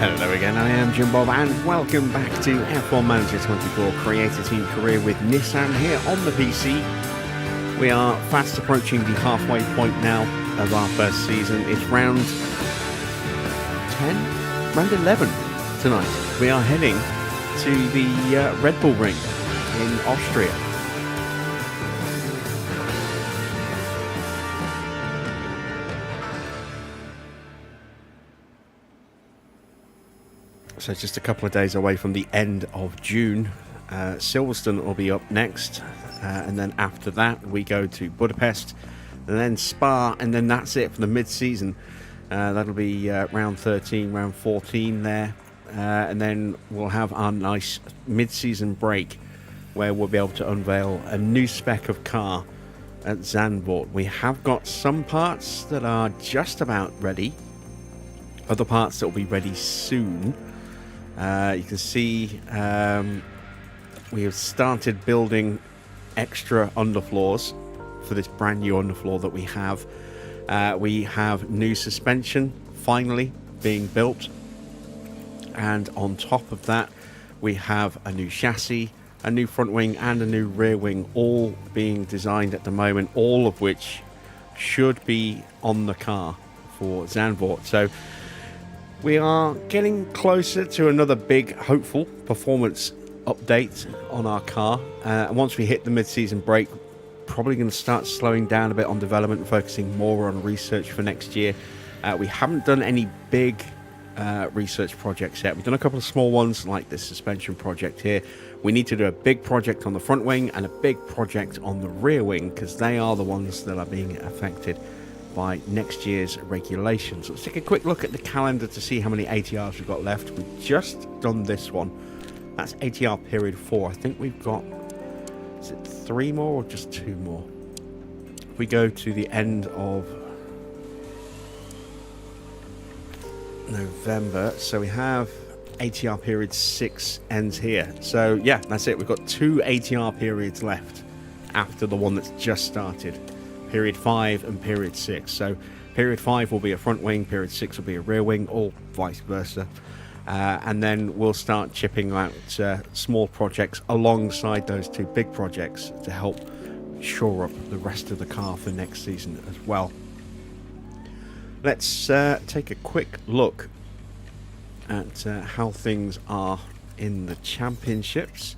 Hello again, I am Jim Bob and welcome back to F1 Manager 24 Creator Team Career with Nissan here on the PC. We are fast approaching the halfway point now of our first season. It's round 11 tonight. We are heading to the Red Bull Ring in Austria. So just a couple of days away from the end of June. Silverstone will be up next, and then after that we go to Budapest, and then Spa, and then that's it for the mid-season. That'll be round 13, round 14 there, and then we'll have our nice mid-season break where we'll be able to unveil a new spec of car at Zandvoort. We have got some parts that are just about ready, other parts that will be ready soon. You can see we have started building extra underfloors for this brand new underfloor that we have. We have new suspension finally being built, and on top of that we have a new chassis, a new front wing and a new rear wing, all being designed at the moment, all of which should be on the car for Zandvoort. So we are getting closer to another big, hopeful performance update on our car. Once we hit the mid-season break, probably going to start slowing down a bit on development and focusing more on research for next year. We haven't done any big research projects yet. We've done a couple of small ones like this suspension project here. We need to do a big project on the front wing and a big project on the rear wing, because they are the ones that are being affected by next year's regulations. Let's take a quick look at the calendar to see how many ATRs we've got left. We've just done this one. That's ATR period 4. I think we've got, is it 3 more or just 2 more? If we go to the end of November, so we have ATR period 6 ends here. So yeah, that's it. We've got 2 ATR periods left after the one that's just started. Period 5 and period 6. So period 5 will be a front wing, period 6 will be a rear wing, or vice versa. And then we'll start chipping out small projects alongside those 2 big projects to help shore up the rest of the car for next season as well. Let's take a quick look at how things are in the championships.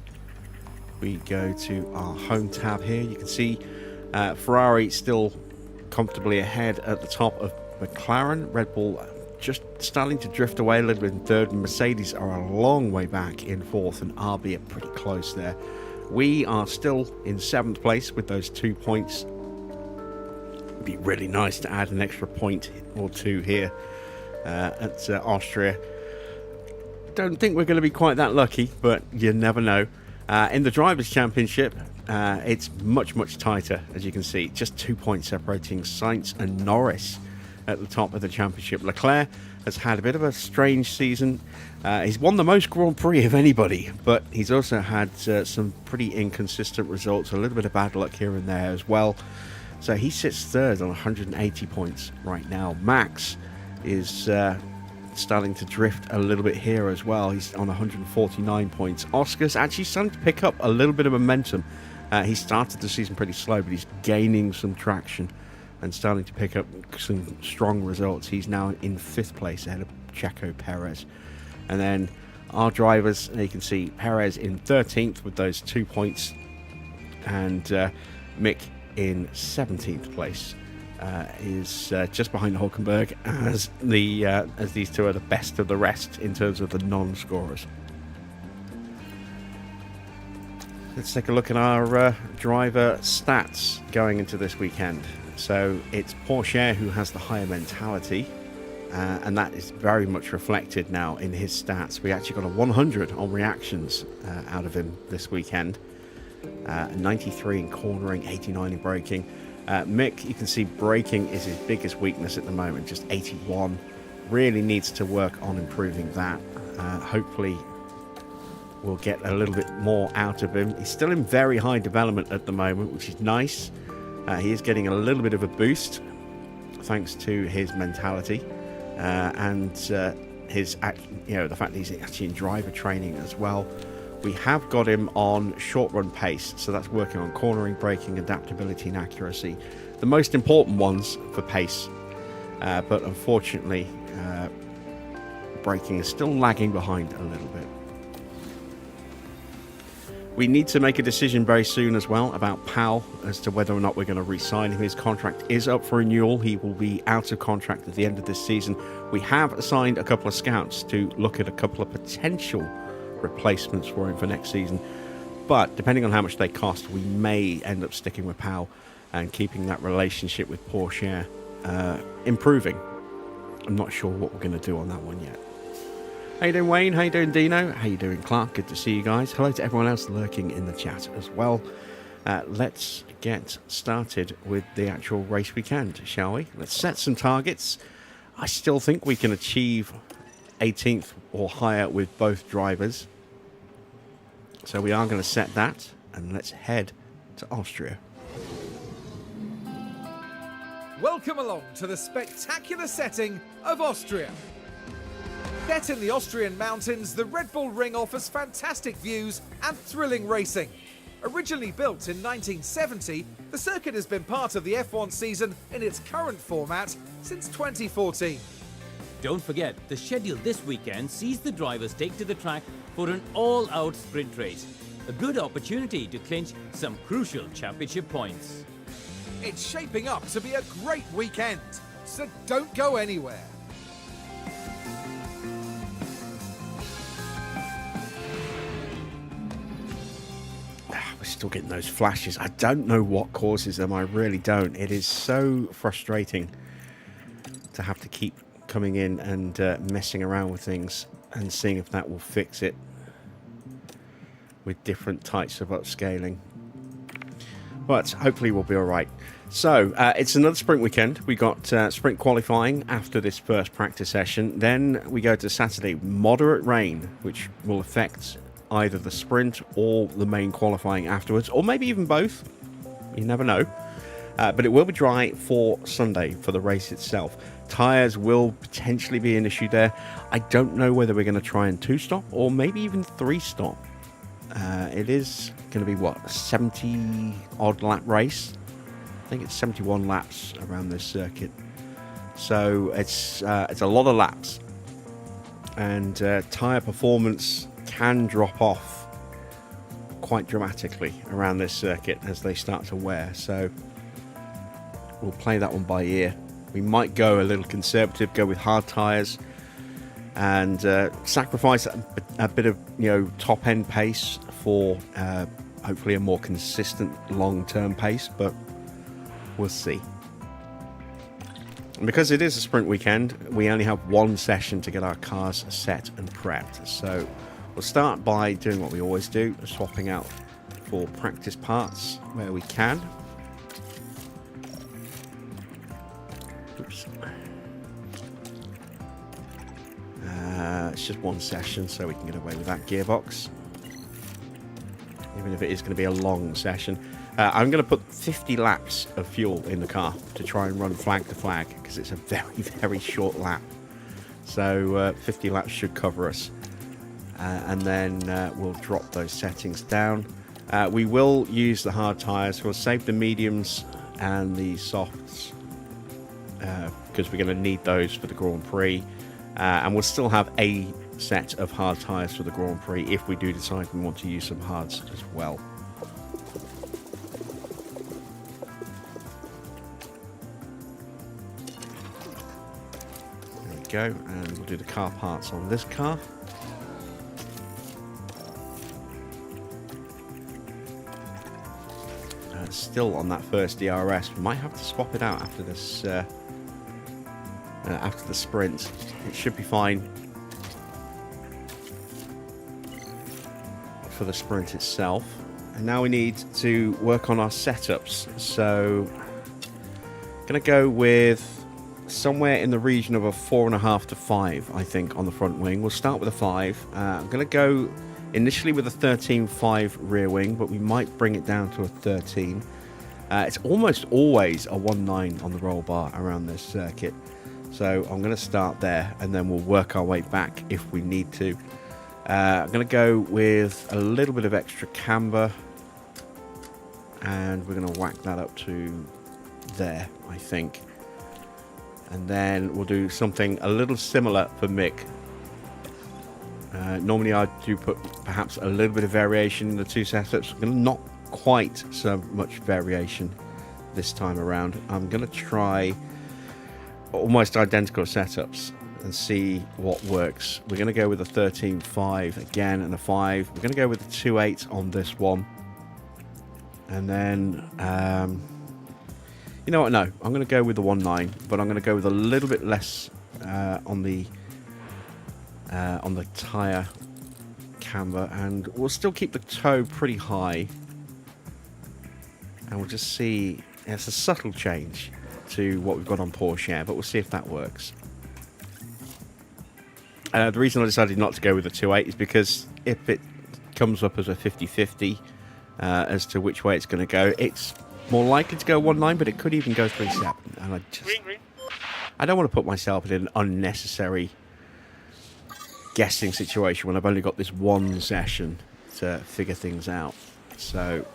We go to our home tab here. You can see Ferrari still comfortably ahead at the top of McLaren. Red Bull just starting to drift away a little bit in 3rd, and Mercedes are a long way back in 4th, and RB are pretty close there. We are still in 7th place with those 2 points. It'd be really nice to add an extra point or 2 here at Austria. Don't think we're going to be quite that lucky, but you never know. In the Drivers' Championship, it's much tighter, as you can see. Just 2 points separating Sainz and Norris at the top of the championship. Leclerc has had a bit of a strange season. He's won the most Grand Prix of anybody, but he's also had some pretty inconsistent results, a little bit of bad luck here and there as well. So he sits 3rd on 180 points right now. Max is starting to drift a little bit here as well. He's on 149 points. Oscar's actually starting to pick up a little bit of momentum. He started the season pretty slow, but he's gaining some traction and starting to pick up some strong results. He's now in 5th place ahead of Checo Perez. And then our drivers, you can see Perez in 13th with those 2 points, and Mick in 17th place. Is just behind Hulkenberg, as these 2 are the best of the rest in terms of the non-scorers. Let's take a look at our driver stats going into this weekend. So it's Pourchaire who has the higher mentality, and that is very much reflected now in his stats. We actually got a 100 on reactions out of him this weekend. 93 in cornering, 89 in braking. Mick, you can see braking is his biggest weakness at the moment, just 81. Really needs to work on improving that. Hopefully we'll get a little bit more out of him. He's still in very high development at the moment, which is nice. He is getting a little bit of a boost thanks to his mentality. And his, the fact that he's actually in driver training as well. We have got him on short run pace, so that's working on cornering, braking, adaptability and accuracy. The most important ones for pace, but unfortunately braking is still lagging behind a little bit. We need to make a decision very soon as well about Powell as to whether or not we're going to re-sign him. His contract is up for renewal. He will be out of contract at the end of this season. We have assigned a couple of scouts to look at a couple of potential replacements for him for next season. But depending on how much they cost, we may end up sticking with Powell and keeping that relationship with Pourchaire improving. I'm not sure what we're going to do on that one yet. How you doing, Wayne? How you doing, Dino? How you doing, Clark? Good to see you guys. Hello to everyone else lurking in the chat as well. Let's get started with the actual race weekend, shall we? Let's set some targets. I still think we can achieve 18th or higher with both drivers. So we are going to set that, and let's head to Austria. Welcome along to the spectacular setting of Austria. Set in the Austrian mountains, the Red Bull Ring offers fantastic views and thrilling racing. Originally built in 1970, the circuit has been part of the F1 season in its current format since 2014. Don't forget, the schedule this weekend sees the drivers take to the track for an all-out sprint race. A good opportunity to clinch some crucial championship points. It's shaping up to be a great weekend, so don't go anywhere. We're still getting those flashes. I don't know what causes them. I really don't. It is so frustrating to have to keep coming in and messing around with things and seeing if that will fix it with different types of upscaling. But hopefully we'll be all right. So it's another sprint weekend. We got sprint qualifying after this first practice session. Then we go to Saturday, moderate rain, which will affect either the sprint or the main qualifying afterwards, or maybe even both. You never know. But it will be dry for Sunday for the race itself. Tyres will potentially be an issue there. I don't know whether we're going to try and 2-stop or maybe even 3-stop. It is going to be, what, a 70-odd lap race? I think it's 71 laps around this circuit. So it's a lot of laps. And tyre performance can drop off quite dramatically around this circuit as they start to wear. So we'll play that one by ear. We might go a little conservative, go with hard tyres, and sacrifice a bit of top end pace for hopefully a more consistent long-term pace, but we'll see. And because it is a sprint weekend, we only have one session to get our cars set and prepped. So we'll start by doing what we always do, swapping out for practice parts where we can. Oops. It's just one session, so we can get away with that gearbox, even if it is going to be a long session. I'm going to put 50 laps of fuel in the car to try and run flag to flag, because it's a very, very short lap. So 50 laps should cover us. And then we'll drop those settings down. We will use the hard tyres. We'll save the mediums and the softs, because we're going to need those for the Grand Prix. And we'll still have a set of hard tyres for the Grand Prix if we do decide we want to use some hards as well. There we go, and we'll do the car parts on this car. Still on that first DRS. We might have to swap it out after this after the sprint. It should be fine for the sprint itself. And now we need to work on our setups. So I'm going to go with somewhere in the region of a 4.5 to 5, I think, on the front wing. We'll start with a 5. I'm going to go initially with a 13.5 rear wing, but we might bring it down to a 13. It's almost always a 1.9 on the roll bar around this circuit. So I'm going to start there, and then we'll work our way back if we need to. I'm going to go with a little bit of extra camber, and we're going to whack that up to there, I think. And then we'll do something a little similar for Mick. Normally I do put perhaps a little bit of variation in the two setups. Not quite so much variation this time around. I'm going to try almost identical setups and see what works. We're going to go with a 13.5 again and a 5. We're going to go with the 2.8 on this one. And then, you know what? No, I'm going to go with the 1.9, but I'm going to go with a little bit less on the tyre camber, and we'll still keep the toe pretty high. And we'll just see. It's a subtle change to what we've got on Pourchaire, but we'll see if that works. The reason I decided not to go with the 2.8 is because if it comes up as a 50-50 as to which way it's going to go, it's more likely to go 1.9, but it could even go 3.7. And I don't want to put myself in an unnecessary guessing situation when I've only got this one session to figure things out. So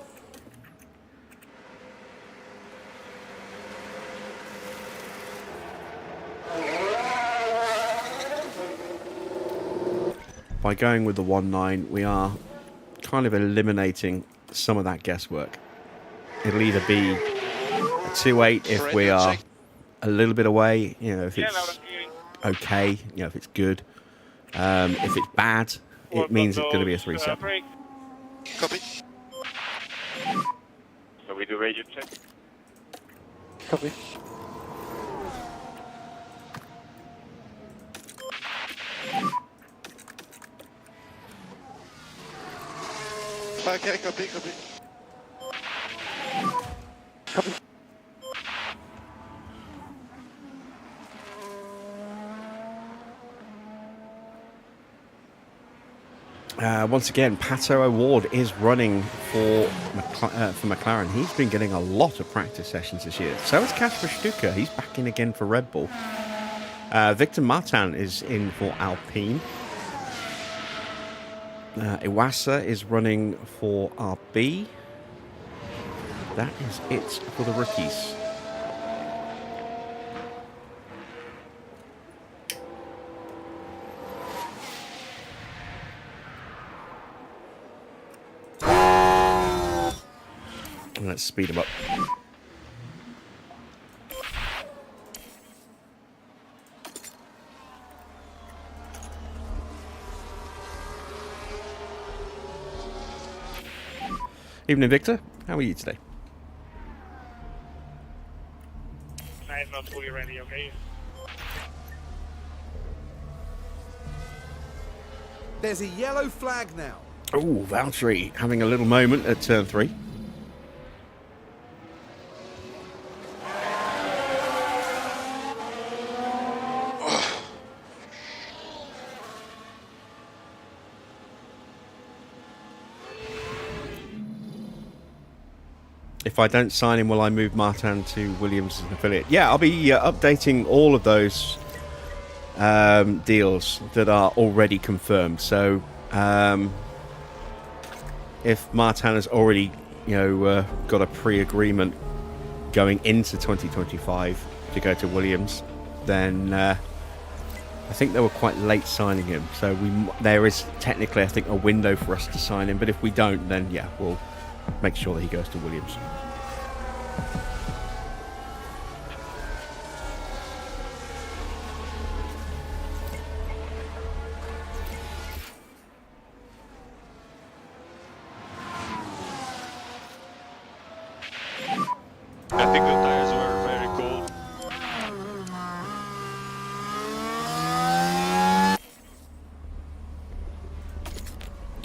by going with the 1.9, we are kind of eliminating some of that guesswork. It'll either be a 2.8 if we are a little bit away, you know, if it's okay, you know, if it's good. If it's bad, it means it's going to be a 3.7. Copy. So we do radio check. Copy. Okay, copy. Copy. Once again, Pato O'Ward is running for McLaren. He's been getting a lot of practice sessions this year. So is Kasper Stuka. He's back in again for Red Bull. Victor Martin is in for Alpine. Iwasa is running for RB. That is it for the rookies. Let's speed him up. Evening, Victor. How are you today? I am not fully ready, okay? There's a yellow flag now. Oh, Valtteri having a little moment at turn 3. If I don't sign him, will I move Martin to Williams as an affiliate? Yeah, I'll be updating all of those deals that are already confirmed. So if Martin has already, got a pre-agreement going into 2025 to go to Williams, then I think they were quite late signing him. So there is technically, I think, a window for us to sign him. But if we don't, then yeah, we'll make sure that he goes to Williams. I think the tires were very cold.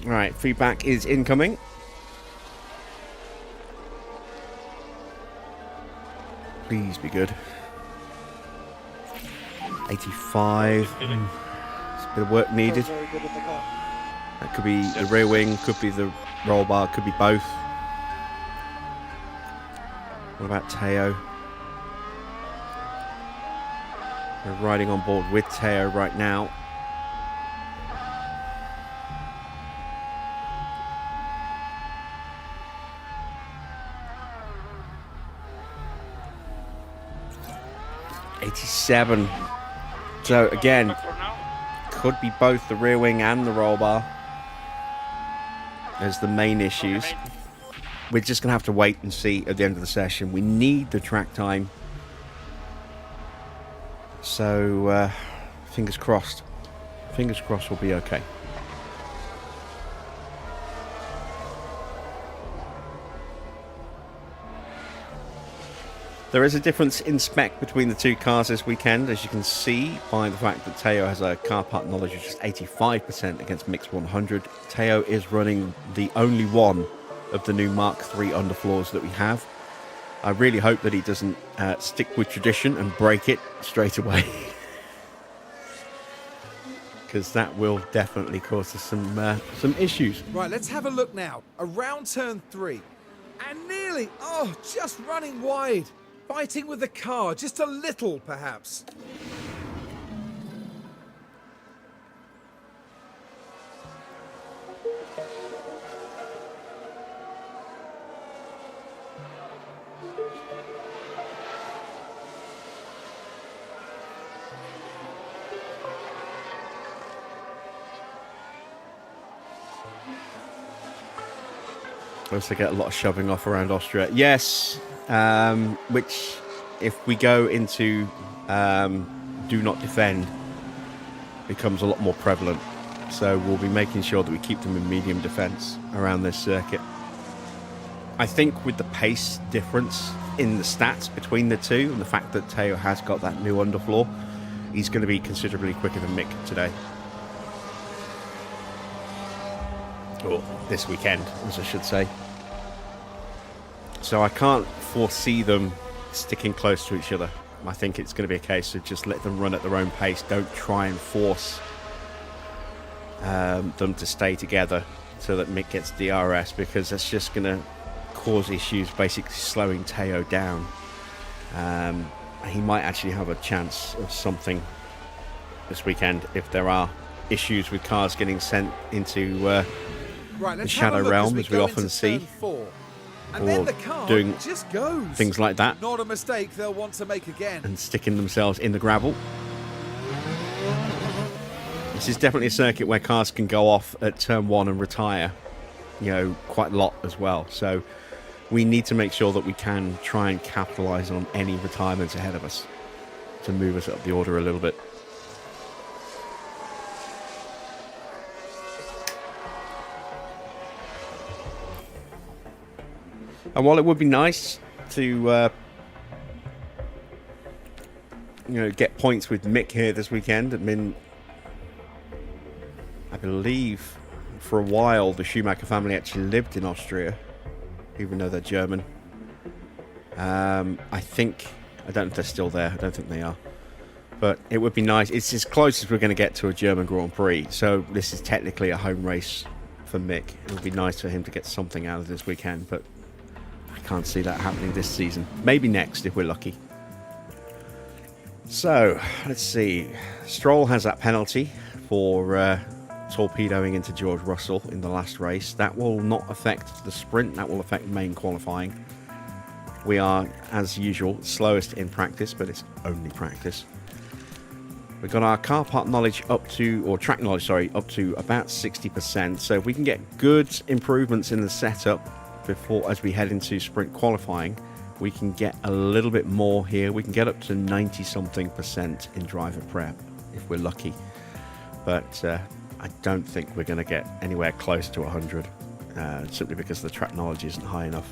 All right, feedback is incoming. Please be good. 85. There's a bit of work needed. That could be the rear wing, could be the roll bar, could be both. What about Teo? We're riding on board with Teo right now. '87. So again, For now. could be both the rear wing and the roll bar as the main issues. We're just going to have to wait and see at the end of the session. We need the track time. So, fingers crossed. Fingers crossed we'll be okay. There is a difference in spec between the two cars this weekend, as you can see by the fact that Teo has a car part knowledge of just 85% against Mick's 100. Teo is running the only one of the new Mark III underfloors that we have. I really hope that he doesn't stick with tradition and break it straight away. Because that will definitely cause us some issues. Right, let's have a look now. Around turn 3. And nearly, just running wide. Fighting with the car, just a little perhaps. I also get a lot of shoving off around Austria. Yes, which if we go into do not defend becomes a lot more prevalent. So we'll be making sure that we keep them in medium defense around this circuit. I think with the pace difference in the stats between the two and the fact that Teo has got that new underfloor, he's going to be considerably quicker than Mick today. Or this weekend, as I should say. So I can't foresee them sticking close to each other. I think it's going to be a case of just let them run at their own pace. Don't try and force them to stay together so that Mick gets DRS, because that's just going to cause issues, basically slowing Teo down. He might actually have a chance of something this weekend if there are issues with cars getting sent into Right, the let's have a shadow look realm, as as we go often into see, turn 4. And or then the car doing just goes. things like that Not a mistake they'll want to make again. and sticking themselves in the gravel. This is definitely a circuit where cars can go off at turn 1 and retire, quite a lot as well. So we need to make sure that we can try and capitalise on any retirements ahead of us to move us up the order a little bit. And while it would be nice to get points with Mick here this weekend, I believe for a while the Schumacher family actually lived in Austria, even though they're German. I don't know if they're still there. I don't think they are. But it would be nice. It's as close as we're going to get to a German Grand Prix. So this is technically a home race for Mick. It would be nice for him to get something out of this weekend, but I can't see that happening this season. Maybe next if we're lucky. So, let's see. Stroll has that penalty for torpedoing into George Russell in the last race. That will not affect the sprint. That will affect main qualifying. We are, as usual, slowest in practice, but it's only practice. We've got our car part knowledge up to about 60%. So if we can get good improvements in the setup as we head into sprint qualifying, we can get a little bit more here. We can get up to 90-something% in driver prep if we're lucky. But I don't think we're going to get anywhere close to 100, simply because the track knowledge isn't high enough.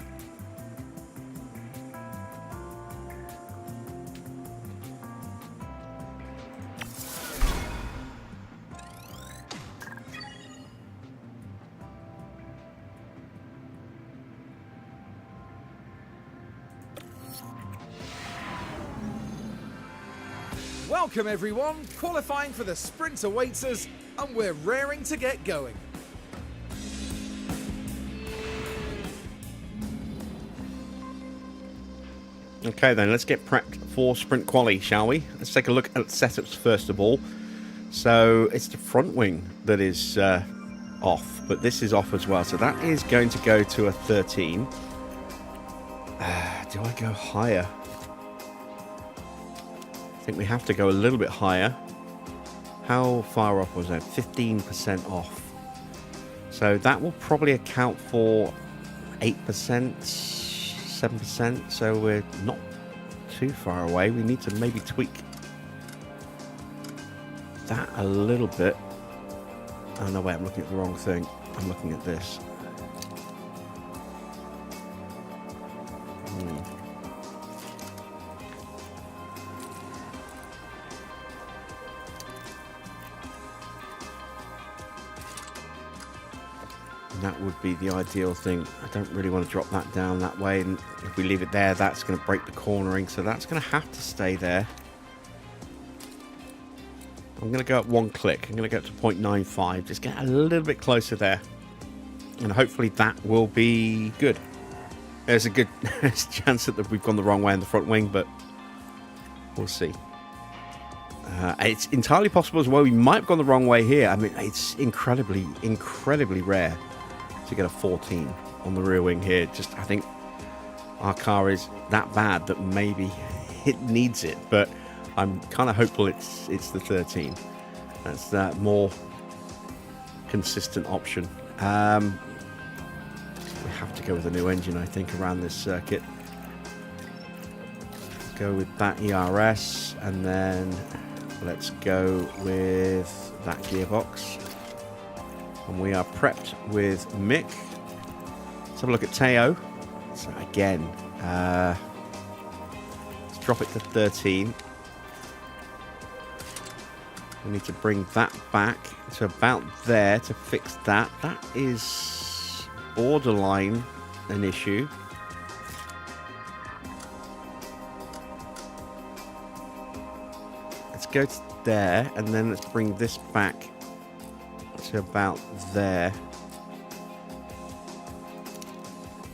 Welcome everyone, qualifying for the sprint awaits us, and we're raring to get going. Okay, then let's get prepped for sprint quali, shall we? Let's take a look at setups first of all. So it's the front wing that is off, but this is off as well. So that is going to go to a 13. Do I go higher? I think we have to go a little bit higher. How far off was that? 15% off. So that will probably account for 8%, 7%. So we're not too far away. We need to maybe tweak that a little bit. Oh no, wait, I'm looking at the wrong thing. I'm looking at this. That would be the ideal thing. I don't really want to drop that down that way, and if we leave it there, that's going to break the cornering, so that's going to have to stay there. I'm going to go up one click. I'm going to go up to 0.95, just get a little bit closer there, and hopefully that will be good. There's a good chance that we've gone the wrong way in the front wing, but we'll see. It's entirely possible as well we might have gone the wrong way here. I mean, it's incredibly rare to get a 14 on the rear wing here. Just, I think our car is that bad that maybe it needs it, but I'm kind of hopeful it's the 13. That's that more consistent option. We have to go with a new engine, I think, around this circuit. Go with that ERS, and then let's go with that gearbox. And we are prepped with Mick. Let's have a look at Teo. So again, let's drop it to 13. We need to bring that back to about there to fix that. That is borderline an issue. Let's go to there, and then let's bring this back to about there.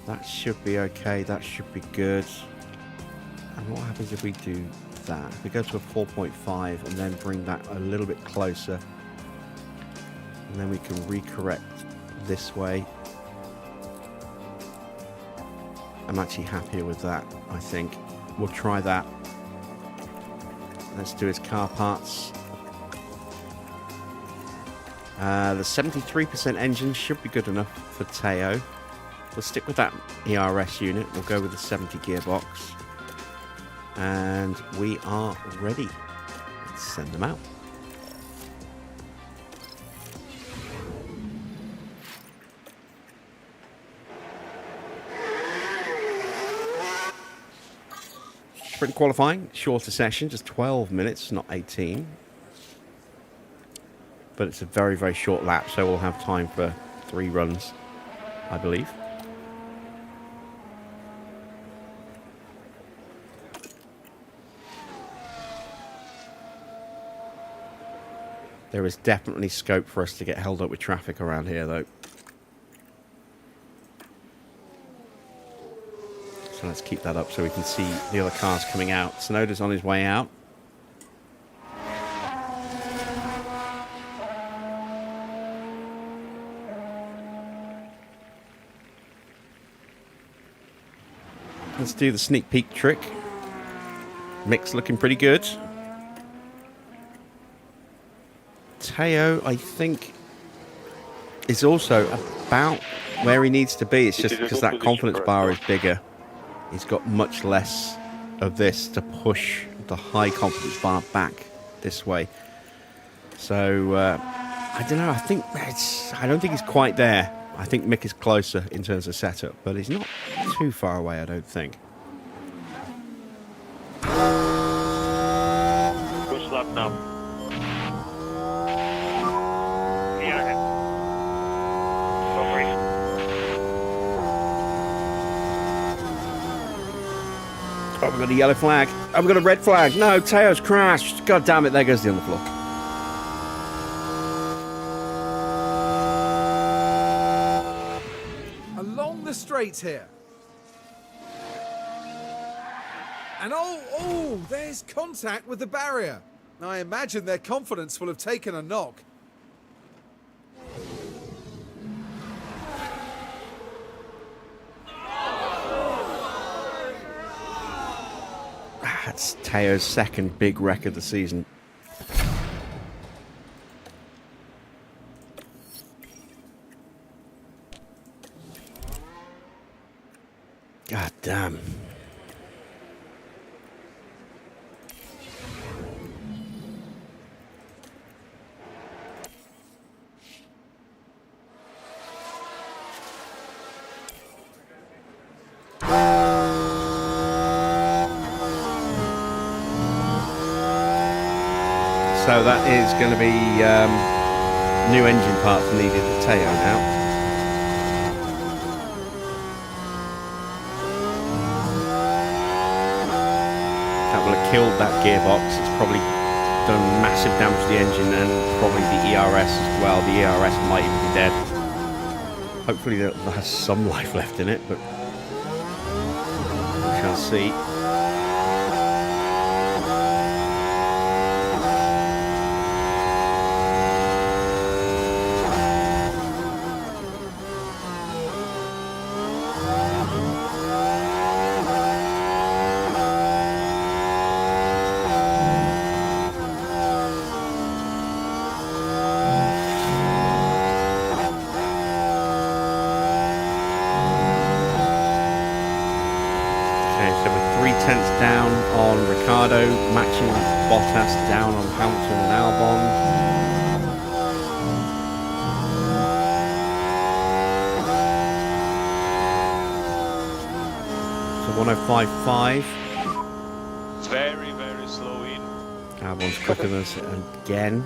That should be okay. That should be good. And what happens if we do that? If we go to a 4.5 and then bring that a little bit closer, and then we can recorrect this way. I'm actually happier with that, I think. We'll try that. Let's do his car parts. The 73% engine should be good enough for Teo. We'll stick with that ERS unit. We'll go with the 70 gearbox. And we are ready. Let's send them out. Sprint qualifying, shorter session, just 12 minutes, not 18. But it's a very short lap, so we'll have time for 3 runs, I believe. There is definitely scope for us to get held up with traffic around here, though. So let's keep that up so we can see the other cars coming out. Tsunoda's on his way out. Let's do the sneak peek trick. Mick's looking pretty good. Teo, I think, is also about where he needs to be. It's just because that confidence bar is bigger. He's got much less of this to push the high confidence bar back this way. So, I don't know. I don't think he's quite there. I think Mick is closer in terms of setup, but he's not too far away, I don't think. Push lap now. Yeah. Go free. Oh, we've got a yellow flag. Oh, we've got a red flag. No, Teo's crashed. God damn it, there goes the underfloor. Along the straight here. And oh, there's contact with the barrier. I imagine their confidence will have taken a knock. That's Teo's second big wreck of the season. God damn. So that is going to be new engine parts needed at Teo now. That will have killed that gearbox. It's probably done massive damage to the engine and probably the ERS as well. The ERS might even be dead. Hopefully that has some life left in it, but we shall see. Down on Ricardo, matching Bottas down on Hamilton and Albon. So 105.5. Very, very slow in. Albon's quicker than us again.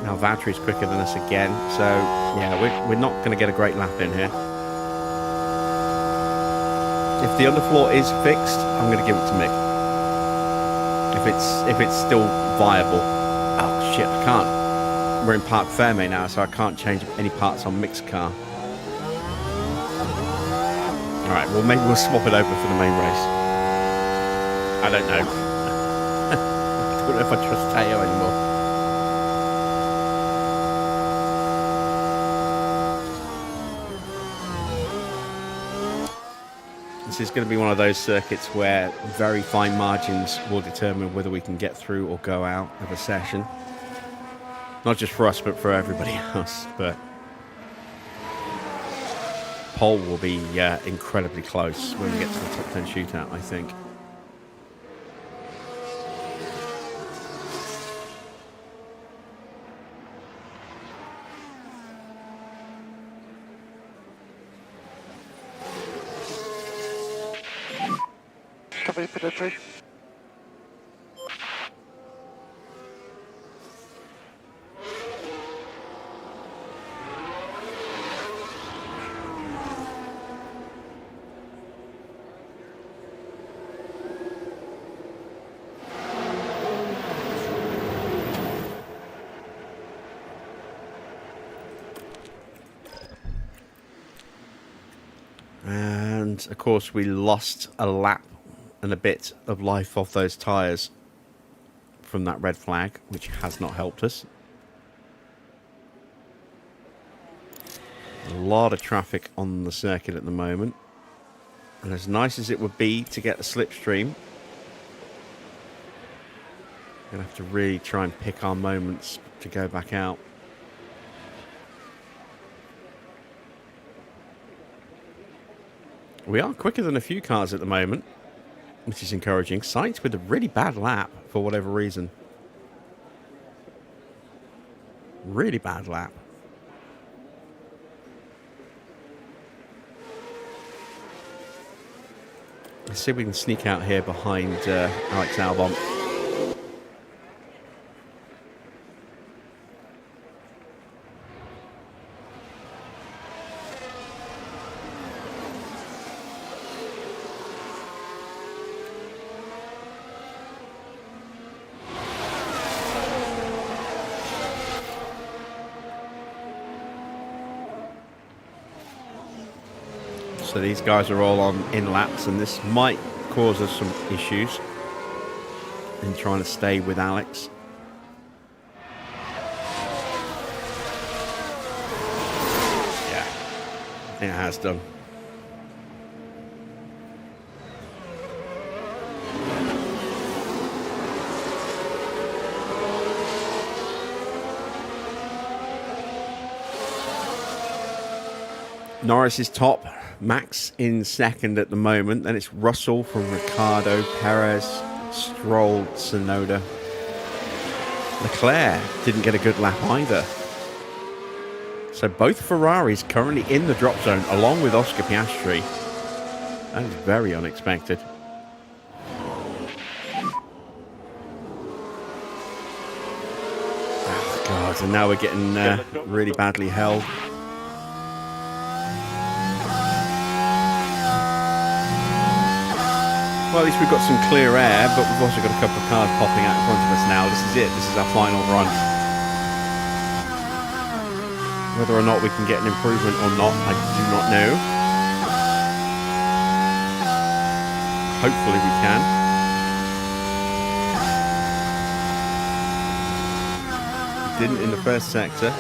Now Valtteri's quicker than us again. So yeah, we're not going to get a great lap in here. If the underfloor is fixed, I'm going to give it to Mick. If it's still viable. Oh shit, I can't. We're in Parc Ferme now, so I can't change any parts on Mick's car. Alright, well maybe we'll swap it over for the main race. I don't know. I don't know if I trust Teo anymore. This is going to be one of those circuits where very fine margins will determine whether we can get through or go out of a session. Not just for us, but for everybody else. But pole will be incredibly close when we get to the top 10 shootout, I think. Copy, pit 3. And of course we lost a lap and a bit of life off those tyres from that red flag, which has not helped us. A lot of traffic on the circuit at the moment, and as nice as it would be to get the slipstream, we're going to have to really try and pick our moments to go back out. We are quicker than a few cars at the moment, which is encouraging. Sainz with a really bad lap for whatever reason. Really bad lap. Let's see if we can sneak out here behind Alex Albon. So these guys are all on in laps, and this might cause us some issues. in trying to stay with Alex. Yeah, I think it has done. Norris is top, Max in second at the moment. Then it's Russell from Ricciardo, Perez, Stroll, Tsunoda. Leclerc didn't get a good lap either. So both Ferraris currently in the drop zone along with Oscar Piastri. That is very unexpected. Oh God, and now we're getting really badly held. Well, at least we've got some clear air, but we've also got a couple of cars popping out in front of us now. This is it. This is our final run. Whether or not we can get an improvement or not, I do not know. Hopefully we can. We didn't in the first sector.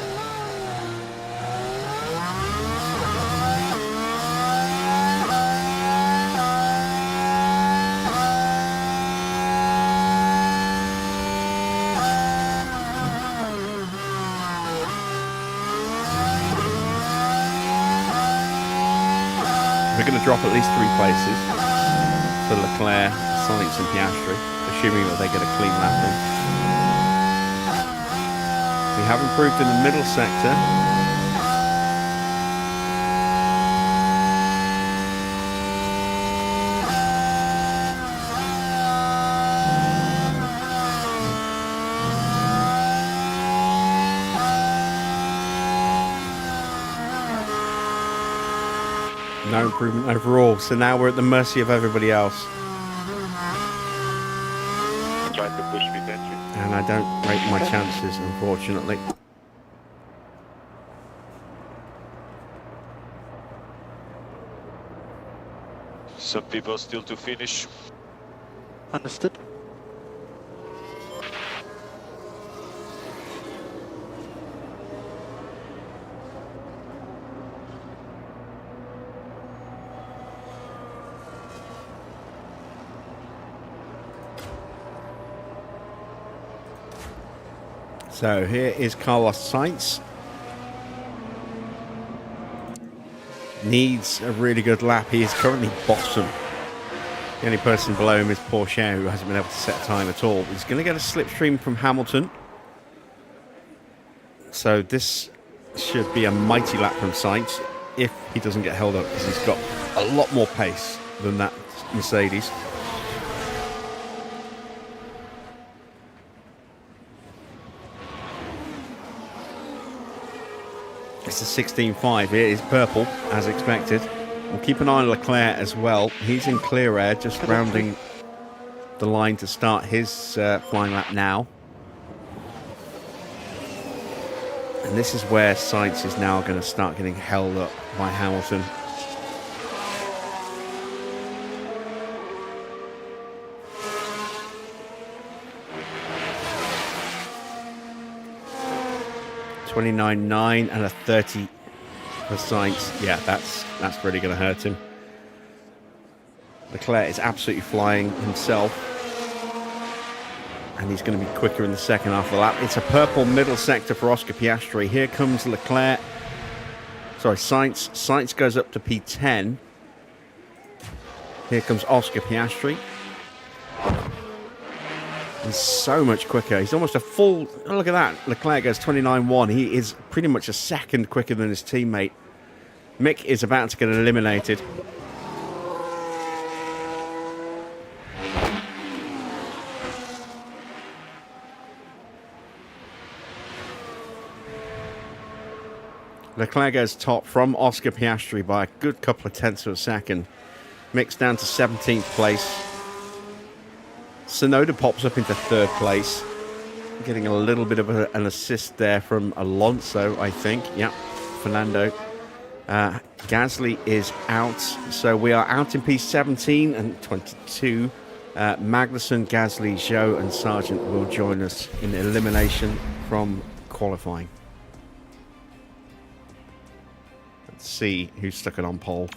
We're going to drop at least 3 places for Leclerc, Sainz and Piastri, assuming that they get a clean lap in. We have improved in the middle sector. No improvement overall, so now we're at the mercy of everybody else. Trying to push with entry. And I don't rate my chances, unfortunately. Some people still to finish. Understood. So here is Carlos Sainz. Needs a really good lap. He is currently bottom. The only person below him is Pourchaire, who hasn't been able to set a time at all. He's going to get a slipstream from Hamilton. So this should be a mighty lap from Sainz if he doesn't get held up, because he's got a lot more pace than that Mercedes. It's a 16.5. It is purple, as expected. We'll keep an eye on Leclerc as well. He's in clear air, just rounding the line to start his flying lap now. And this is where Sainz is now going to start getting held up by Hamilton. $29.9 and a 30 for Sainz. Yeah, that's really going to hurt him. Leclerc is absolutely flying himself, and he's going to be quicker in the second half of the lap. It's a purple middle sector for Oscar Piastri. Here comes Leclerc. Sorry, Sainz. Sainz goes up to P10. Here comes Oscar Piastri. He's so much quicker. He's almost a full... Oh, look at that. Leclerc goes 29.1. He is pretty much a second quicker than his teammate. Mick is about to get eliminated. Leclerc goes top from Oscar Piastri by a good couple of tenths of a second. Mick's down to 17th place. Tsunoda pops up into 3rd place. Getting a little bit of an assist there from Alonso, I think. Yeah, Fernando. Gasly is out. So we are out in P17 and 22 Magnussen, Gasly, Zhou and Sargent will join us in elimination from qualifying. Let's see who's stuck it on pole.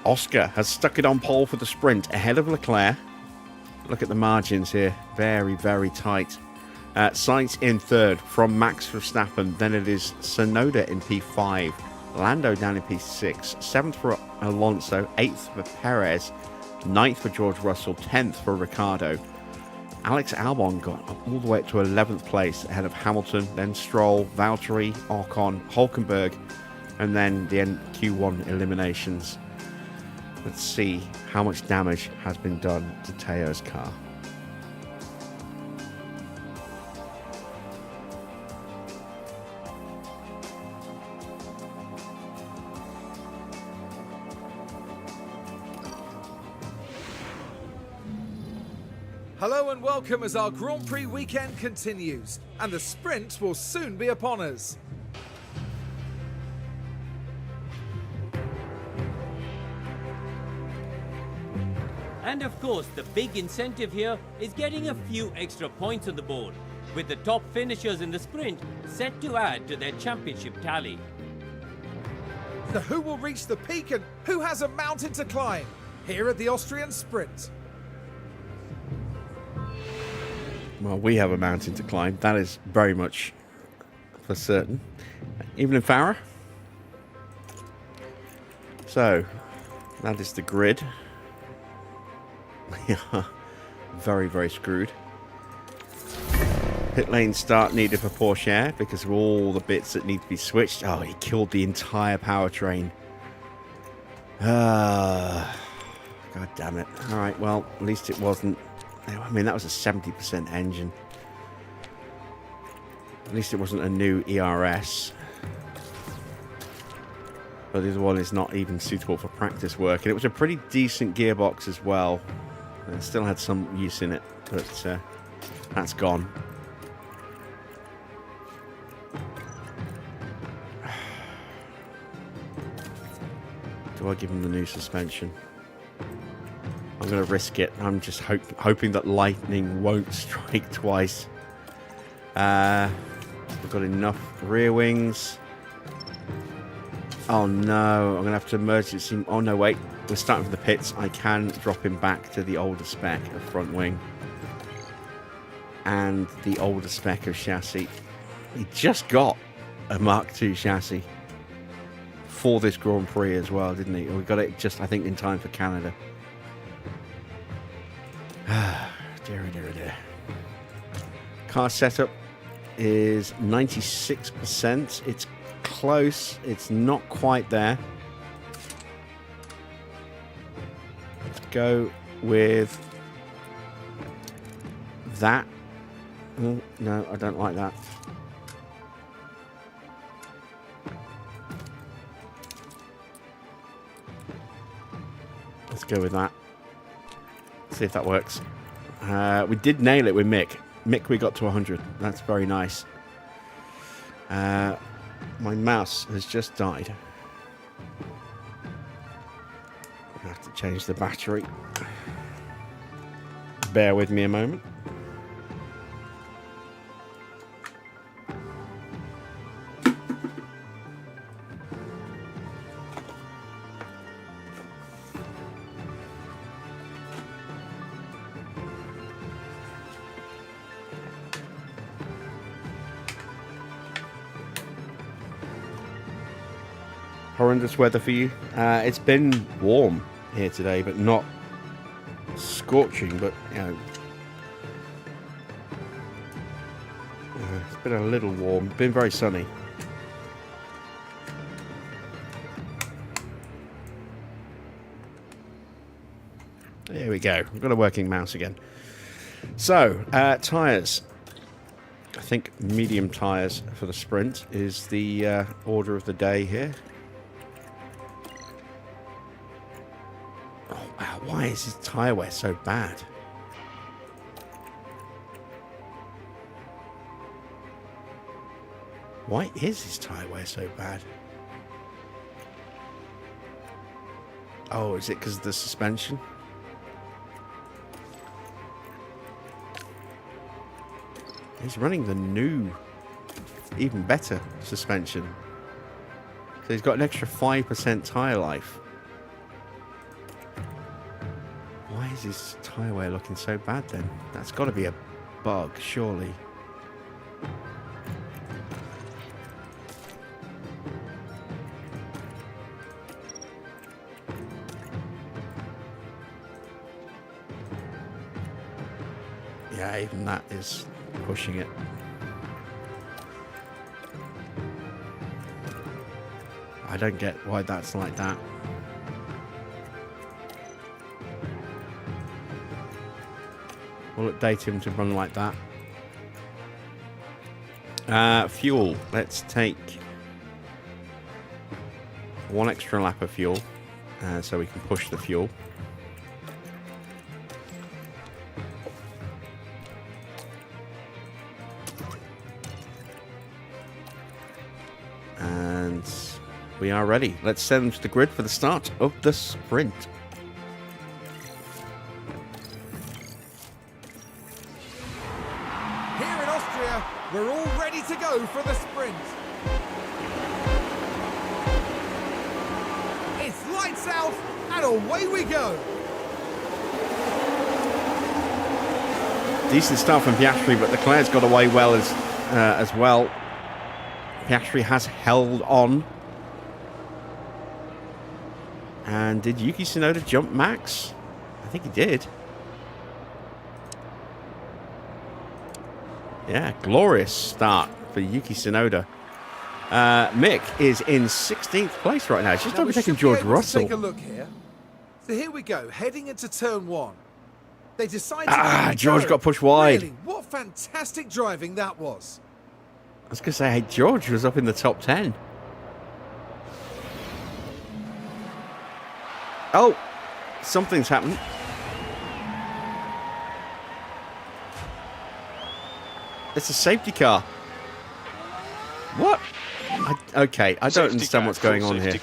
Oscar has stuck it on pole for the sprint ahead of Leclerc. Look at the margins here. Very, very tight. Sainz in third from Max Verstappen. Then it is Tsunoda in P5. Lando down in P6. 7th for Alonso. 8th for Perez. 9th for George Russell. 10th for Ricciardo. Alex Albon got all the way up to 11th place ahead of Hamilton. Then Stroll, Valtteri, Ocon, Hulkenberg. And then the Q1 eliminations. Let's see how much damage has been done to Teo's car. Hello and welcome as our Grand Prix weekend continues, and the sprint will soon be upon us. And of course, the big incentive here is getting a few extra points on the board, with the top finishers in the sprint set to add to their championship tally. So who will reach the peak and who has a mountain to climb here at the Austrian Sprint? Well, we have a mountain to climb. That is very much for certain. Evening, Farah. So, that is the grid. We are very, very screwed. Pit lane start needed for Pourchaire because of all the bits that need to be switched. Oh, he killed the entire powertrain. God damn it. Alright, well, at least it wasn't... I mean, that was a 70% engine. At least it wasn't a new ERS. But the other one is not even suitable for practice work. And it was a pretty decent gearbox as well. It still had some use in it, but that's gone. Do I give him the new suspension? I'm going to risk it. I'm just hoping that lightning won't strike twice. We've got enough rear wings. Oh no, I'm going to have to emergency... Oh no, wait. We're starting from the pits. I can drop him back to the older spec of front wing. And the older spec of chassis. He just got a Mark II chassis. For this Grand Prix as well, didn't he? We got it just, I think, in time for Canada. Dear, dear, dear. Car setup is 96%. It's close. It's not quite there. Let's go with that. Oh, no, I don't like that. Let's go with that. See if that works. We did nail it with Mick. Mick, we got to 100. That's very nice. My mouse has just died. I have to change the battery. Bear with me a moment. Horrendous weather for you. It's been warm here today, but not scorching, but you know, it's been a little warm. Been very sunny. There we go. I've got a working mouse again. So, tyres. I think medium tyres for the sprint is the order of the day here. Oh, wow. Why is his tyre wear so bad? Why is his tyre wear so bad? Oh, is it because of the suspension? He's running the new, even better suspension. So he's got an extra 5% tyre life. Why is his tyre wear looking so bad then? That's got to be a bug, surely. Yeah, even that is pushing it. I don't get why that's like that. We'll update him to run like that. Fuel. Let's take one extra lap of fuel so we can push the fuel. And we are ready. Let's send them to the grid for the start of the sprint. Here in Austria, we're all ready to go for the sprint. It's lights out and away we go. Decent start from Piastri, but Leclerc's got away well as well. Piastri has held on. And did Yuki Tsunoda jump Max? I think he did. Yeah, glorious start for Yuki Tsunoda. Mick is in 16th place right now. He's just overtaking George Russell. Take a look here. So here we go, heading into turn one. They decided to George got pushed wide. Really, what fantastic driving that was. I was going to say, hey, George was up in the top 10. Oh, something's happened. It's a safety car. What? Okay, I don't understand what's going on here.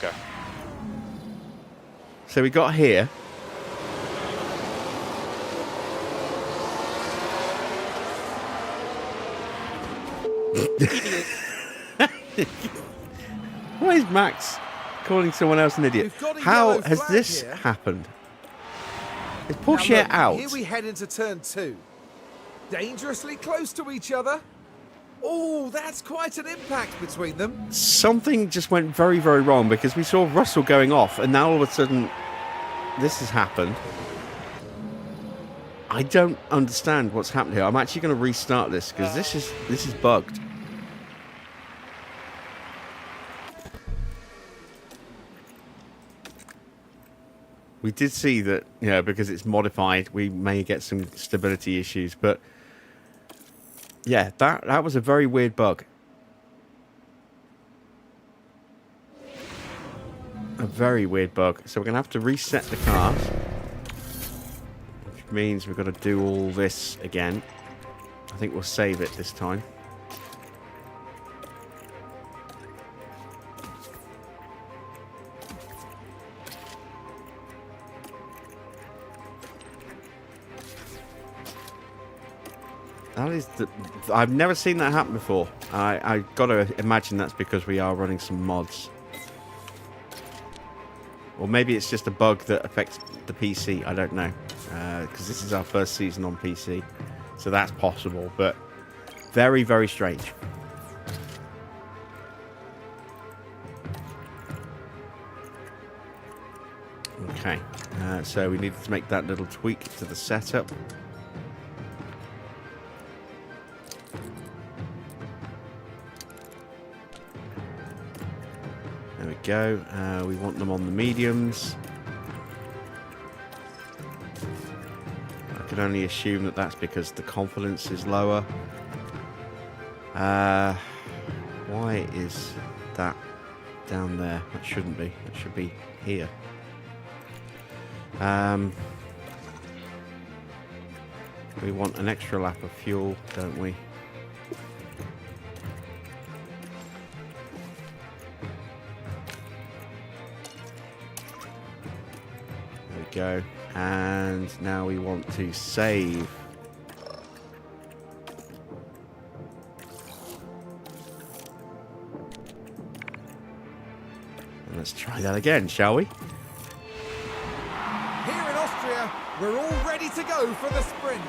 So we got here. Why is Max calling someone else an idiot? How has this happened? Is Pourchaire out? Here we head into turn two. Dangerously close to each other. Oh, that's quite an impact between them. Something just went very, very wrong because we saw Russell going off and now all of a sudden this has happened. I don't understand what's happened here. I'm actually going to restart this because this is bugged. We did see that, you know, because it's modified, we may get some stability issues, but yeah, that was a very weird bug. A very weird bug. So we're going to have to reset the cars, which means we've got to do all this again. I think we'll save it this time. That is I've never seen that happen before. I've got to imagine that's because we are running some mods. Or maybe it's just a bug that affects the PC. I don't know. Because this is our first season on PC. So that's possible. But very, very strange. Okay. So we needed to make that little tweak to the setup. There we go. We want them on the mediums. I can only assume that that's because the confidence is lower. Why is that down there? That shouldn't be. It should be here. We want an extra lap of fuel, don't we? go. And now we want to save. And let's try that again, shall we? Here in Austria, we're all ready to go for the sprint.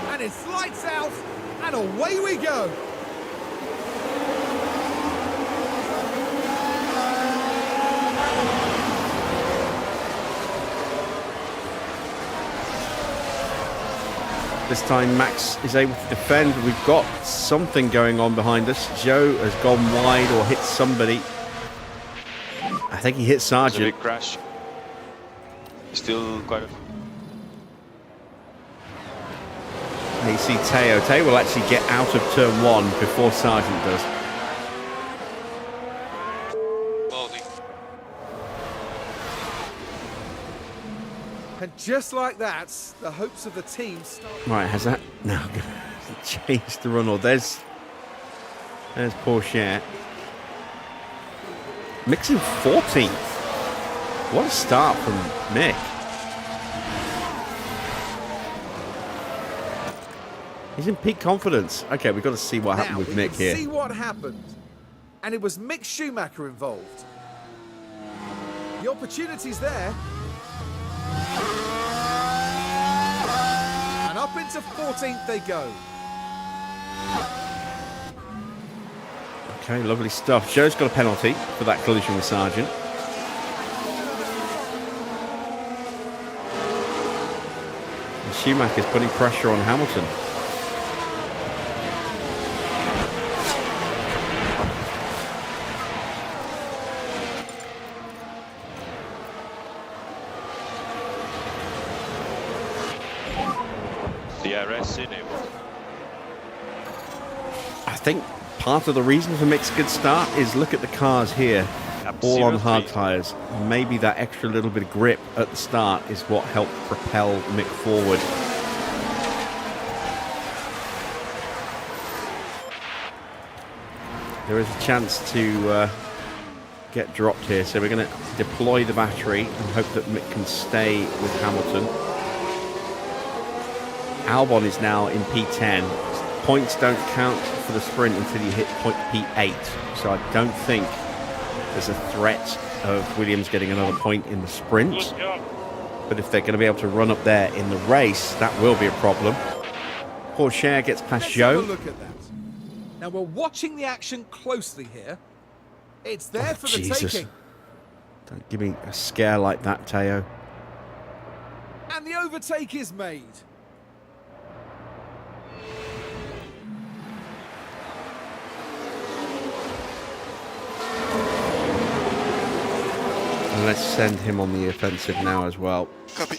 And it's lights out, and away we go. This time Max is able to defend. We've got something going on behind us. Joe has gone wide or hit somebody. I think he hit It's a Sargent. big crash. Still quite a... You see Teo. Teo will actually get out of turn 1 before Sargent does. Baldy. And just like that, the hopes of the team start. Right, has that now changed the run? Or there's Pourchaire. Mick's in 14th. What a start from Mick. He's in peak confidence. Okay, we've got to see what happened with Mick here. See what happened. And it was Mick Schumacher involved. The opportunity's there. And up into 14th they go. Okay, lovely stuff. Joe's got a penalty for that collision with Sargent. And Schumacher's putting pressure on Hamilton. DRS enabled. I think part of the reason for Mick's good start is look at the cars here, all on hard tyres. Maybe that extra little bit of grip at the start is what helped propel Mick forward. There is a chance to get dropped here, so we're going to deploy the battery and hope that Mick can stay with Hamilton. Albon is now in P10. Points don't count for the sprint until you hit point P8, so I don't think there's a threat of Williams getting another point in the sprint. But if they're going to be able to run up there in the race, that will be a problem. Pourchaire gets past Let's Joe. have a look at that. Now we're watching the action closely here. It's there for the Jesus. taking. Don't give me a scare like that, Teo. And the overtake is made. And let's send him on the offensive now as well. Copy.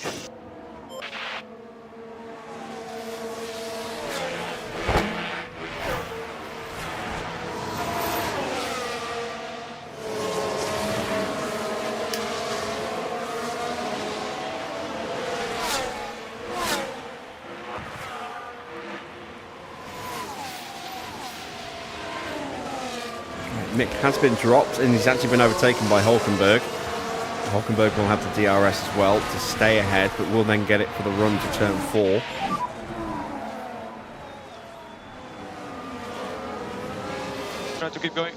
Mick has been dropped and he's actually been overtaken by Hulkenberg. Hulkenberg will have the DRS as well to stay ahead, but will then get it for the run to turn 4. Try to keep going.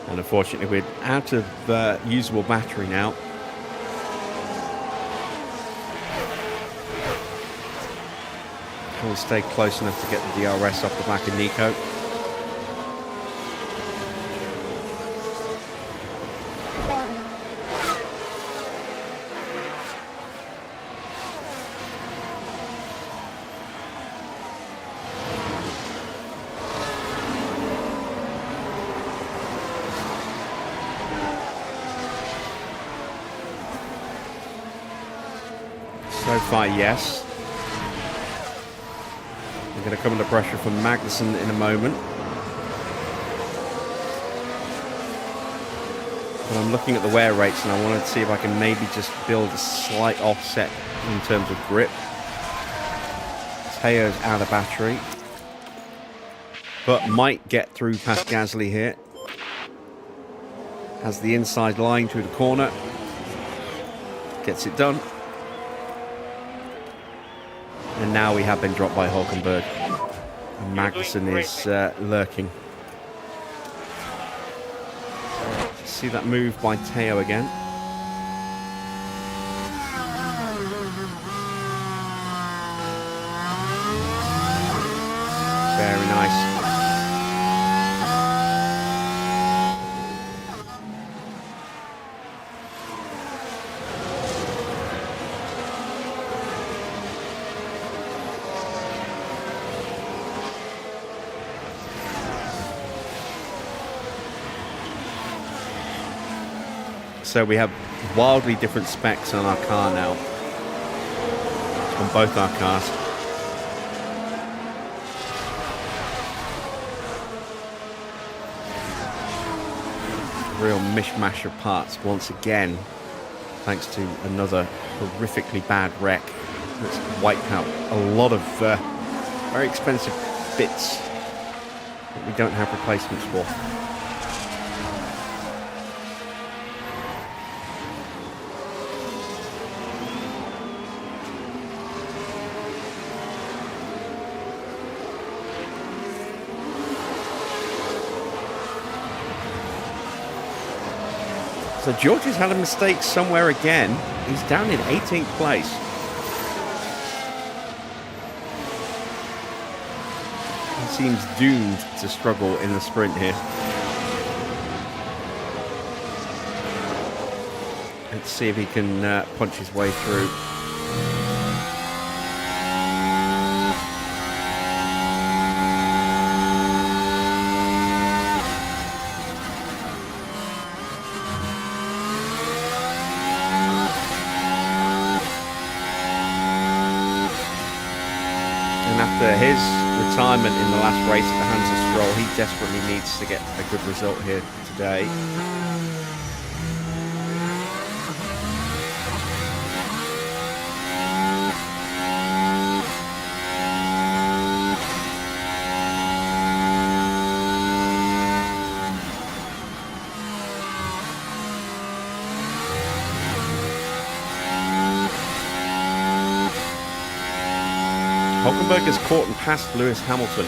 And unfortunately, we're out of usable battery now. Can we stay close enough to get the DRS off the back of Nico? So So far, yes. We're going to come under pressure from Magnussen in a moment. But I'm looking at the wear rates and I wanted to see if I can maybe just build a slight offset in terms of grip. Teo's out of battery, but might get through past Gasly here. Has the inside line through the corner. Gets it done. And now we have been dropped by Hulkenberg. And Magnussen is lurking. See that move by Teo again. Very nice. So we have wildly different specs on our car now, on both our cars. Real mishmash of parts once again, thanks to another horrifically bad wreck that's wiped out a lot of very expensive bits that we don't have replacements for. So George has had a mistake somewhere again. He's down in 18th place. He seems doomed to struggle in the sprint here. Let's see if he can punch his way through. After his retirement in the last race at the hands of Stroll, he desperately needs to get a good result here today. Hulkenberg has caught and passed Lewis Hamilton.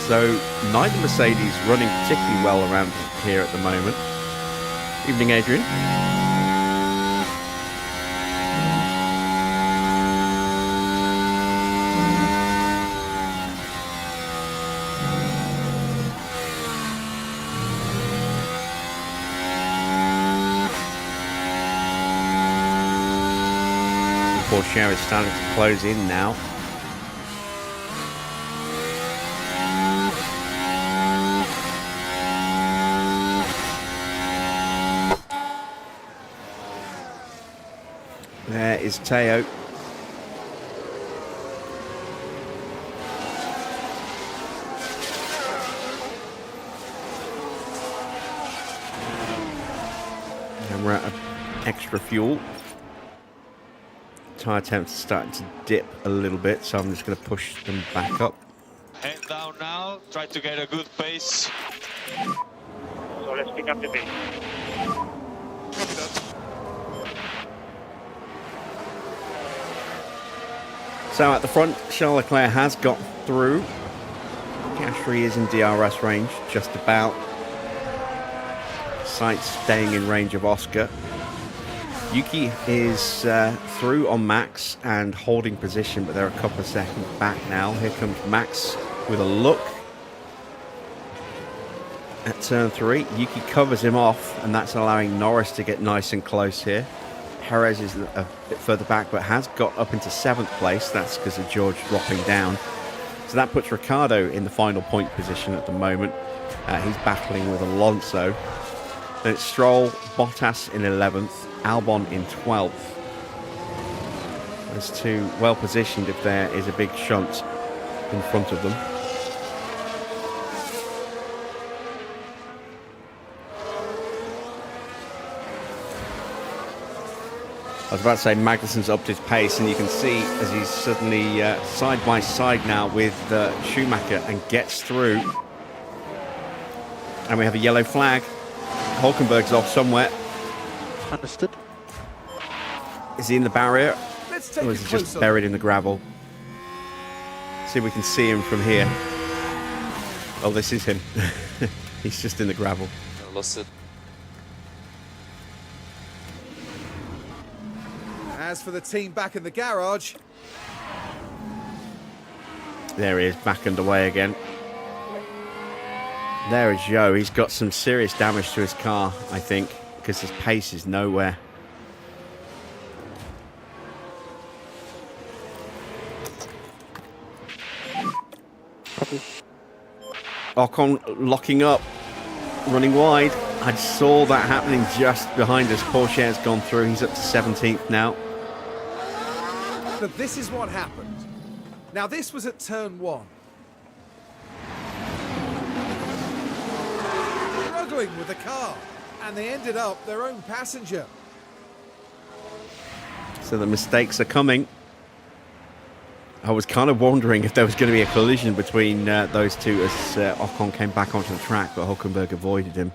So neither Mercedes running particularly well around here at the moment. Evening, Adrian. Pourchaire is starting to close in now. There is Teo. And we're out of extra fuel. Tyre temps are starting to dip a little bit, so I'm just going to push them back up. Head down now, try to get a good pace. So let's pick up the pace. So at the front, Charles Leclerc has got through. Gasly is in DRS range, just about. Sight staying in range of Oscar. Yuki is through on Max and holding position, but they're a couple of seconds back now. Here comes Max with a look at turn 3. Yuki covers him off, and that's allowing Norris to get nice and close here. Perez is a bit further back, but has got up into 7th place. That's because of George dropping down. So that puts Ricciardo in the final point position at the moment. He's battling with Alonso. Then it's Stroll, Bottas in 11th, Albon in 12th. Those two well positioned if there is a big shunt in front of them. I was about to say Magnussen's upped his pace, and you can see as he's suddenly side by side now with Schumacher and gets through. And we have a yellow flag. Hulkenberg's off somewhere. Understood. Is he in the barrier? Let's take Or a is he just closer buried in the gravel? See if we can see him from here. Oh, this is him. He's just in the gravel. I lost it. As for the team back in the garage, There he is, back underway again. There is Joe. He's got some serious damage to his car, I think, because his pace is nowhere. Ocon locking up, running wide. I saw that happening just behind us. Pourchaire's gone through. He's up to 17th now. but this is what happened. Now this was at turn 1. Struggling with the car, and they ended up their own passenger. So the mistakes are coming. I was kind of wondering if there was going to be a collision between those two as Ocon came back onto the track, but Hulkenberg avoided him.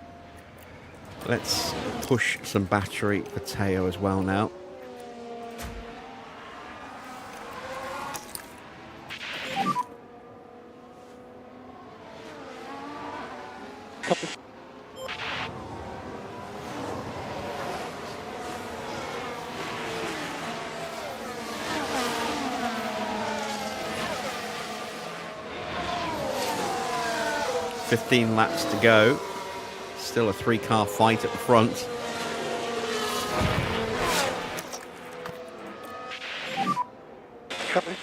Let's push some battery for Teo as well now. Copy. .15 laps to go. Still a 3-car fight at the front. Copy.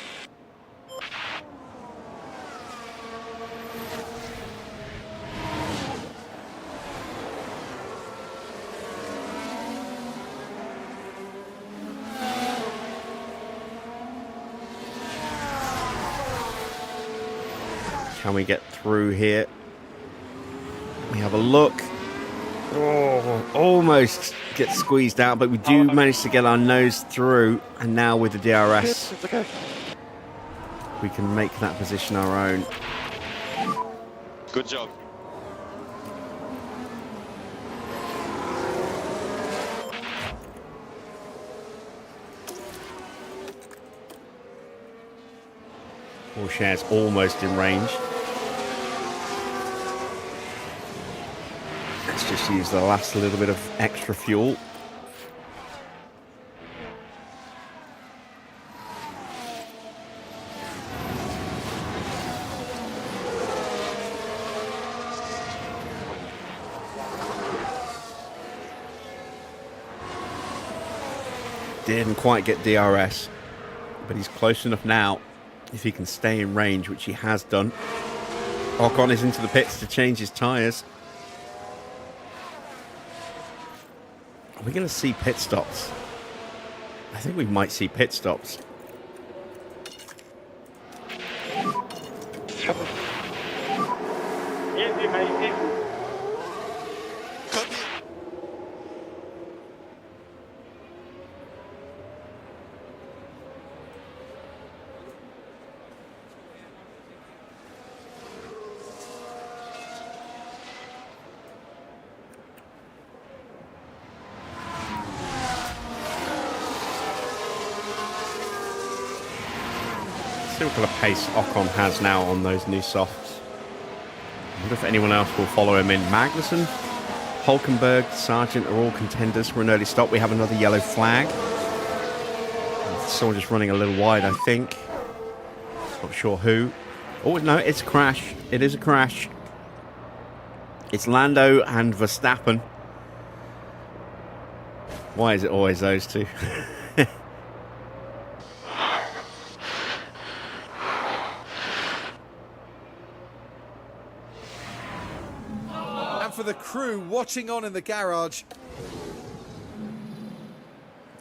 Can we get through here? We have a look. Oh, almost get squeezed out, but we do manage to get our nose through. And now with the DRS, It's okay. we can make that position our own. Good job. Pourchaire's almost in range. Let's just use the last little bit of extra fuel. Didn't quite get DRS, but he's close enough now if he can stay in range, which he has done. Ocon is into the pits to change his tyres. Are we going to see pit stops? I think we might see pit stops. Copy. See what kind of pace Ocon has now on those new softs. I wonder if anyone else will follow him in. Magnussen, Hulkenberg, Sargent are all contenders for an early stop. We have another yellow flag. Someone just running a little wide, I think. Not sure who. Oh, no, it's a crash. It is a crash. It's Lando and Verstappen. Why is it always those two? And for the crew watching on in the garage,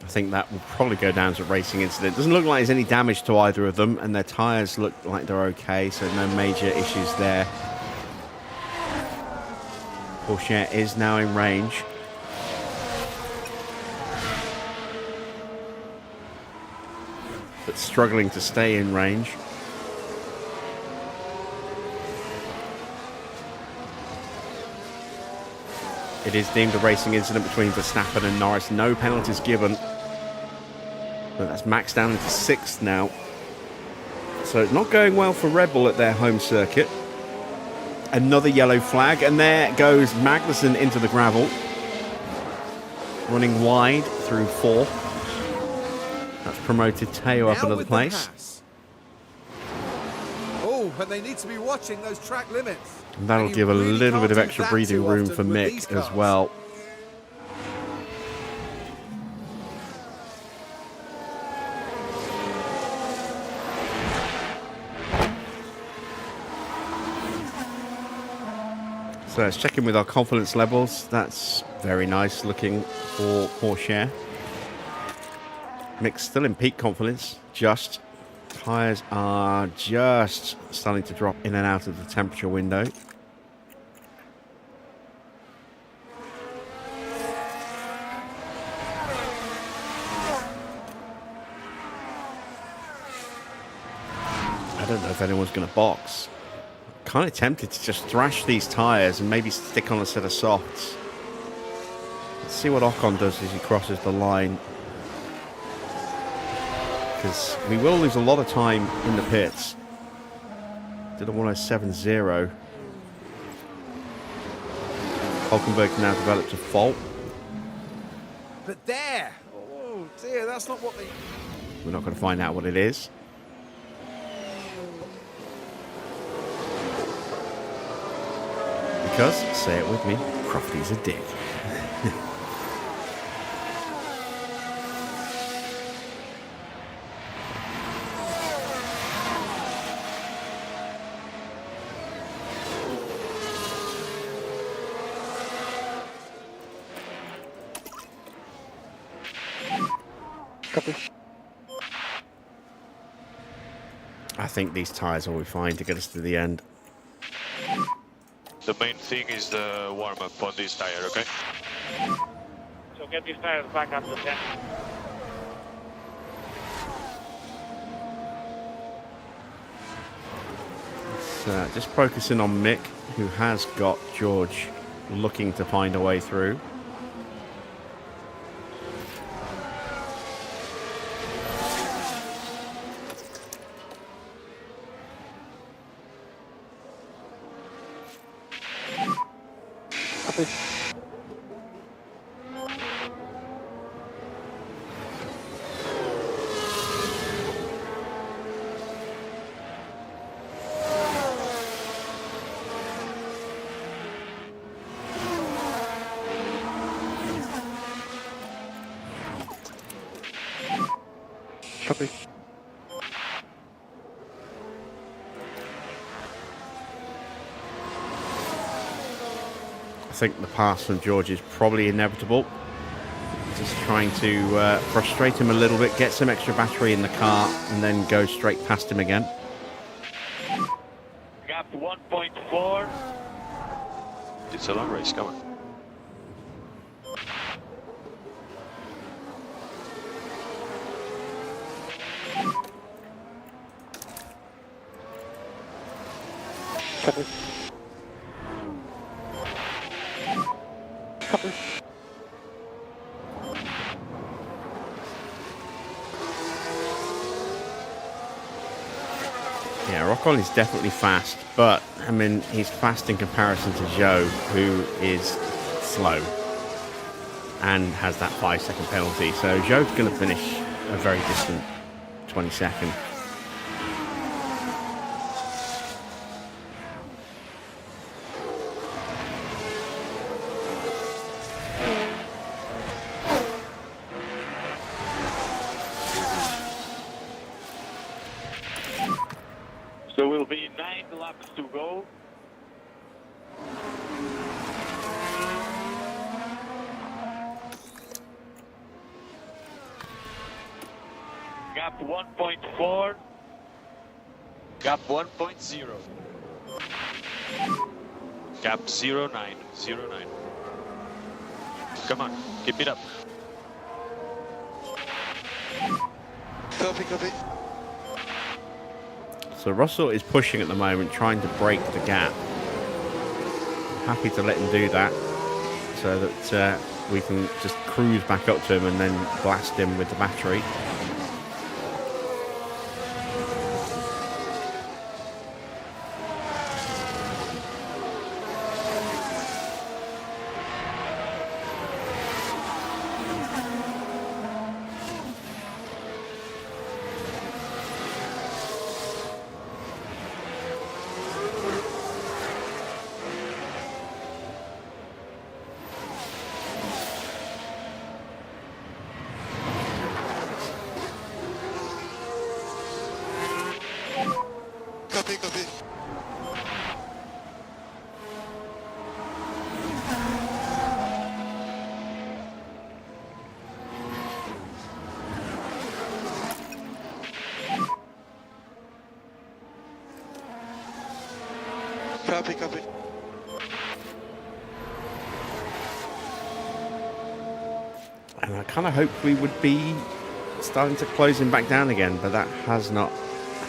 I think that will probably go down as a racing incident. Doesn't look like there's any damage to either of them, and their tyres look like they're okay, so no major issues there. Pourchaire is now in range. But struggling to stay in range. It is deemed a racing incident between Verstappen and Norris. No penalties given. But that's maxed down into 6th now. So it's not going well for Red Bull at their home circuit. Another yellow flag, and there goes Magnussen into the gravel. Running wide through 4. That's promoted Teo up Now another with the place. pass. Oh, and they need to be watching those track limits. And that'll And you give a really little can't bit of do extra that breathing too room often for with these Mick as cars. well. So let's check in with our confidence levels. That's very nice looking for Pourchaire. Mick's still in peak confidence, just. Tyres are just starting to drop in and out of the temperature window. I don't know if anyone's going to box. Kind of tempted to just thrash these tyres and maybe stick on a set of softs. Let's see what Ocon does as he crosses the line. Because we will lose a lot of time in the pits. Did a 107.0. Hulkenberg's now developed a fault. But there. Oh dear, that's not what they... We're not going to find out what it is. Because, say it with me, Crofty's a dick. Copy. I think these tyres will be fine to get us to the end. The main thing is the warm-up on this tire, okay? So get these tires back up to 10. Just focusing on Mick, who has got George looking to find a way through. Copy. Copy. I think the pass from George is probably inevitable. Just trying to frustrate him a little bit, get some extra battery in the car, and then go straight past him again. Gap 1.4. It's a long race, come on. Copy. Copy. Yeah, Ocon is definitely fast, but I mean, he's fast in comparison to Zhou, who is slow and has that 5-second penalty. So Zhou's going to finish a very distant 22nd. So we'll be 9 laps to go. 1.4. Gap 1.0. Gap 09. 09. Come on, keep it up. Copy, copy. So Russell is pushing at the moment, trying to break the gap. Happy to let him do that, so that we can just cruise back up to him and then blast him with the battery. Copy, copy. Copy, copy. And I kind of hoped we would be starting to close him back down again, but that has not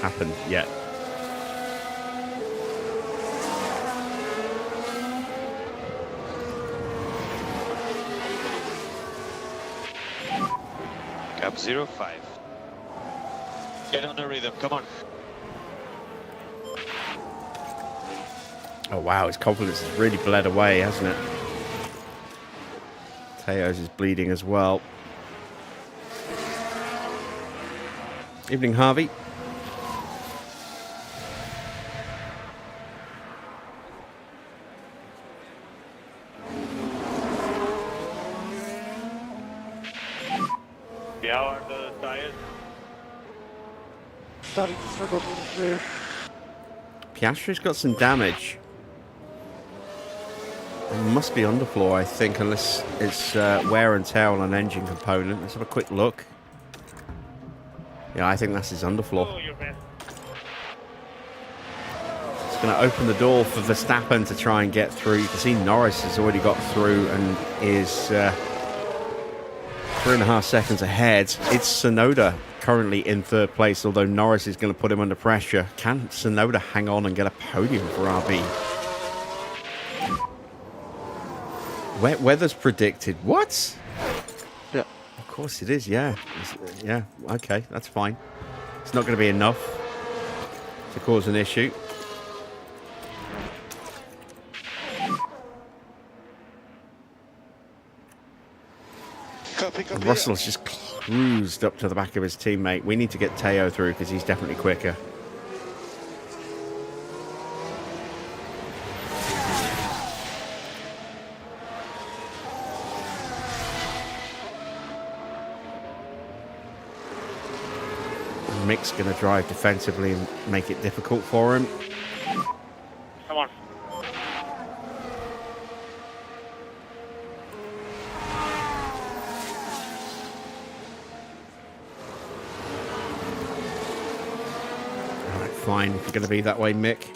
happened yet. Gap 05. Get on the rhythm, come on. Oh wow, his confidence has really bled away, hasn't it? Teo's is bleeding as well. Evening, Harvey. How are the tires? Starting to struggle with the rear. Piastri's got some damage. It must be underfloor, I think, unless it's wear and tear on an engine component. Let's have a quick look. Yeah, I think that's his underfloor. Oh, you're best. It's going to open the door for Verstappen to try and get through. You can see Norris has already got through and is 3.5 seconds ahead. It's Tsunoda currently in third place, although Norris is going to put him under pressure. Can Tsunoda hang on and get a podium for RB? Wet weather's predicted. What? Yeah. Of course it is, yeah. Yeah, okay, that's fine. It's not going to be enough to cause an issue. Copy, copy. Russell's just cruised up to the back of his teammate. We need to get Teo through because he's definitely quicker. Mick's going to drive defensively and make it difficult for him. Come on. Alright, fine. If you're going to be that way, Mick,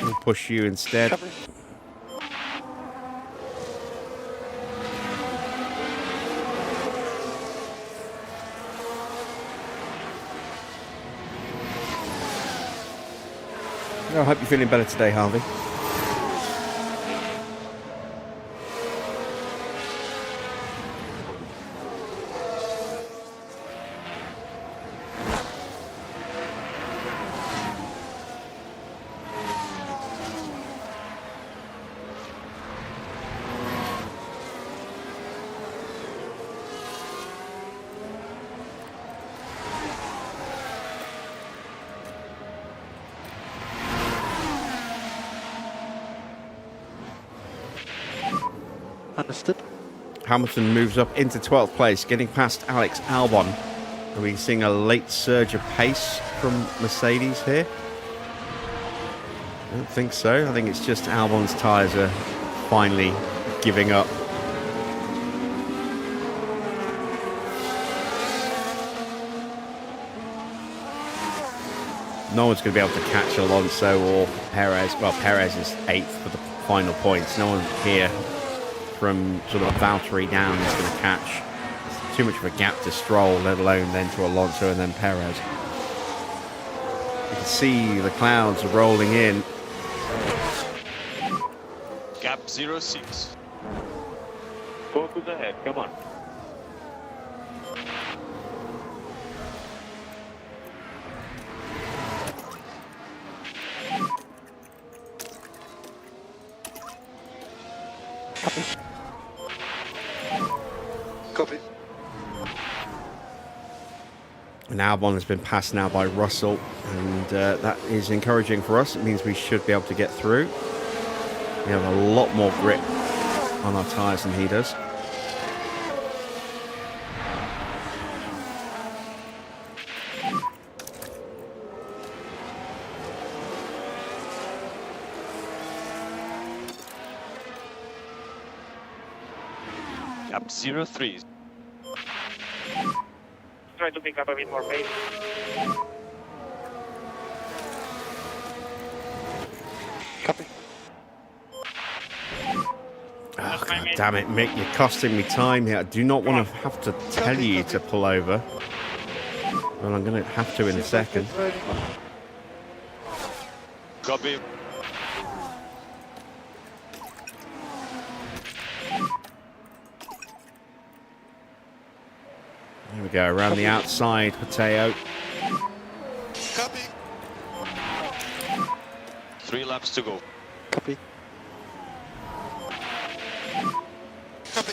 we'll push you instead. Copy. I hope you're feeling better today, Harvey. Understood. Hamilton moves up into 12th place, getting past Alex Albon. Are we seeing a late surge of pace from Mercedes here? I don't think so. I think it's just Albon's tyres are finally giving up. No one's going to be able to catch Alonso or Perez. Well, Perez is 8th for the final points. No one here from sort of Valtteri down is going to catch. It's too much of a gap to Stroll, let alone then to Alonso and then Perez. You can see the clouds are rolling in. Gap 06. Focus ahead, come on. Copy. And Albon has been passed now by Russell, and that is encouraging for us. It means we should be able to get through. We have a lot more grip on our tyres than he does. Gap 03. Try to pick up a bit more pace. Copy. Oh, God damn it, Mick, you're costing me time here. I do not want to have to tell you to pull over. Well, I'm going to have to in a second. Ready. Copy. Here we go, around the outside, Mateo. Copy. 3 laps to go. Copy. Copy.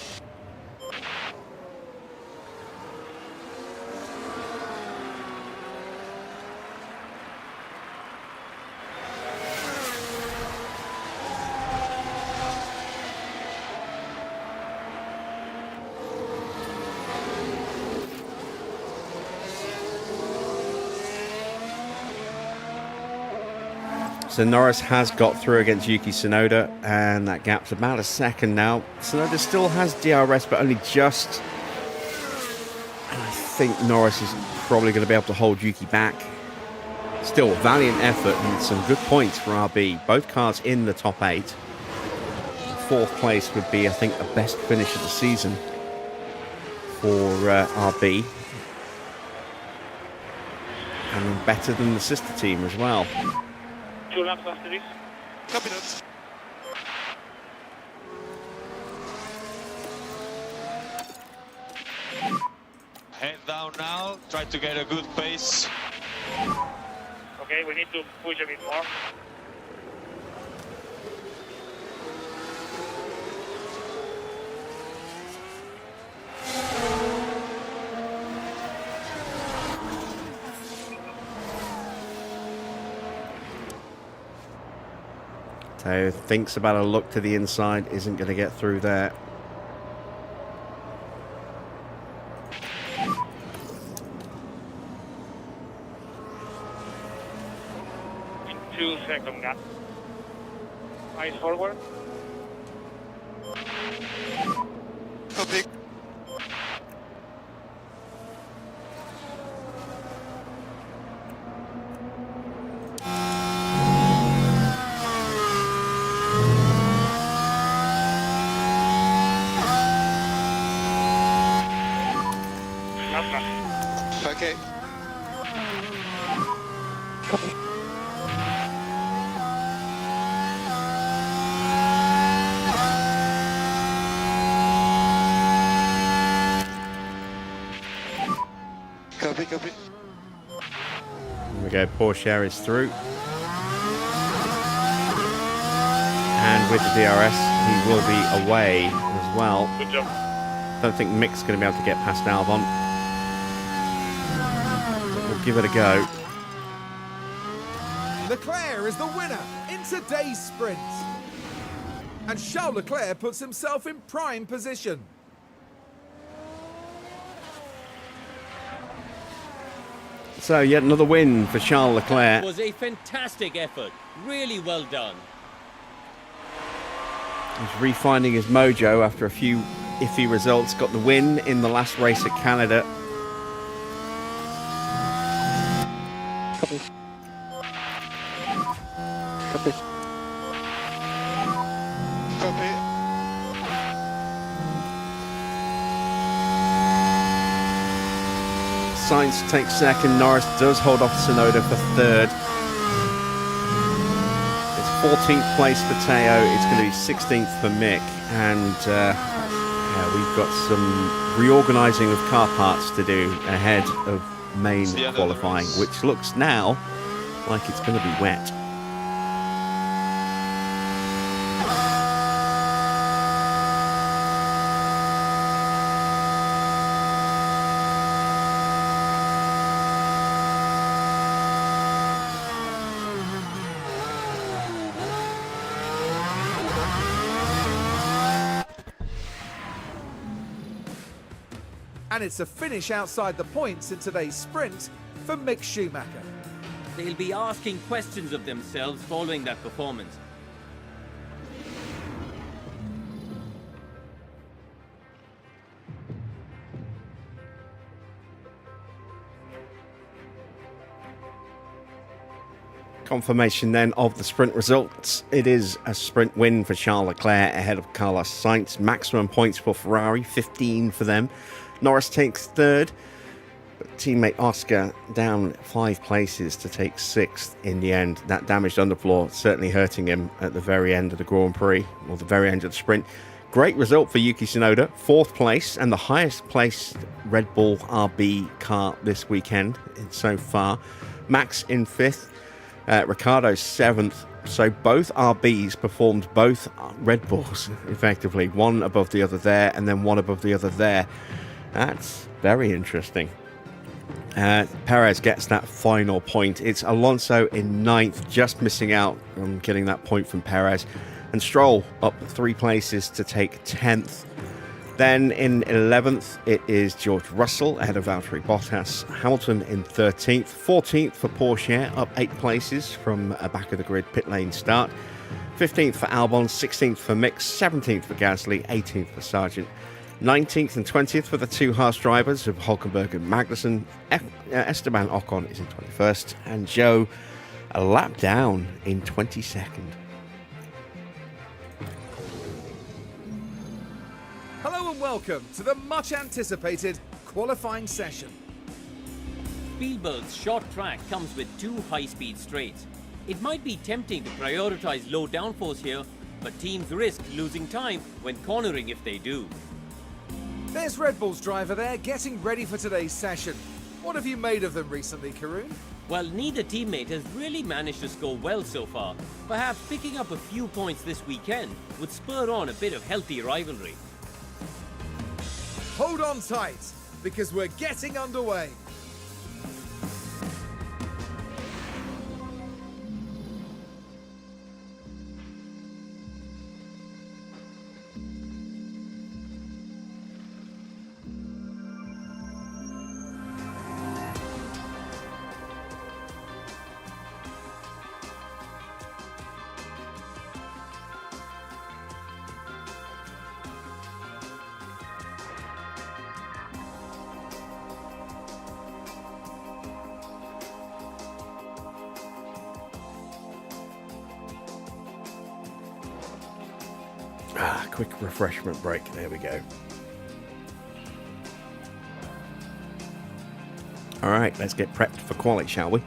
So Norris has got through against Yuki Tsunoda, and that gap's about a second now. Tsunoda still has DRS, but only just. And I think Norris is probably going to be able to hold Yuki back. Still, valiant effort and some good points for RB. Both cars in the top 8. Fourth place would be, I think, the best finish of the season for RB. And better than the sister team as well. 2 laps after this. Copy that. Head down now. Try to get a good pace. Okay, we need to push a bit more. So thinks about a look to the inside, isn't going to get through there. In 2 second gap. Eyes forward. Copy. Last lap. Okay. Copy, copy. Here we go, Pourchaire is through. And with the DRS, he will be away as well. Good job. Don't think Mick's going to be able to get past Albon. We'll give it a go. Leclerc is the winner in today's sprint. And Charles Leclerc puts himself in prime position. So yet another win for Charles Leclerc. It was a fantastic effort. Really well done. He's refinding his mojo after a few iffy results. Got the win in the last race at Canada. Copy. Copy. Sainz takes second. Norris does hold off Tsunoda for third. It's 14th place for Teo. It's going to be 16th for Mick. And yeah, we've got some reorganising of car parts to do ahead of main qualifying, which looks now like it's going to be wet. And it's a finish outside the points in today's sprint for Mick Schumacher. They'll be asking questions of themselves following that performance. Confirmation then of the sprint results. It is a sprint win for Charles Leclerc ahead of Carlos Sainz. Maximum points for Ferrari, 15 for them. Norris takes third, but teammate Oscar down 5 places to take 6th in the end. That damaged underfloor certainly hurting him at the very end of the Grand Prix, or the very end of the sprint. Great result for Yuki Tsunoda, 4th place, and the highest placed Red Bull RB car this weekend so far. Max in 5th, Ricciardo 7th. So both RBs performed both Red Bulls effectively, one above the other there, and then one above the other there. That's very interesting. Perez gets that final point. It's Alonso in 9th, just missing out on getting that point from Perez. And Stroll up 3 places to take 10th. Then in 11th, it is George Russell ahead of Valtteri Bottas. Hamilton in 13th. 14th for Pourchaire, up 8 places from a back of the grid pit lane start. 15th for Albon, 16th for Mick, 17th for Gasly, 18th for Sargent. 19th and 20th for the 2 Haas drivers of Hulkenberg and Magnussen. Esteban Ocon is in 21st, and Joe a lap down in 22nd. Hello and welcome to the much anticipated qualifying session. Spielberg's short track comes with 2 high-speed straights. It might be tempting to prioritize low downforce here, but teams risk losing time when cornering if they do. There's Red Bull's driver there getting ready for today's session. What have you made of them recently, Karun? Well, neither teammate has really managed to score well so far. Perhaps picking up a few points this weekend would spur on a bit of healthy rivalry. Hold on tight, because we're getting underway. Quick refreshment break. There we go. All right, let's get prepped for quali, shall we?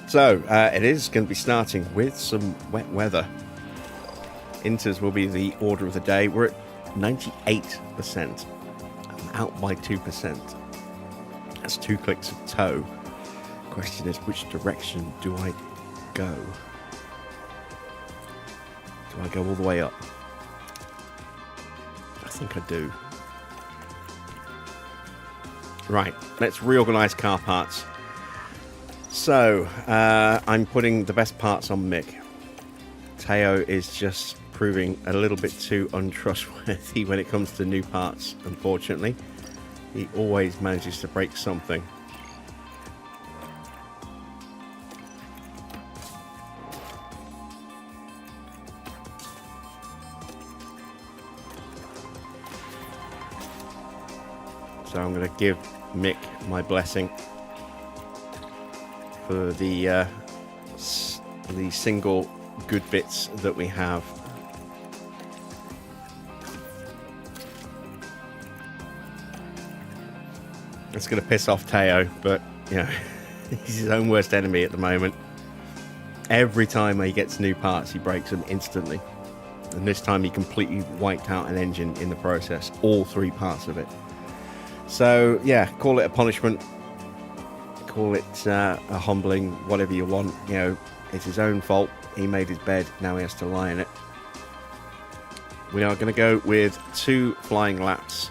So it is going to be starting with some wet weather. Inters will be the order of the day. We're at 98%. I'm out by 2%. That's 2 clicks of toe. Question is, which direction do I go? Do I go all the way up? I think I do. Right, let's reorganize car parts. So, I'm putting the best parts on Mick. Teo is just proving a little bit too untrustworthy when it comes to new parts, unfortunately. He always manages to break something. So I'm going to give Mick my blessing for the the single good bits that we have. It's going to piss off Teo, but you know, he's his own worst enemy at the moment. Every time he gets new parts, he breaks them instantly. And this time he completely wiped out an engine in the process, all 3 parts of it. So yeah, call it a punishment, call it a humbling, whatever you want. You know, it's his own fault. He made his bed, now he has to lie in it. We are going to go with 2 flying laps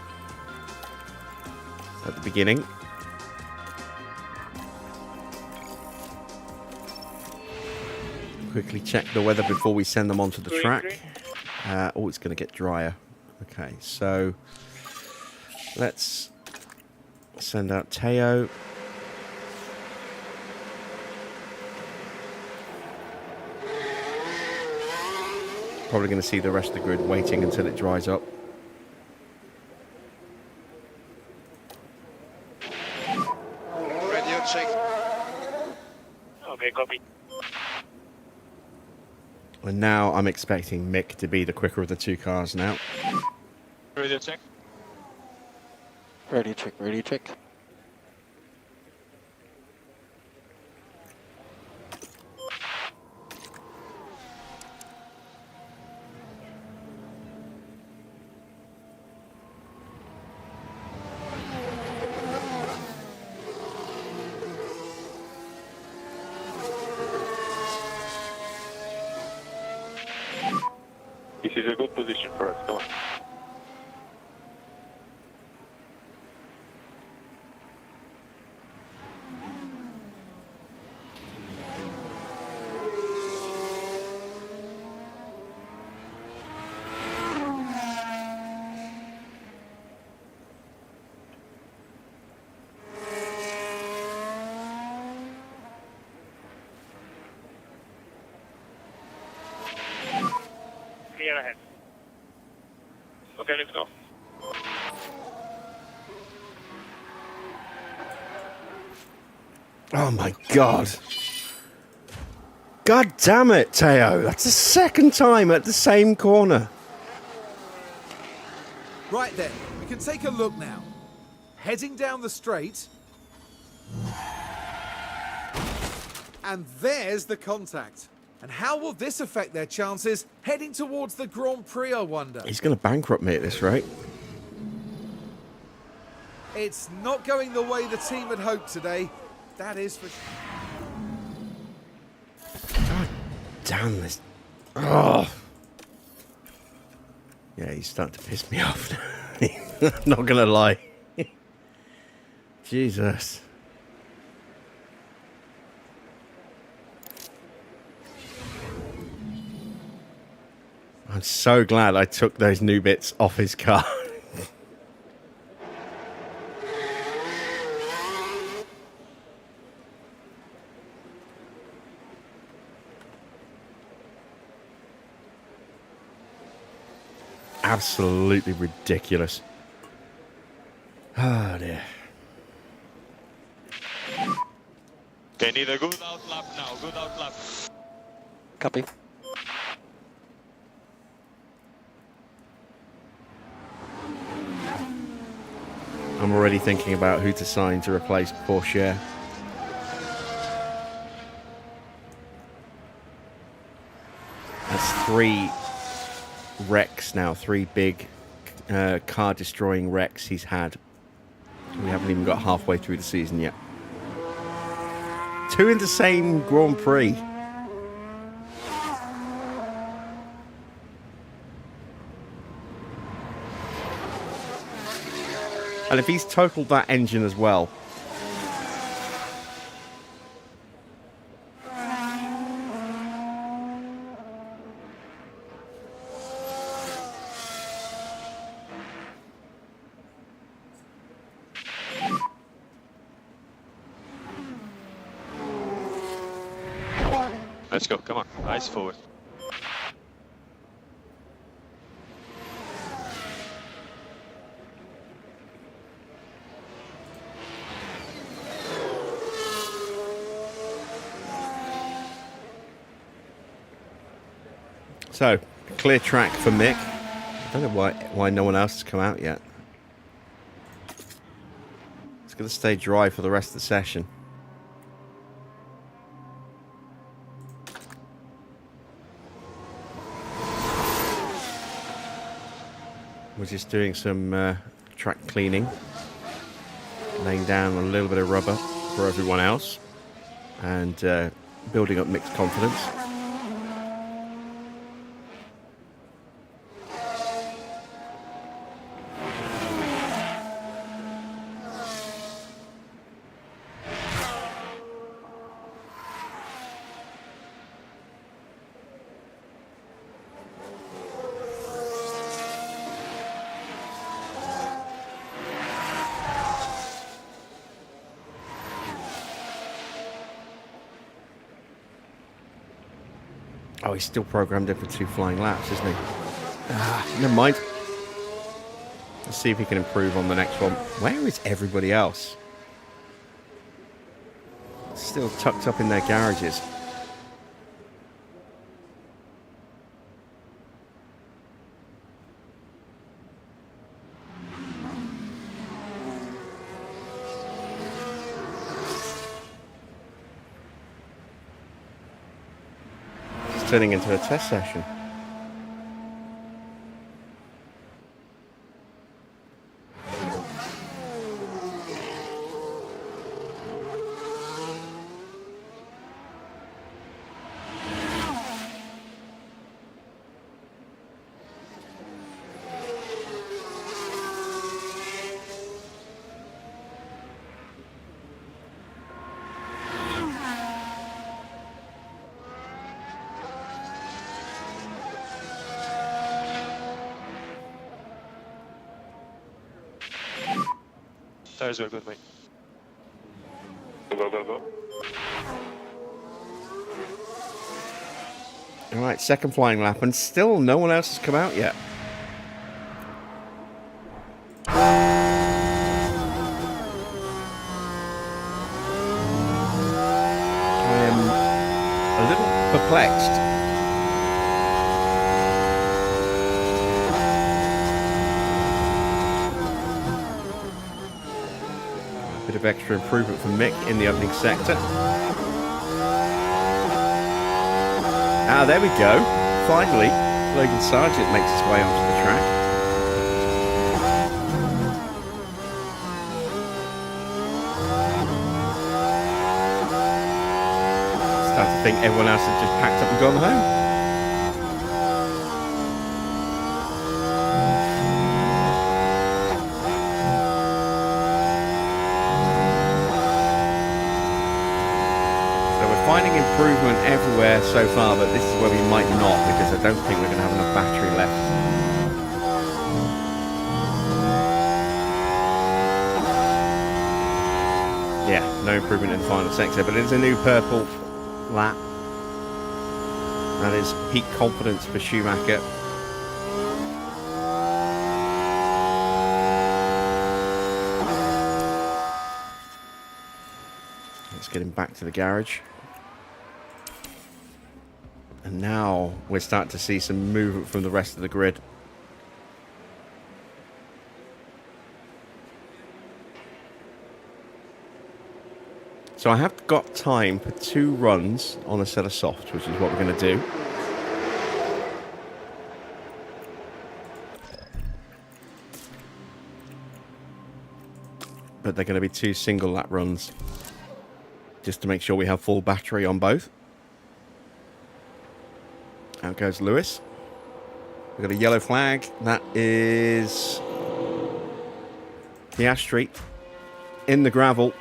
at the beginning. Quickly check the weather before we send them onto the track. Oh, it's going to get drier. Okay, so let's send out Teo. Probably going to see the rest of the grid waiting until it dries up. Radio check. Okay, copy. And now I'm expecting Mick to be the quicker of the 2 cars now. Radio check. Radio check, radio check. This is a good position for us. Come on. Clear ahead. Okay, let's go. Oh my god. God damn it, Teo. That's the 2nd time at the same corner. Right then, we can take a look now. Heading down the straight. And there's the contact. And how will this affect their chances heading towards the Grand Prix, I wonder? He's going to bankrupt me at this rate. It's not going the way the team had hoped today. That is for God damn this. Oh. Yeah, he's starting to piss me off. I'm not going to lie. Jesus. I'm so glad I took those new bits off his car. Absolutely ridiculous. Oh dear. Okay, need a good out lap now. Good out lap. Copy. I'm already thinking about who to sign to replace Pourchaire. That's 3 wrecks now, 3 big car-destroying wrecks he's had. We haven't even got halfway through the season yet. 2 in the same Grand Prix. And if he's totaled that engine as well. Let's go. Come on. Eyes forward. So, clear track for Mick. I don't know why no one else has come out yet. It's going to stay dry for the rest of the session. We're just doing some track cleaning, laying down a little bit of rubber for everyone else, and building up Mick's confidence. Oh, he's still programmed in for 2 flying laps, isn't he? Never mind. Let's see if he can improve on the next one. Where is everybody else? Still tucked up in their garages. Turning into a test session. Tires were good, mate. Go, go, go. Alright, second flying lap, and still no one else has come out yet. I am a little perplexed. Bit of extra improvement from Mick in the opening sector. Ah, there we go. Finally, Logan Sargent makes his way onto the track. Start to think everyone else has just packed up and gone home. Finding improvement everywhere so far, but this is where we might not, because I don't think we're going to have enough battery left. Yeah, no improvement in the final sector, but it is a new purple lap. That is peak confidence for Schumacher. Let's get him back to the garage. And now we're starting to see some movement from the rest of the grid. So I have got time for 2 runs on a set of softs, which is what we're going to do. But they're going to be 2 single lap runs, just to make sure we have full battery on both. Out goes Lewis. We've got a yellow flag. That is Piastri in the gravel.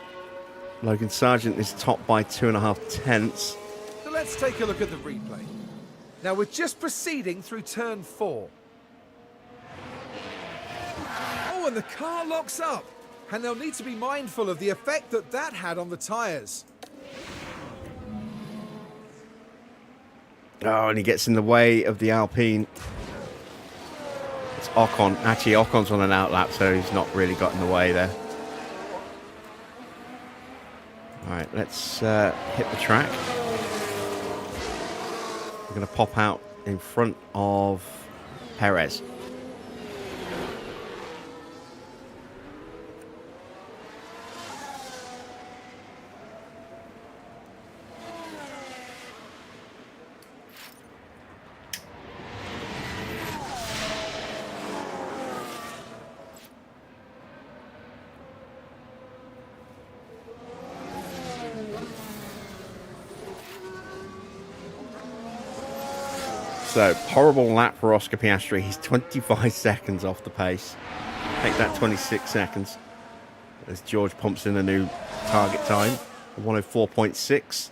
Logan Sargent is topped by 2.5 tenths. So let's take a look at the replay. Now we're just proceeding through turn 4. Oh, and the car locks up. And they'll need to be mindful of the effect that that had on the tyres. Oh, and he gets in the way of the Alpine. It's Ocon. Actually, Ocon's on an outlap, so he's not really got in the way there. All right, let's hit the track. We're going to pop out in front of Perez. So, horrible lap for Oscar Piastri. He's 25 seconds off the pace. Take that, 26 seconds. As George pumps in a new target time, 104.6.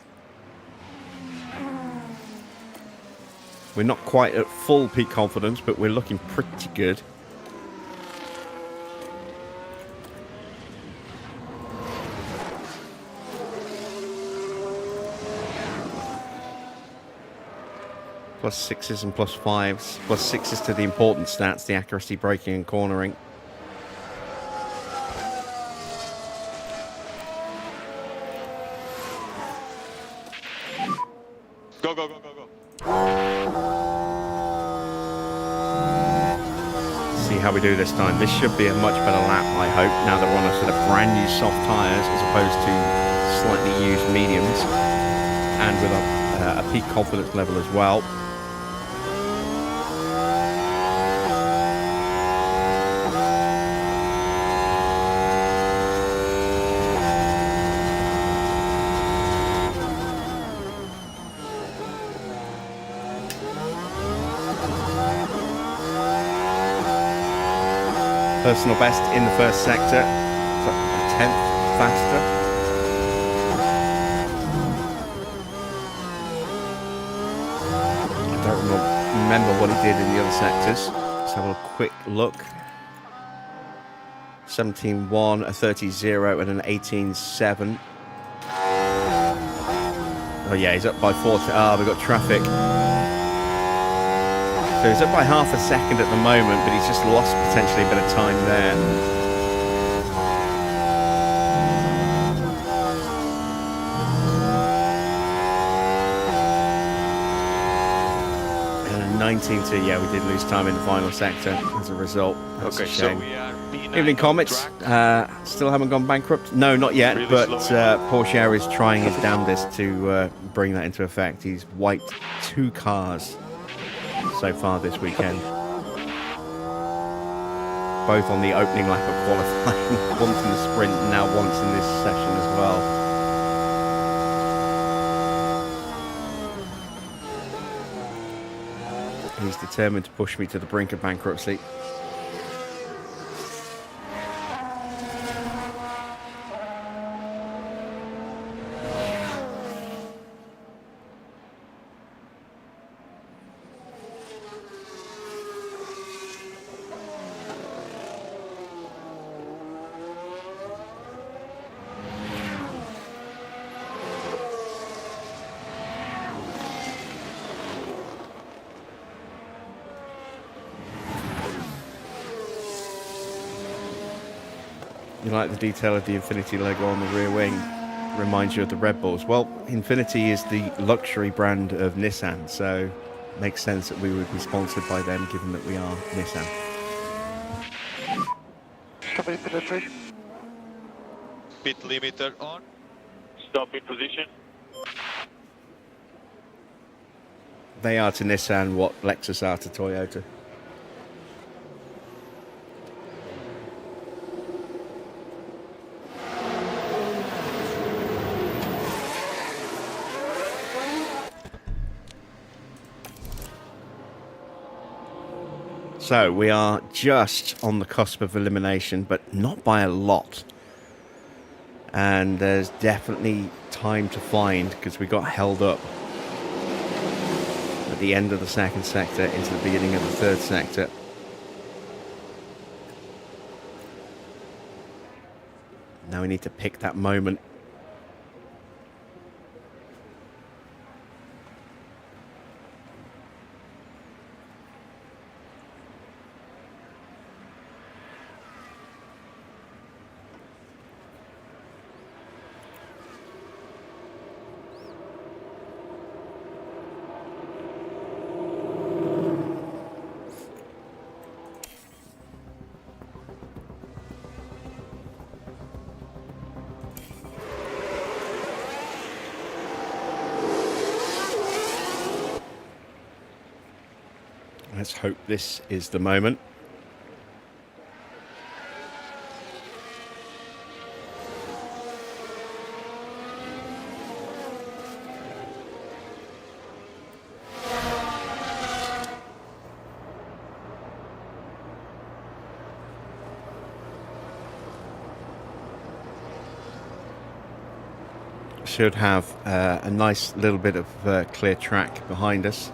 We're not quite at full peak confidence, but we're looking pretty good. Plus sixes and plus fives. Plus sixes to the important stats, the accuracy, braking and cornering. Go, go, go, go, go. See how we do this time. This should be a much better lap, I hope, now that we're on a sort of brand new soft tyres as opposed to slightly used mediums, and with a peak confidence level as well. Personal best in the first sector, so a tenth faster. I don't remember what he did in the other sectors. Let's have a quick look. 17.1, a 30.0 and an 18.7. Oh yeah, he's up by 4. We've got traffic. So he's up by half a second at the moment, but he's just lost potentially a bit of time there. And 19 to, yeah, we did lose time in the final sector as a result. That's Okay, a shame. so we are P9 Evening on Comets, track. still haven't gone bankrupt? No, not yet, Really but slow. Pourchaire is trying his damnedest to bring that into effect. He's wiped 2 cars so far this weekend. Both on the opening lap of qualifying, once in the sprint and now once in this session as well. He's determined to push me to the brink of bankruptcy. You like the detail of the Infinity logo on the rear wing? Reminds you of the Red Bulls. Well, Infinity is the luxury brand of Nissan, so it makes sense that we would be sponsored by them, given that we are Nissan. Copy, penetrate. Pit limiter on. Stop in position. They are to Nissan what Lexus are to Toyota. So we are just on the cusp of elimination, but not by a lot. And there's definitely time to find, because we got held up at the end of the second sector into the beginning of the third sector. Now we need to pick that moment. Let's hope this is the moment. Should have a nice little bit of clear track behind us.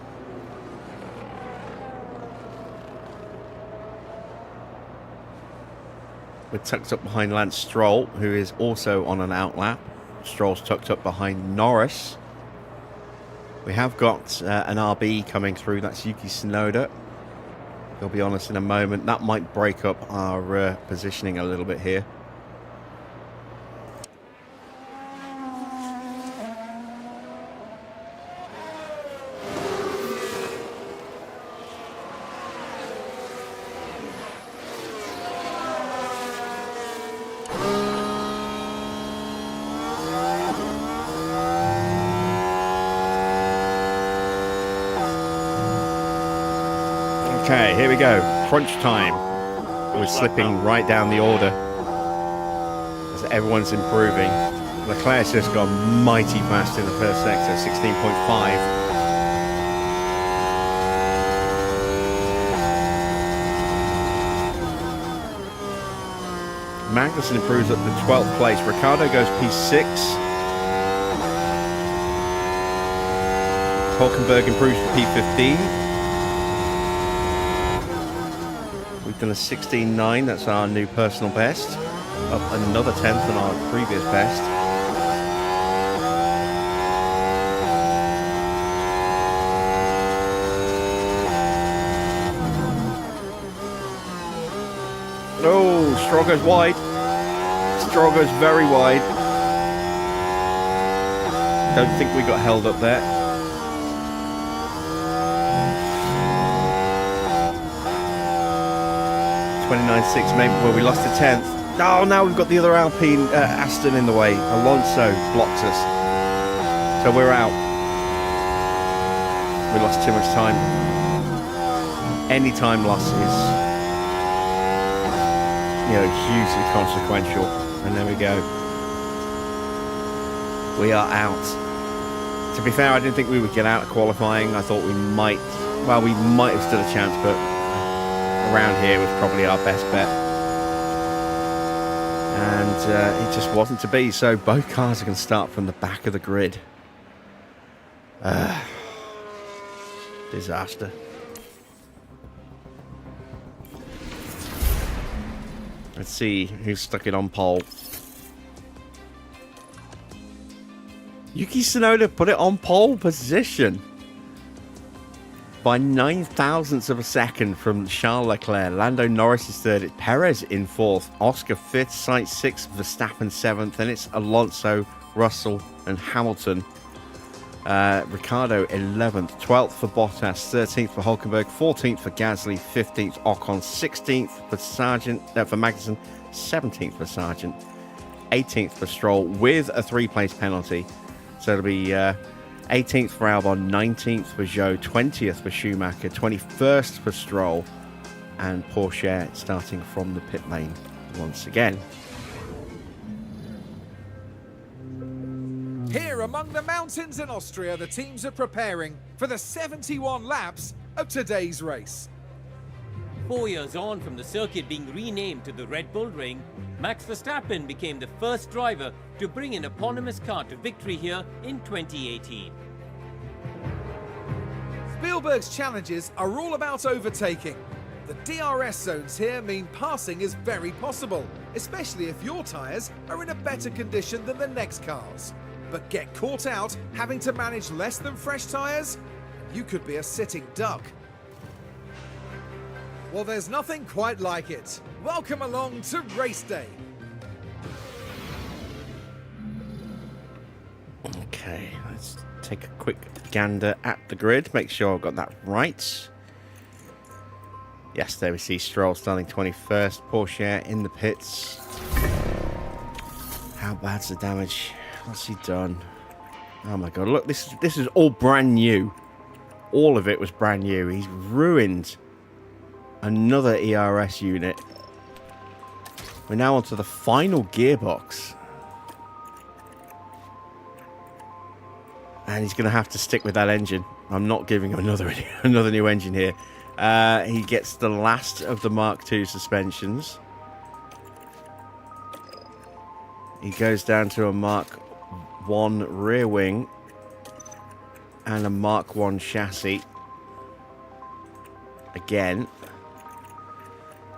We're tucked up behind Lance Stroll, who is also on an outlap. Stroll's tucked up behind Norris. We have got an RB coming through. That's Yuki Tsunoda. He'll be on us in a moment. That might break up our positioning a little bit here. Okay, here we go. Crunch time. We're slipping right down the order as everyone's improving. Leclerc's just gone mighty fast in the first sector, 16.5. Magnussen improves up to 12th place. Ricciardo goes P6. Hulkenberg improves to P15. We've done a 16.9, that's our new personal best. Up another 10th on our previous best. Oh, Stroll goes wide. Stroll goes very wide. Don't think we got held up there. 29.6 maybe, well, we lost a 10th. Oh, now we've got the other Alpine Aston in the way. Alonso blocks us. So we're out. We lost too much time. Any time loss is, hugely consequential. And there we go. We are out. To be fair, I didn't think we would get out of qualifying. I thought we might have stood a chance, but around here was probably our best bet, and it just wasn't to be. So both cars are going to start from the back of the grid. Disaster. Let's see who's stuck it on pole. Yuki Tsunoda put it on pole position by 9 thousandths of a second from Charles Leclerc. Lando Norris is third. It's Perez in fourth. Oscar fifth. Sainz sixth. Verstappen seventh. Then it's Alonso, Russell, and Hamilton. Ricciardo 11th. 12th for Bottas. 13th for Hulkenberg. 14th for Gasly. 15th Ocon. 16th for Magnussen. 17th for Sargent. 18th for Stroll with a 3-place penalty. So it'll be 18th for Albon, 19th for Zhou, 20th for Schumacher, 21st for Stroll, and Pourchaire starting from the pit lane once again. Here among the mountains in Austria, the teams are preparing for the 71 laps of today's race. 4 years on from the circuit being renamed to the Red Bull Ring, Max Verstappen became the first driver to bring an eponymous car to victory here in 2018. Spielberg's challenges are all about overtaking. The DRS zones here mean passing is very possible, especially if your tyres are in a better condition than the next cars. But get caught out having to manage less than fresh tyres? You could be a sitting duck. Well, there's nothing quite like it. Welcome along to race day. Okay, let's take a quick gander at the grid. Make sure I've got that right. Yes, there we see Stroll starting 21st. Pourchaire in the pits. How bad's the damage? What's he done? Oh my god, look, this is all brand new. all of it was brand new. He's ruined another ERS unit. We're now onto the final gearbox. And he's going to have to stick with that engine. I'm not giving him another new engine here. He gets the last of the Mark II suspensions. He goes down to a Mark I rear wing and a Mark I chassis. Again.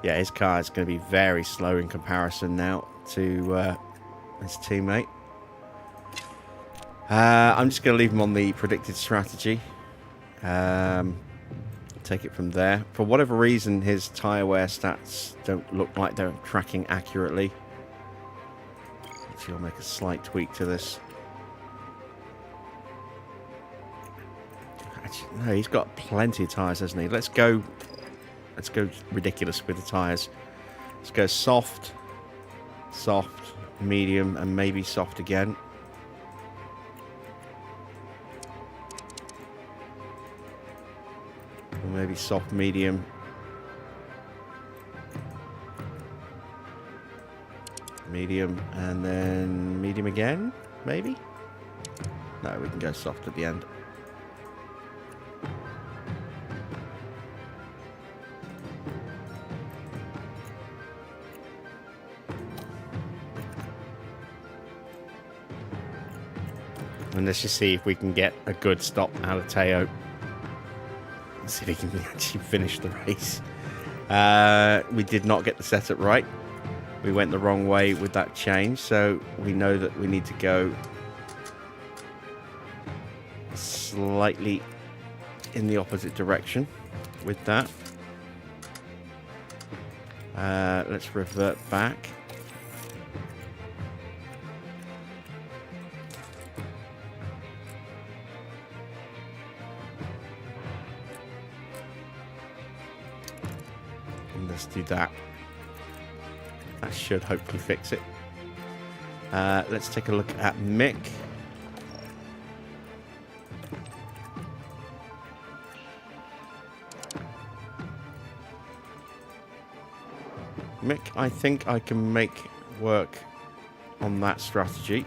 Yeah, his car is going to be very slow in comparison now to his teammate. I'm just going to leave him on the predicted strategy. Take it from there. For whatever reason, his tyre wear stats don't look like they're tracking accurately. Actually, I'll make a slight tweak to this. Actually, no, he's got plenty of tyres, hasn't he? Let's go ridiculous with the tyres. Let's go soft, medium, and maybe soft again. Or maybe soft, medium. Medium, and then medium again, maybe? No, we can go soft at the end. And let's just see if we can get a good stop out of Teo. Let's see if he can actually finish the race. We did not get the setup right. We went the wrong way with that change, so we know that we need to go slightly in the opposite direction with that. Let's revert back. Let's do that. That should hopefully fix it. Let's take a look at Mick. Mick, I think I can make work on that strategy.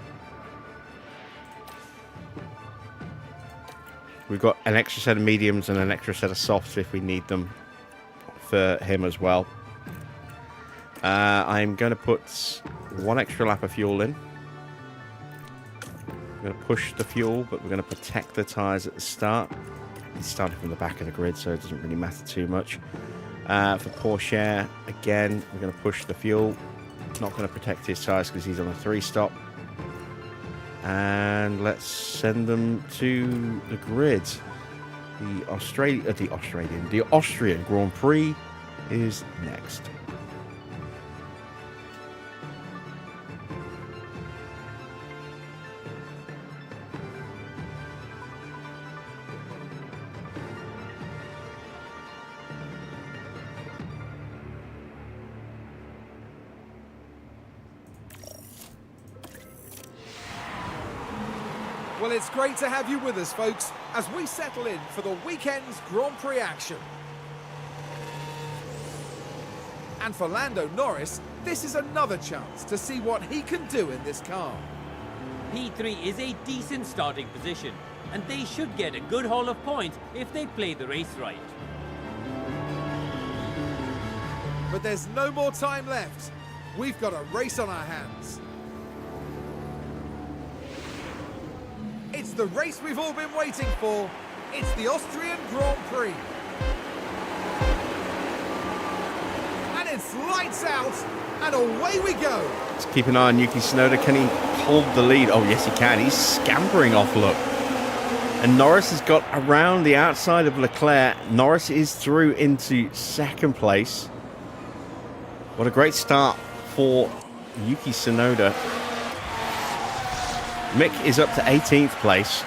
We've got an extra set of mediums and an extra set of softs if we need them for him as well. I'm going to put one extra lap of fuel in. I'm going to push the fuel, but we're going to protect the tyres at the start. He's starting from the back of the grid, so it doesn't really matter too much. For Pourchaire, again, we're going to push the fuel. Not going to protect his tyres because he's on a 3-stop. And let's send them to the grid. The Austrian Grand Prix is next. Well, it's great to have you with us, folks, as we settle in for the weekend's Grand Prix action. And for Lando Norris, this is another chance to see what he can do in this car. P3 is a decent starting position, and they should get a good haul of points if they play the race right. But there's no more time left. We've got a race on our hands. It's the race we've all been waiting for. It's the Austrian Grand Prix. And it's lights out, and away we go. Let's keep an eye on Yuki Tsunoda. Can he hold the lead? Oh, yes, he can. He's scampering off, look. And Norris has got around the outside of Leclerc. Norris is through into second place. What a great start for Yuki Tsunoda. Mick is up to 18th place.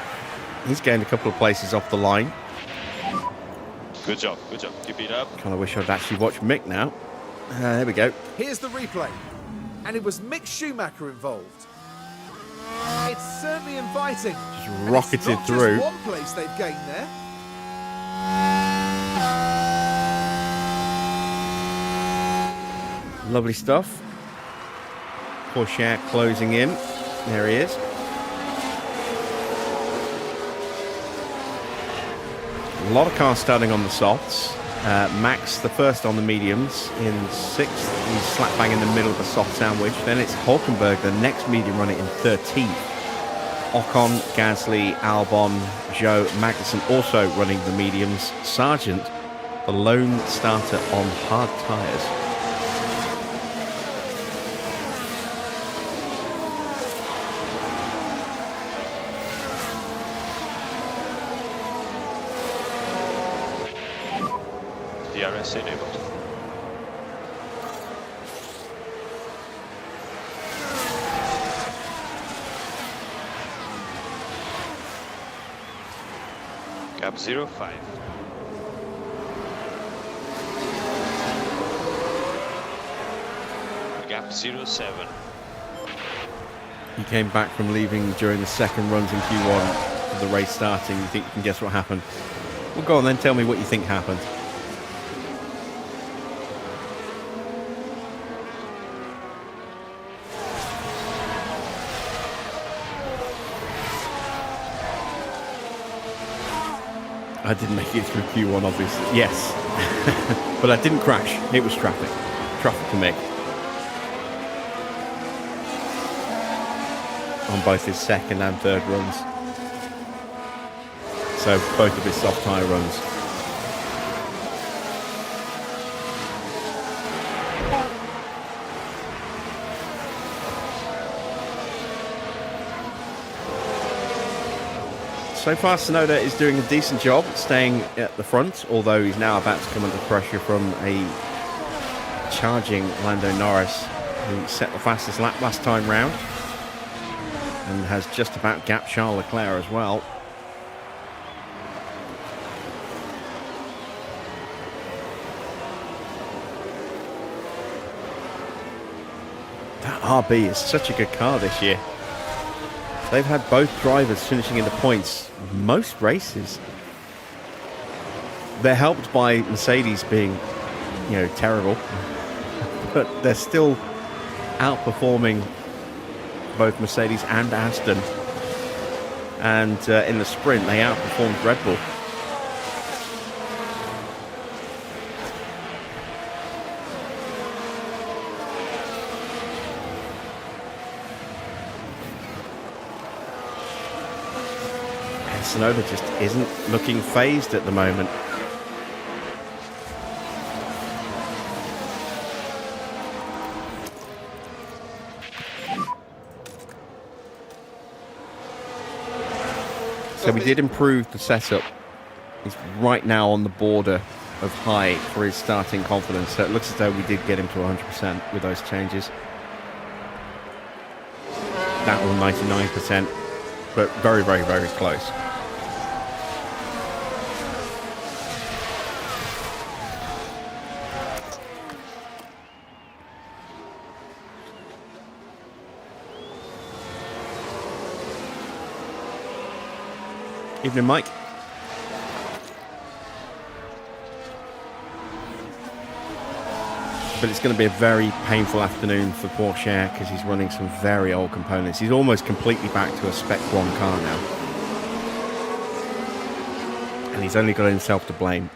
He's gained a couple of places off the line. Good job, keep it up. Kind of wish I'd actually watched Mick now. There we go. Here's the replay. And it was Mick Schumacher involved. It's certainly inviting. Just rocketed and it's not through. Just one place they've gained there. Lovely stuff. Pourchaire closing in. There he is. A lot of cars starting on the softs. Max, the first on the mediums, in 6th. He's slap bang in the middle of the soft sandwich. Then it's Hulkenberg, the next medium runner, in 13th. Ocon, Gasly, Albon, Joe, Magnussen also running the mediums. Sargent, the lone starter on hard tyres. DRS enabled. Gap 05. Gap 07. He came back from leaving during the second runs in Q1 for the race starting. You think you can guess what happened? Well, go on then, tell me what you think happened. I didn't make it through Q1, obviously. Yes. But I didn't crash. It was traffic. Traffic to make. On both his second and third runs. So both of his soft tyre runs. So far, Tsunoda is doing a decent job staying at the front, although he's now about to come under pressure from a charging Lando Norris, who set the fastest lap last time round and has just about gapped Charles Leclerc as well. That RB is such a good car this year. They've had both drivers finishing in the points most races. They're helped by Mercedes being, terrible, but they're still outperforming both Mercedes and Aston. And in the sprint, they outperformed Red Bull. Tsunoda just isn't looking phased at the moment. So we did improve the setup. He's right now on the border of high for his starting confidence. So it looks as though we did get him to 100% with those changes. That was 99%, but very, very, very close. Evening, Mike. But it's going to be a very painful afternoon for Pourchaire because he's running some very old components. He's almost completely back to a Spec 1 car now. And he's only got himself to blame.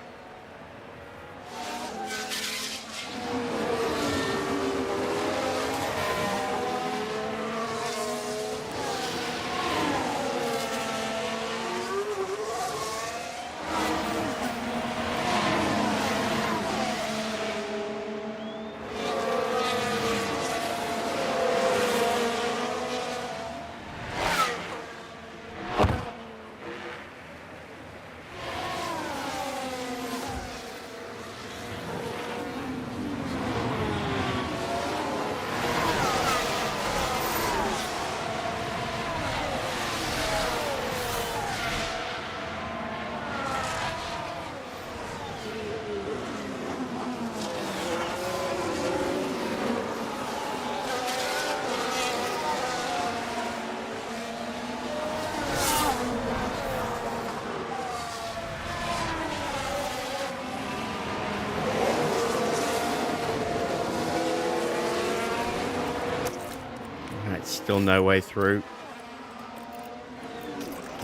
still no way through.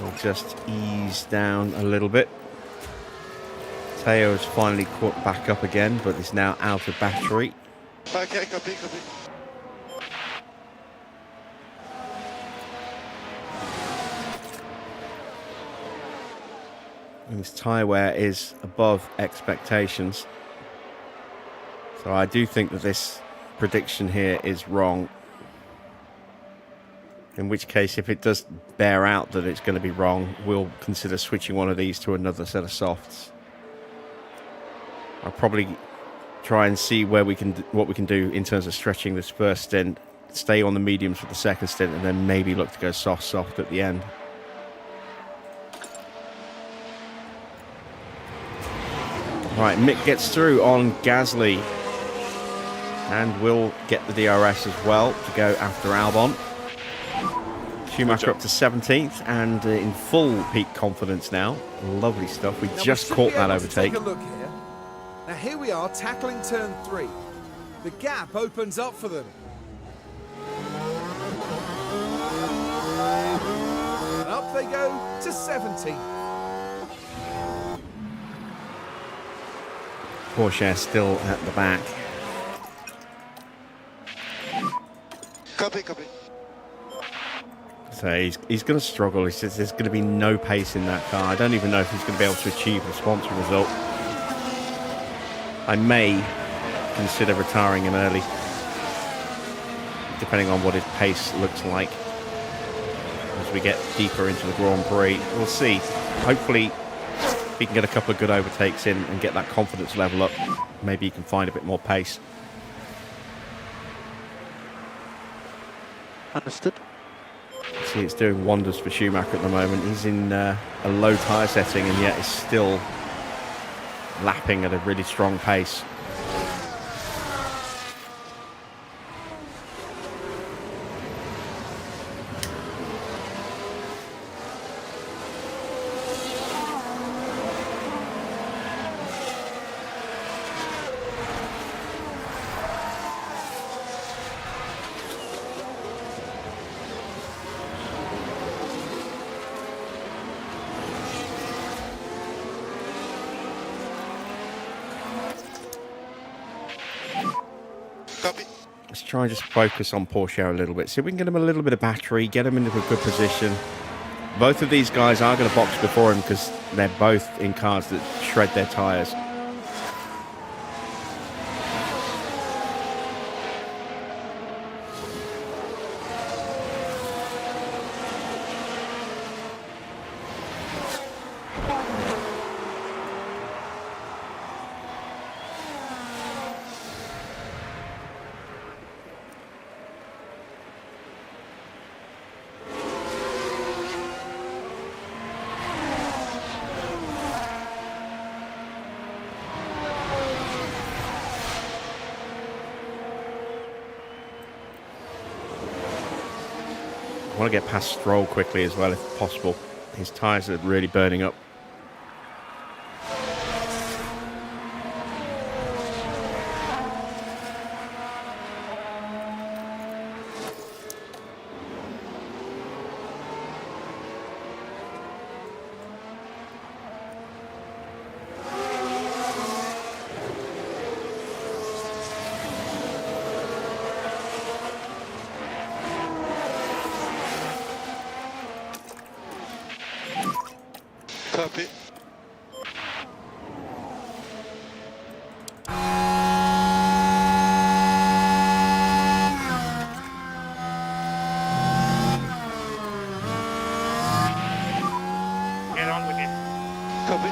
We'll just ease down a little bit. Teo's finally caught back up again, but is now out of battery. Okay, copy. And his tyre wear is above expectations. So I do think that this prediction here is wrong. In which case, if it does bear out that it's going to be wrong, we'll consider switching one of these to another set of softs. I'll probably try and see what we can do in terms of stretching this first stint, stay on the mediums for the second stint, and then maybe look to go soft at the end. Right, Mick gets through on Gasly and will get the DRS as well to go after Albon. Schumacher up to 17th and in full peak confidence now. Lovely stuff. We just caught that overtake. Take a look here. Now here we are tackling turn 3. The gap opens up for them. And up they go to 17th. Pourchaire still at the back. Copy. So he's going to struggle. He says there's going to be no pace in that car. I don't even know if he's going to be able to achieve the sponsor result. I may consider retiring him early, depending on what his pace looks like as we get deeper into the Grand Prix. We'll see. Hopefully, if he can get a couple of good overtakes in and get that confidence level up, maybe he can find a bit more pace. Understood. See, it's doing wonders for Schumacher at the moment. He's in a low tyre setting and yet is still lapping at a really strong pace. Copy. Let's try and just focus on Pourchaire a little bit. See if we can get him a little bit of battery, get him into a good position. Both of these guys are going to box before him because they're both in cars that shred their tyres. I want to get past Stroll quickly as well if possible. His tyres are really burning up. Copy. Get on with it. Copy.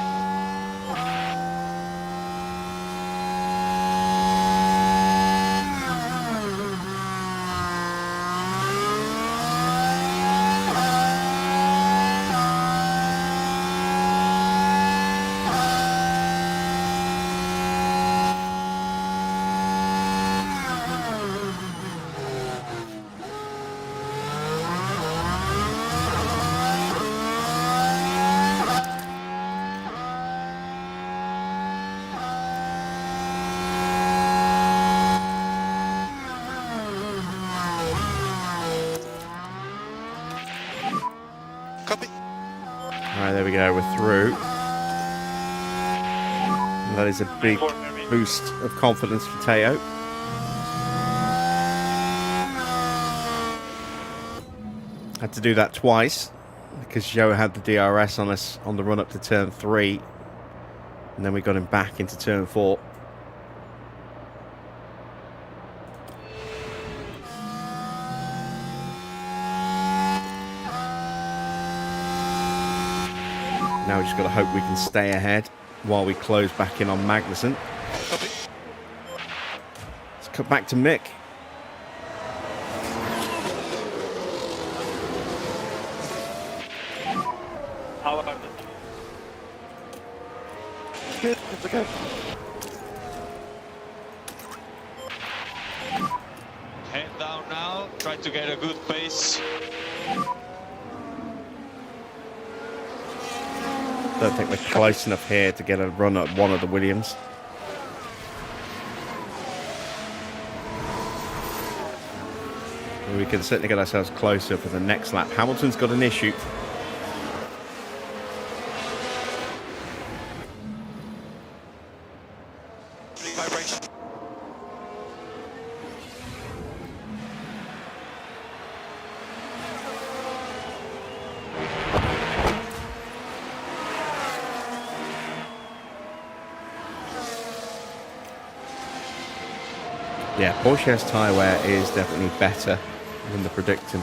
Alright, there we go, we're through. And that is a big boost of confidence for Teo. Had to do that twice because Joe had the DRS on us on the run up to turn 3, and then we got him back into turn 4. Now we just got to hope we can stay ahead while we close back in on Magnussen. Copy. Let's cut back to Mick. How about it? Good, it's okay. Head down now, try to get a good pace. Don't think we're close enough here to get a run at one of the Williams. We can certainly get ourselves closer for the next lap. Hamilton's got an issue. Vibration. Yeah, Pourchaire's tyre wear is definitely better than the prediction.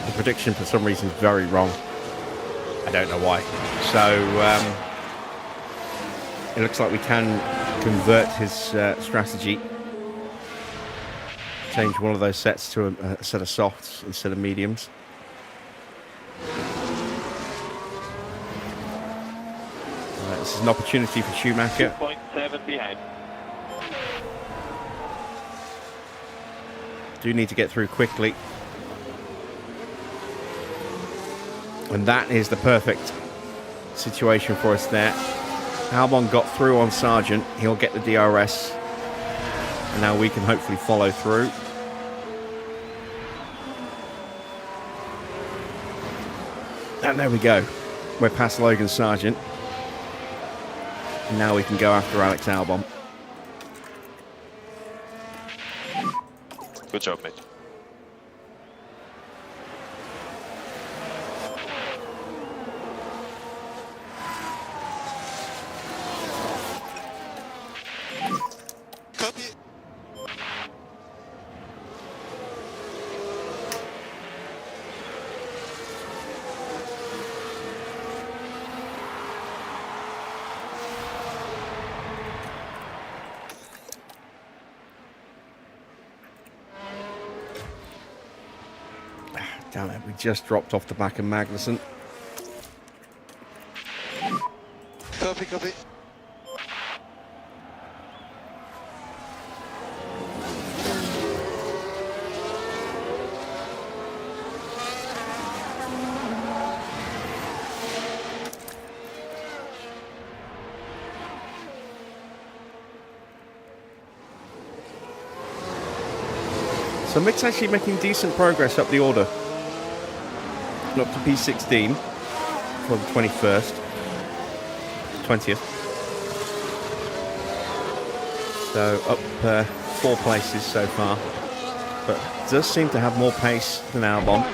The prediction, for some reason, is very wrong. I don't know why. So, it looks like we can convert his strategy. Change one of those sets to a set of softs instead of mediums. This is an opportunity for Schumacher. 2.7 behind. Do need to get through quickly. And that is the perfect situation for us there. Albon got through on Sargent. He'll get the DRS. And now we can hopefully follow through. And there we go. We're past Logan Sargent. And now we can go after Alex Albon. Good job, mate. Copy. Damn it, we just dropped off the back of Magnussen. Copy, copy. So Mick's actually making decent progress up the order. Up to P16 for the 21st, 20th. So up 4 places so far, but does seem to have more pace than Albon.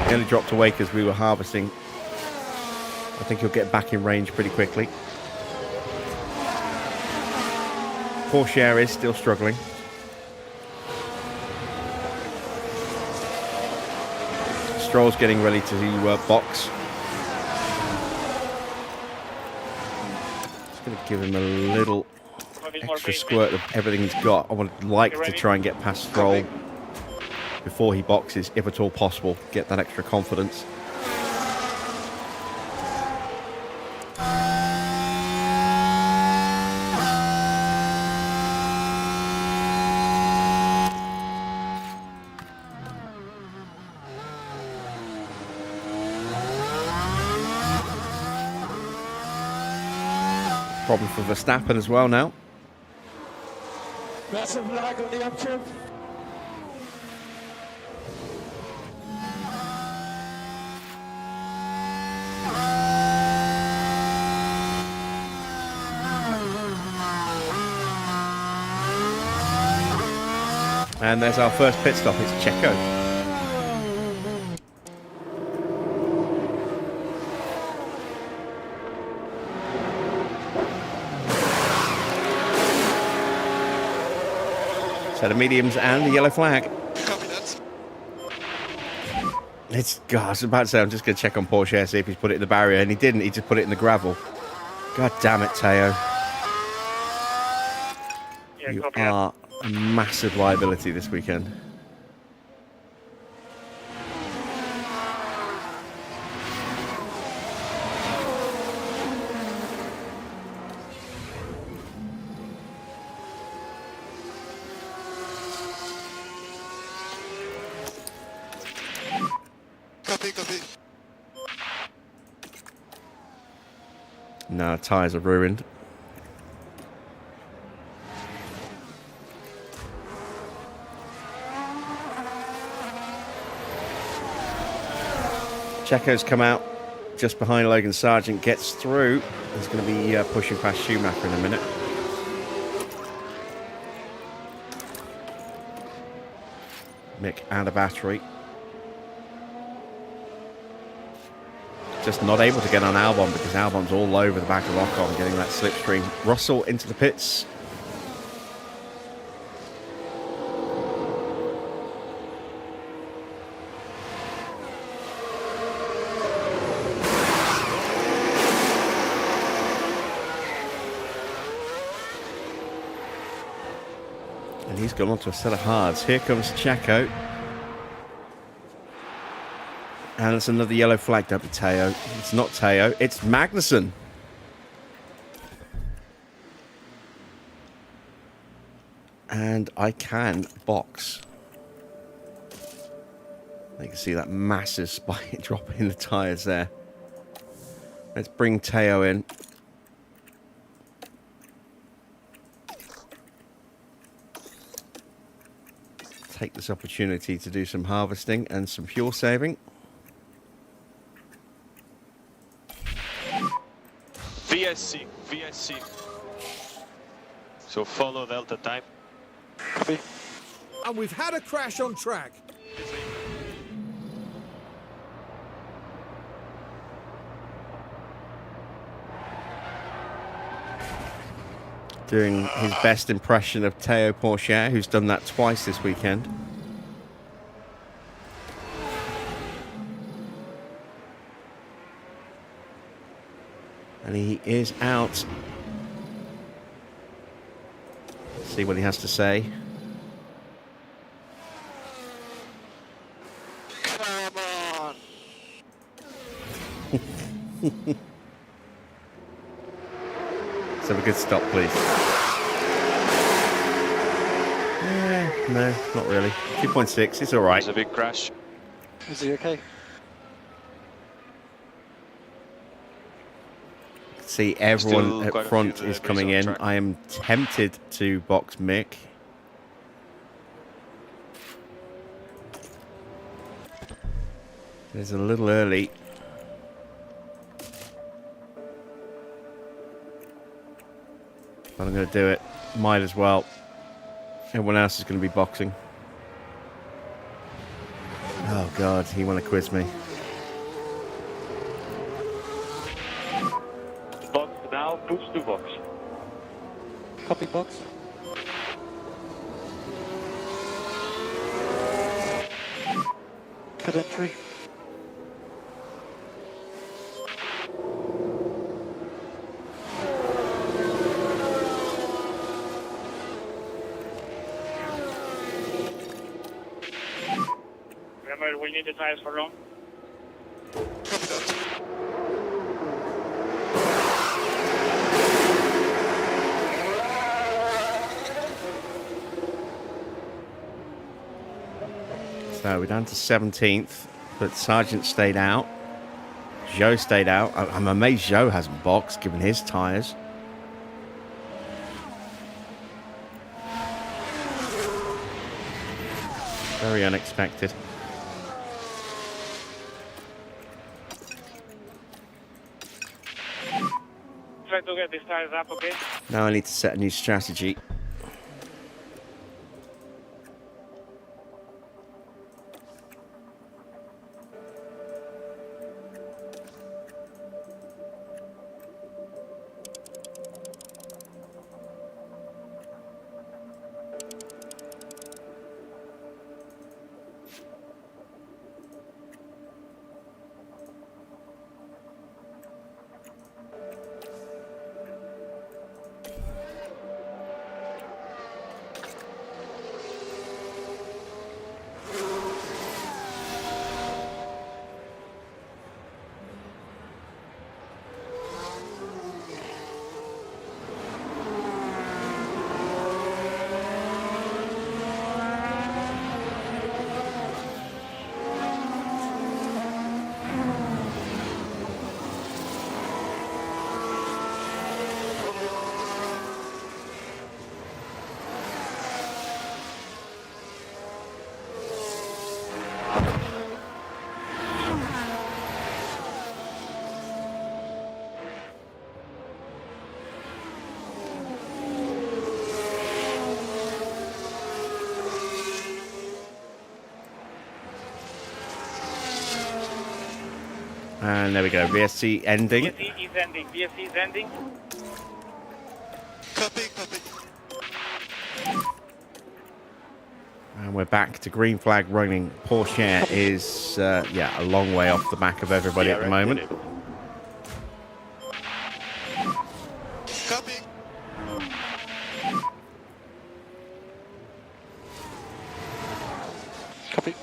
He only dropped away because we were harvesting. I think he'll get back in range pretty quickly. Pourchaire is still struggling. Stroll's getting ready to box. Just going to give him a little extra squirt of everything he's got. I would like to try and get past Stroll before he boxes, if at all possible. Get that extra confidence. Problem for Verstappen as well now. Massive lag on the uptrip. And there's our first pit stop. It's Checo. Set of mediums and the yellow flag. Copy that. I was about to say, I'm just going to check on Pourchaire, see if he's put it in the barrier, and he didn't. He just put it in the gravel. God damn it, Teo. Yeah, You copy that. are a massive liability this weekend. Copy. No, tyres are ruined. Checo's come out just behind Logan Sargent, gets through. He's going to be pushing past Schumacher in a minute. Mick out of battery. Just not able to get on Albon because Albon's all over the back of Ocon getting that slipstream. Russell into the pits. And he's gone on to a set of hards. Here comes Checo. And it's another yellow flag. Don't be Teo. It's not Teo. It's Magnussen. And I can box. You can see that massive spike drop in the tyres there. Let's bring Teo in. Take this opportunity to do some harvesting and some fuel saving. VSC. So follow Delta time. Copy. And we've had a crash on track. Doing his best impression of Teo Pourchaire, who's done that twice this weekend. And he is out. Let's see what he has to say. Come on. Let's have a good stop, please. No, not really. 2.6, it's all right. It's a big crash. Is he okay? See, everyone Still quite at a front few is debris coming on in. track. I am tempted to box Mick. It's a little early. But I'm going to do it. Might as well. Everyone else is going to be boxing. Oh, God, you want to quiz me. Box now, push to box. Copy box. Pit entry. Remember, we need the tires for long. Copy that. So we're down to 17th, but Sargent stayed out. Joe stayed out. I'm amazed Joe hasn't boxed, given his tyres. Very unexpected. Try to get these tires up, okay? Now I need to set a new strategy. And there we go. VSC ending. VSC is ending. VSC is ending. Copy, copy. And we're back to green flag running. Pourchaire is, yeah, a long way off the back of everybody at the moment. Copy. Copy.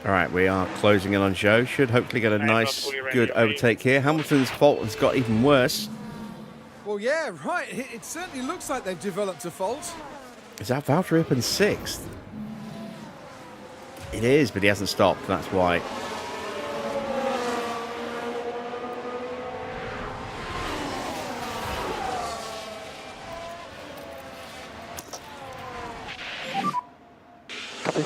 All right, we are closing in on Joe. Should hopefully get a nice, good overtake here. Hamilton's fault has got even worse. Well, yeah, right. It certainly looks like they've developed a fault. Is that Valtteri up in 6th? It is, but he hasn't stopped. That's why. Copy.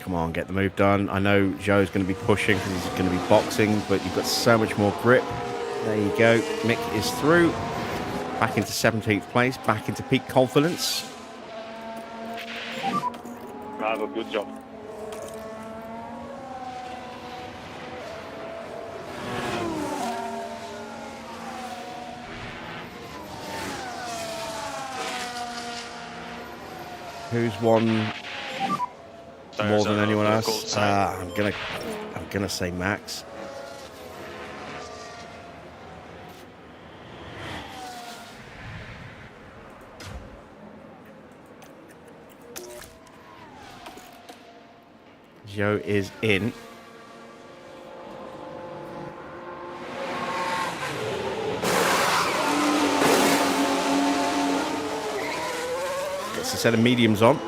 Come on, get the move done. I know Joe's going to be pushing because he's going to be boxing, but you've got so much more grip. There you go. Mick is through. Back into 17th place. Back into peak confidence. Bravo, good job. Who's won more than anyone else? I'm gonna say Max. Joe is in. Gets a set of mediums on.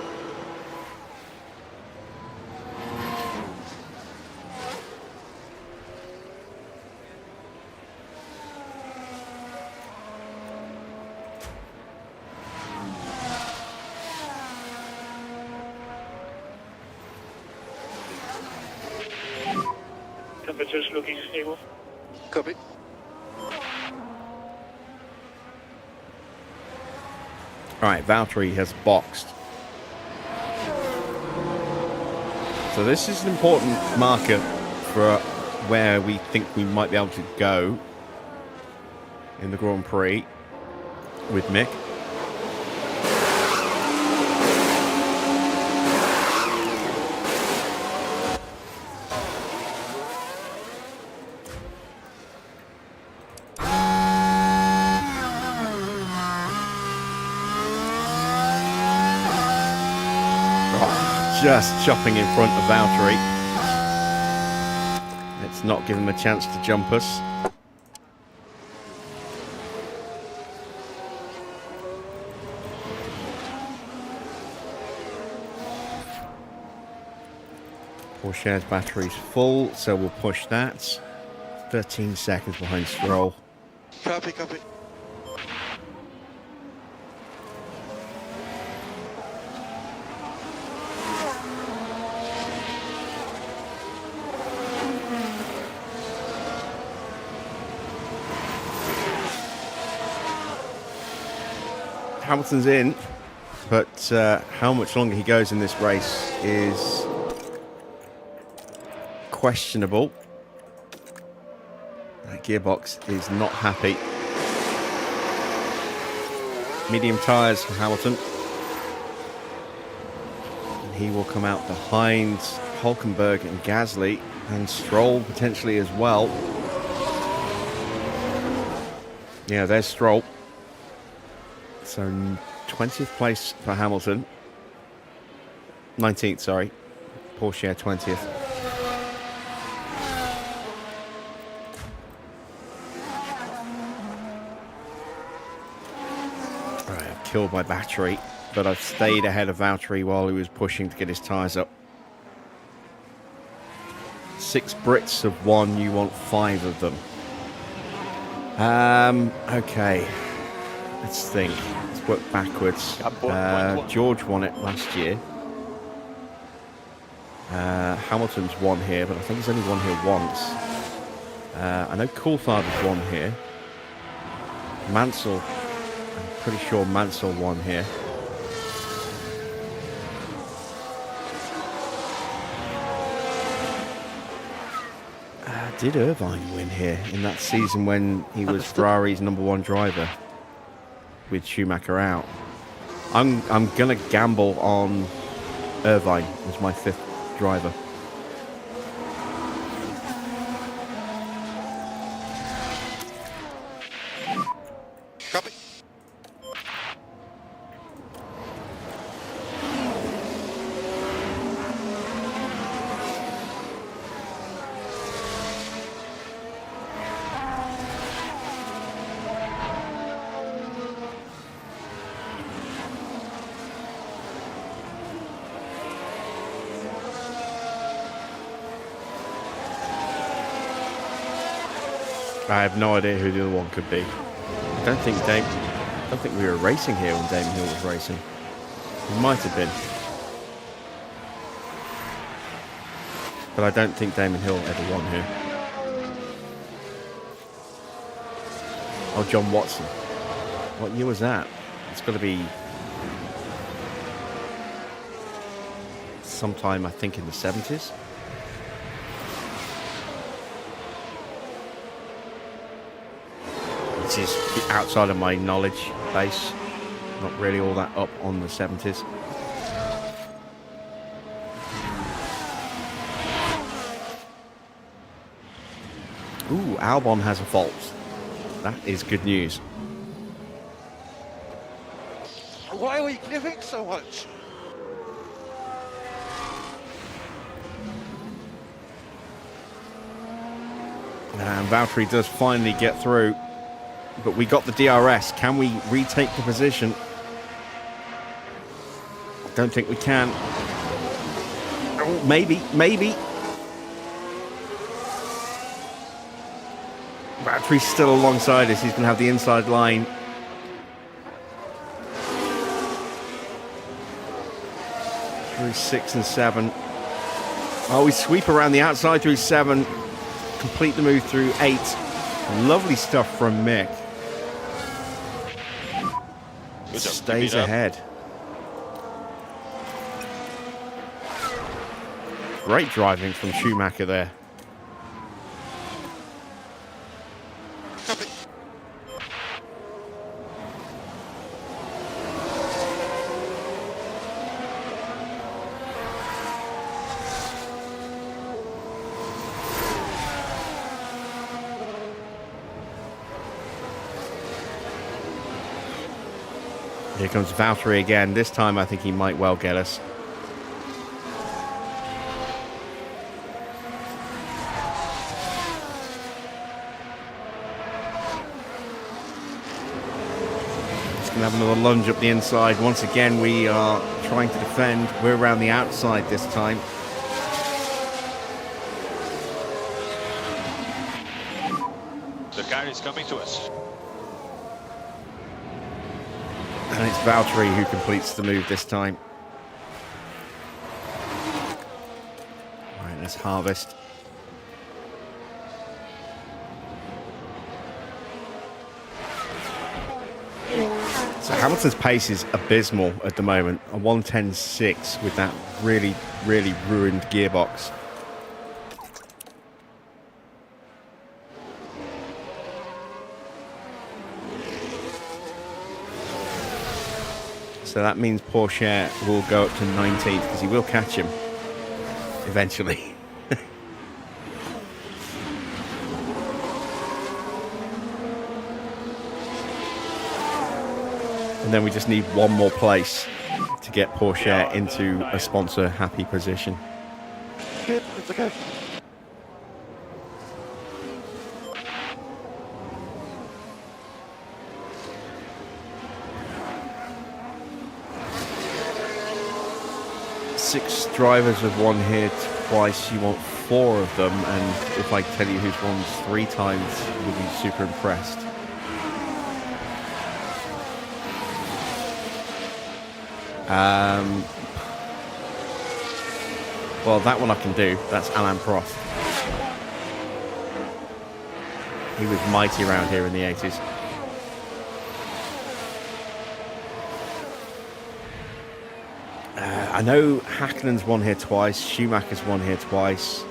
Temperature's looking stable. Copy. All right, Valtteri has boxed. So this is an important marker for where we think we might be able to go in the Grand Prix with Mick. Just chopping in front of Valtteri. Let's not give him a chance to jump us. Pourchaire's battery's full, so we'll push that. 13 seconds behind Stroll. Copy, copy. Hamilton's in, but how much longer he goes in this race is questionable. That gearbox is not happy. Medium tyres for Hamilton. And he will come out behind Hulkenberg and Gasly, and Stroll potentially as well. Yeah, there's Stroll. So 20th place for Hamilton. 19th, sorry. Pourchaire 20th. Alright, I've killed my battery, but I've stayed ahead of Valtteri while he was pushing to get his tyres up. 6 Brits have won, you want 5 of them. Okay. Let's think. Let's work backwards. George won it last year. Hamilton's won here, but I think he's only won here once. I know Coulthard's won here. Mansell, I'm pretty sure Mansell won here. Did Irvine win here in that season when he was Ferrari's #1 driver with Schumacher out? I'm gonna gamble on Irvine as my 5th driver. Copy. I have no idea who the other one could be. I don't think we were racing here when Damon Hill was racing. He might have been. But I don't think Damon Hill ever won here. Oh, John Watson. What year was that? It's got to be sometime, I think, in the 70s. Which is outside of my knowledge base. Not really all that up on the 70s. Ooh, Albon has a fault. That is good news. Why are we giving so much? And Valtteri does finally get through. But we got the DRS. Can we retake the position? Don't think we can. Oh, maybe. Valtteri's still alongside us. He's going to have the inside line. Through 6 and 7. Oh, we sweep around the outside through 7. Complete the move through 8. Lovely stuff from Mick. Stays ahead. Great driving from Schumacher there. Copy. Here comes Valtteri again. This time I think he might well get us. Just going to have another lunge up the inside. Once again, we are trying to defend. We're around the outside this time. The car is coming to us. And it's Valtteri who completes the move this time. All right, let's harvest. So Hamilton's pace is abysmal at the moment. A 1:10.6 with that really, really ruined gearbox. So that means Pourchaire will go up to 19th because he will catch him eventually. And then we just need one more place to get Pourchaire into a sponsor happy position. Good, it's okay. Six drivers have won here twice. You want 4 of them, and if I tell you who's won 3 times, you'll be super impressed. Well, that one I can do. That's Alain Prost. He was mighty around here in the 80s. I know Häkkinen's won here twice. Schumacher's won here twice.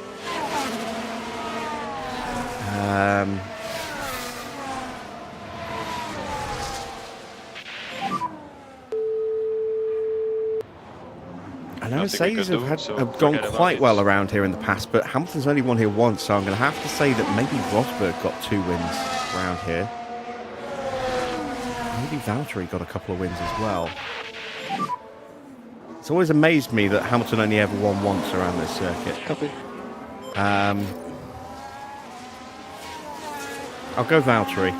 I know Mercedes have gone quite well around here in the past, but Hamilton's only won here once, so I'm going to have to say that maybe Rosberg got 2 wins around here. Maybe Valtteri got a couple of wins as well. It's always amazed me that Hamilton only ever won once around this circuit. Copy. I'll go Valtteri.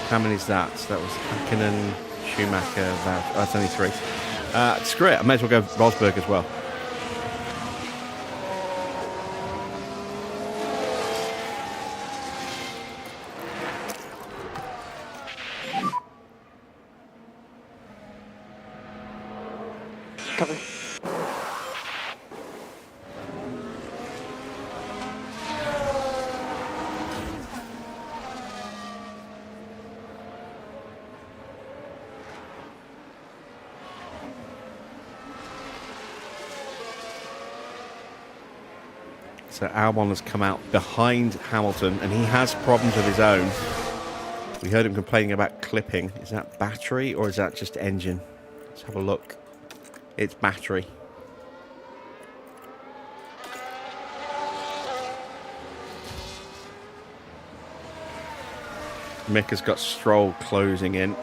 How many is that? So that was Häkkinen, Schumacher, Valtteri. Oh, that's only 3. Screw it. I may as well go Rosberg as well. Copy. So Albon has come out behind Hamilton, and he has problems of his own. We heard him complaining about clipping. Is that battery or is that just engine? Let's have a look. It's battery. Mick has got Stroll closing in.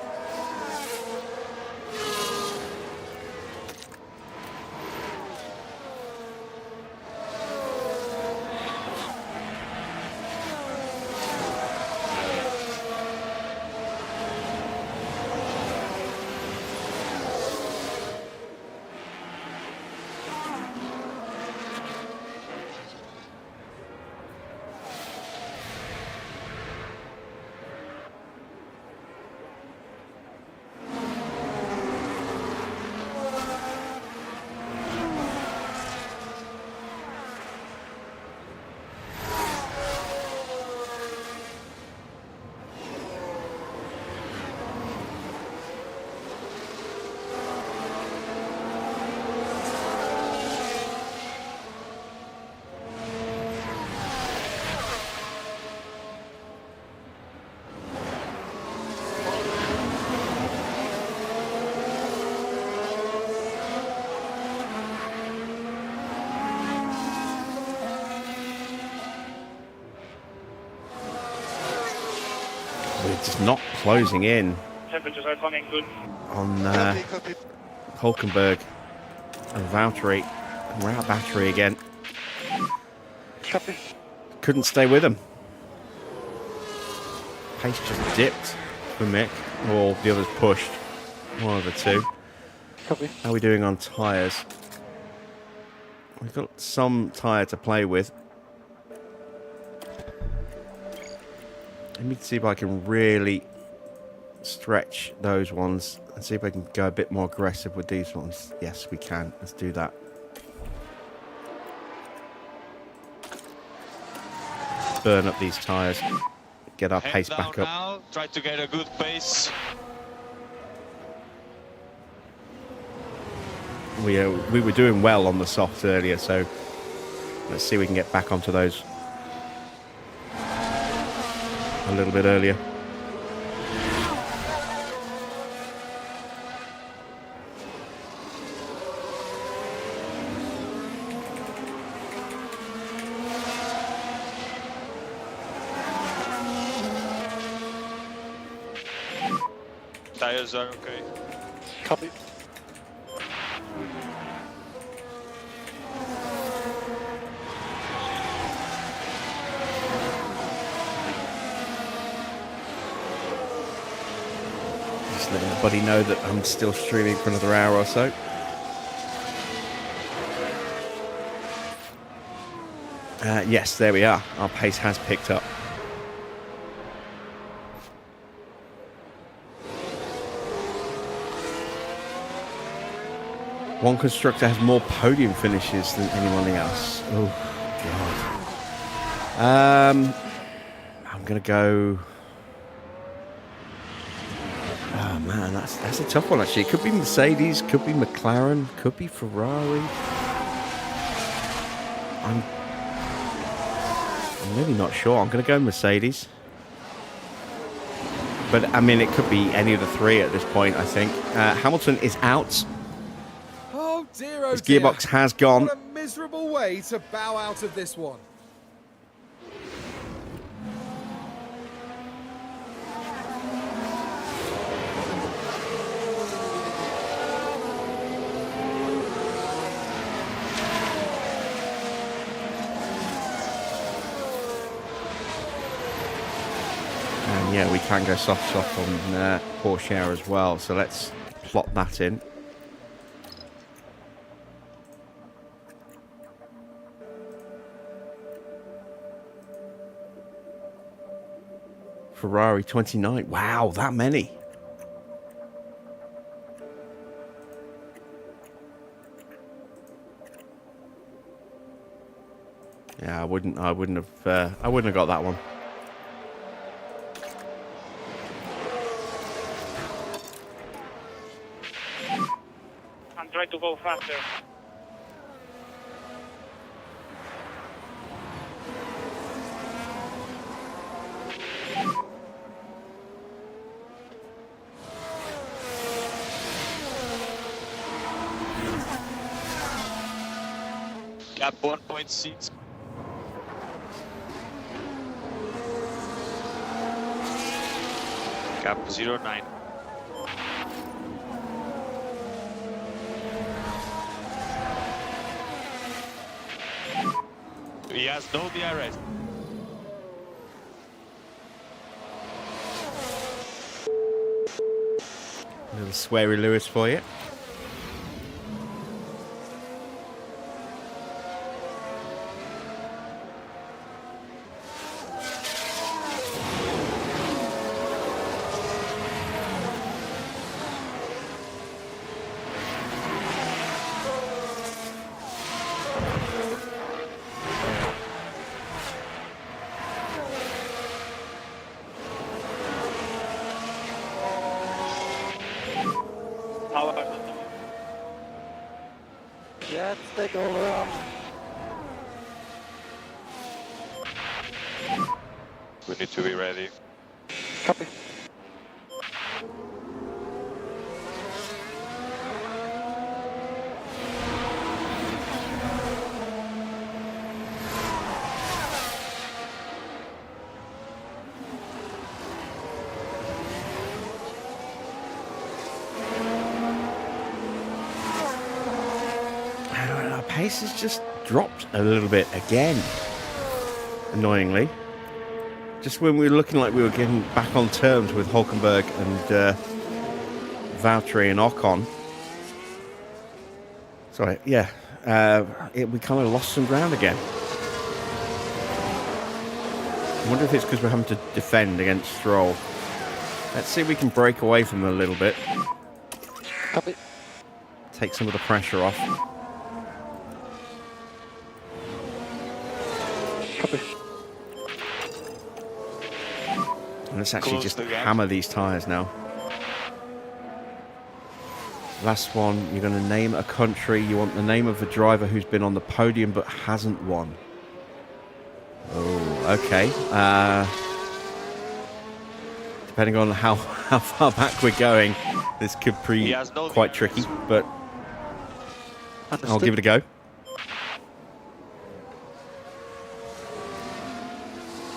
We're just not closing in Temperatures are coming good. on Copy. Hulkenberg and Valtteri. And we're out of battery again. Copy. Couldn't stay with him. Pace just dipped for Mick, or the others pushed. One of the two. Copy. How are we doing on tyres? We've got some tyre to play with. Let me see if I can really stretch those ones and see if I can go a bit more aggressive with these ones. Yes, we can. Let's do that. Burn up these tyres. Get our pace back up. Now, try to get a good pace. We were doing well on the softs earlier, so let's see if we can get back onto those a little bit earlier. Tires are okay. Copy. Just let everybody know that I'm still streaming for another hour or so. Yes, there we are. Our pace has picked up. One constructor has more podium finishes than anyone else. Oh, God. I'm going to go... Oh, man, that's a tough one, actually. It could be Mercedes, could be McLaren, could be Ferrari. I'm really not sure. I'm going to go Mercedes. But, I mean, it could be any of the three at this point, I think. Hamilton is out. Oh dear, oh His dear. gearbox has gone. What a miserable way to bow out of this one. And yeah, we can go soft on Pourchaire as well. So let's plot that in. Ferrari 29. Wow, that many. Yeah, I wouldn't have got that one. I'm trying to go faster. Gap 1.6. Gap 09. He has no DRS. A little sweary Lewis for you. Yeah, take over. We need to be ready. Copy. Our pace has just dropped a little bit again. Annoyingly. Just when we were looking like we were getting back on terms with Hulkenberg and Valtteri and Ocon. Sorry, yeah. We kind of lost some ground again. I wonder if it's because we're having to defend against Stroll. Let's see if we can break away from them a little bit. Copy. Take some of the pressure off. Copy. And let's actually Close just the gap. hammer these tyres now. Last one, you're going to name a country. You want the name of the driver who's been on the podium but hasn't won. Oh, okay. Depending on how far back we're going, this could be He has no quite DRS. tricky, but I'll give it a go.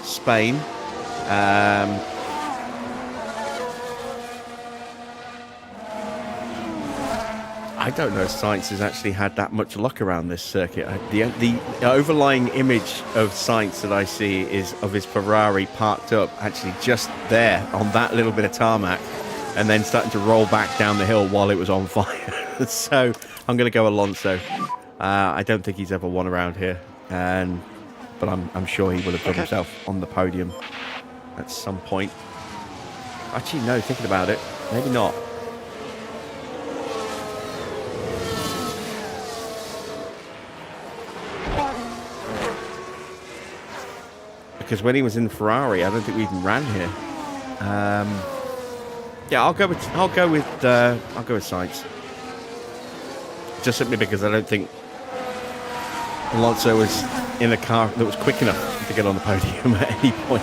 Spain. I don't know if Sainz has actually had that much luck around this circuit. The overlying image of Sainz that I see is of his Ferrari parked up actually just there on that little bit of tarmac and then starting to roll back down the hill while it was on fire. So I'm going to go Alonso. I don't think he's ever won around here, but I'm sure he will have put himself on the podium at some point. Actually, no, thinking about it, maybe not. Because when he was in Ferrari, I don't think we even ran here. Yeah, I'll go with Sainz. Just simply because I don't think Alonso was in a car that was quick enough to get on the podium at any point.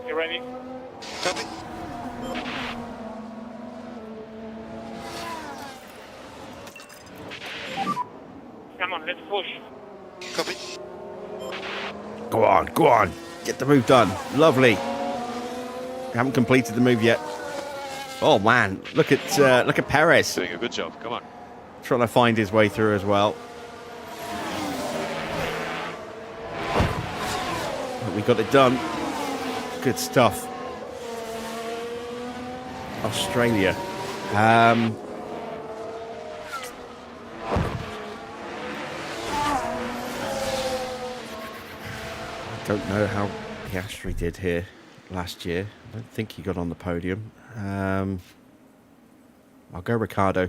You ready? Copy. Come on, let's push. Copy. Go on. Get the move done. Lovely. Haven't completed the move yet. Oh man, look at Perez Doing a good job. Come on. trying to find his way through as well. But we got it done. Good stuff. Australia. I don't know how Piastri did here last year. I don't think he got on the podium. I'll go Ricciardo.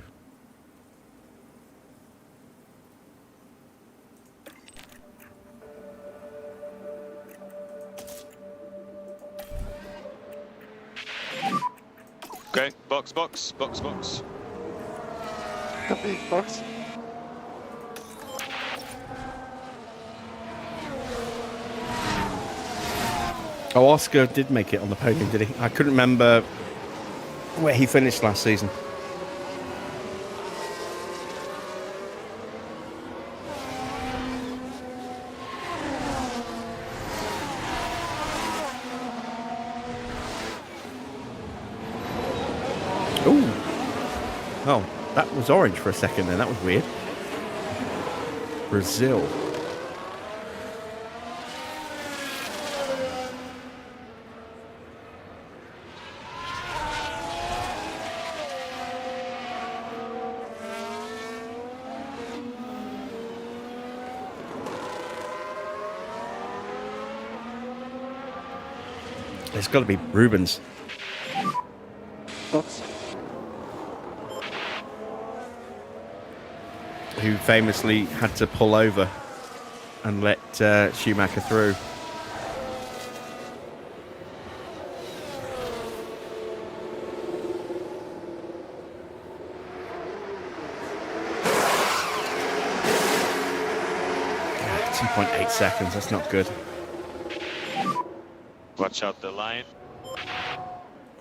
Okay, box. Copy. Box. Oh, Oscar did make it on the podium, did he? I couldn't remember where he finished last season. Ooh. Oh, that was orange for a second then. That was weird. Brazil. It's got to be Rubens. Box. Who famously had to pull over and let Schumacher through. God, 2.8 seconds, that's not good. Watch out the line.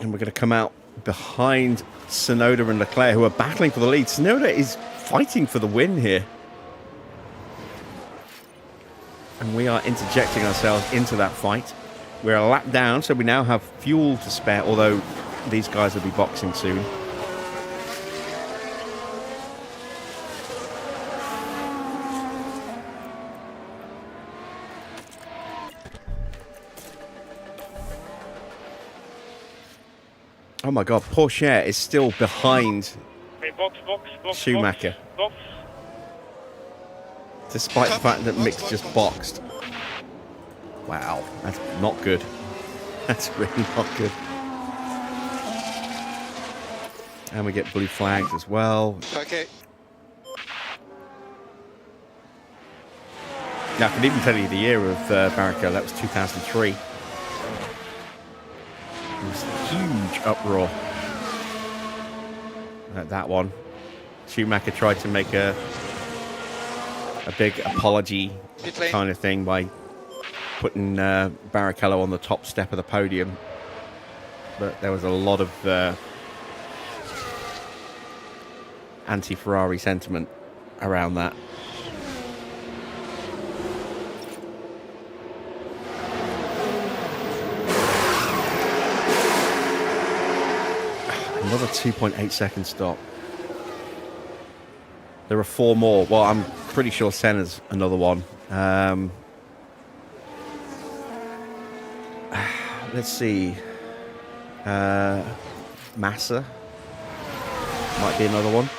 And we're going to come out behind Tsunoda and Leclerc, who are battling for the lead. Tsunoda is fighting for the win here. And we are interjecting ourselves into that fight. We're a lap down, so we now have fuel to spare, although these guys will be boxing soon. Oh my God, Pourchaire is still behind Okay, box. Schumacher. Box. Despite the fact that Mick's just boxed. Wow, that's not good. That's really not good. And we get blue flags as well. Okay. Now, I can even tell you the year of Barrichello. That was 2003. It was a huge uproar at that one. Schumacher tried to make a big apology kind of thing by putting Barrichello on the top step of the podium, but there was a lot of anti-Ferrari sentiment around that. 2.8 second stop. There are 4 more. Well, I'm pretty sure Senna's another one. Let's see. Massa might be another one.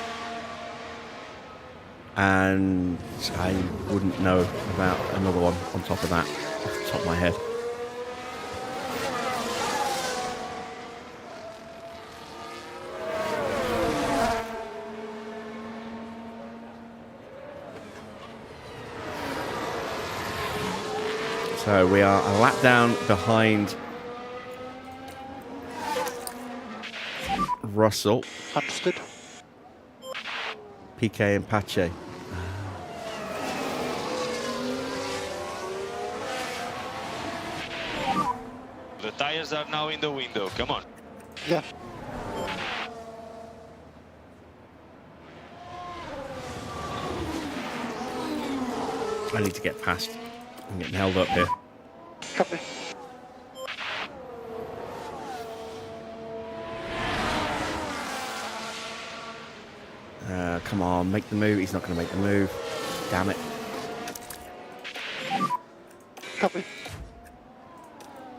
And I wouldn't know about another one on top of that, off the top of my head. So we are a lap down behind Russell, Understood. PK and Pache. The tires are now in the window. Come on. Yeah. I need to get past. I'm getting held up here. Copy. Come on, make the move. He's not going to make the move. Damn it. Copy.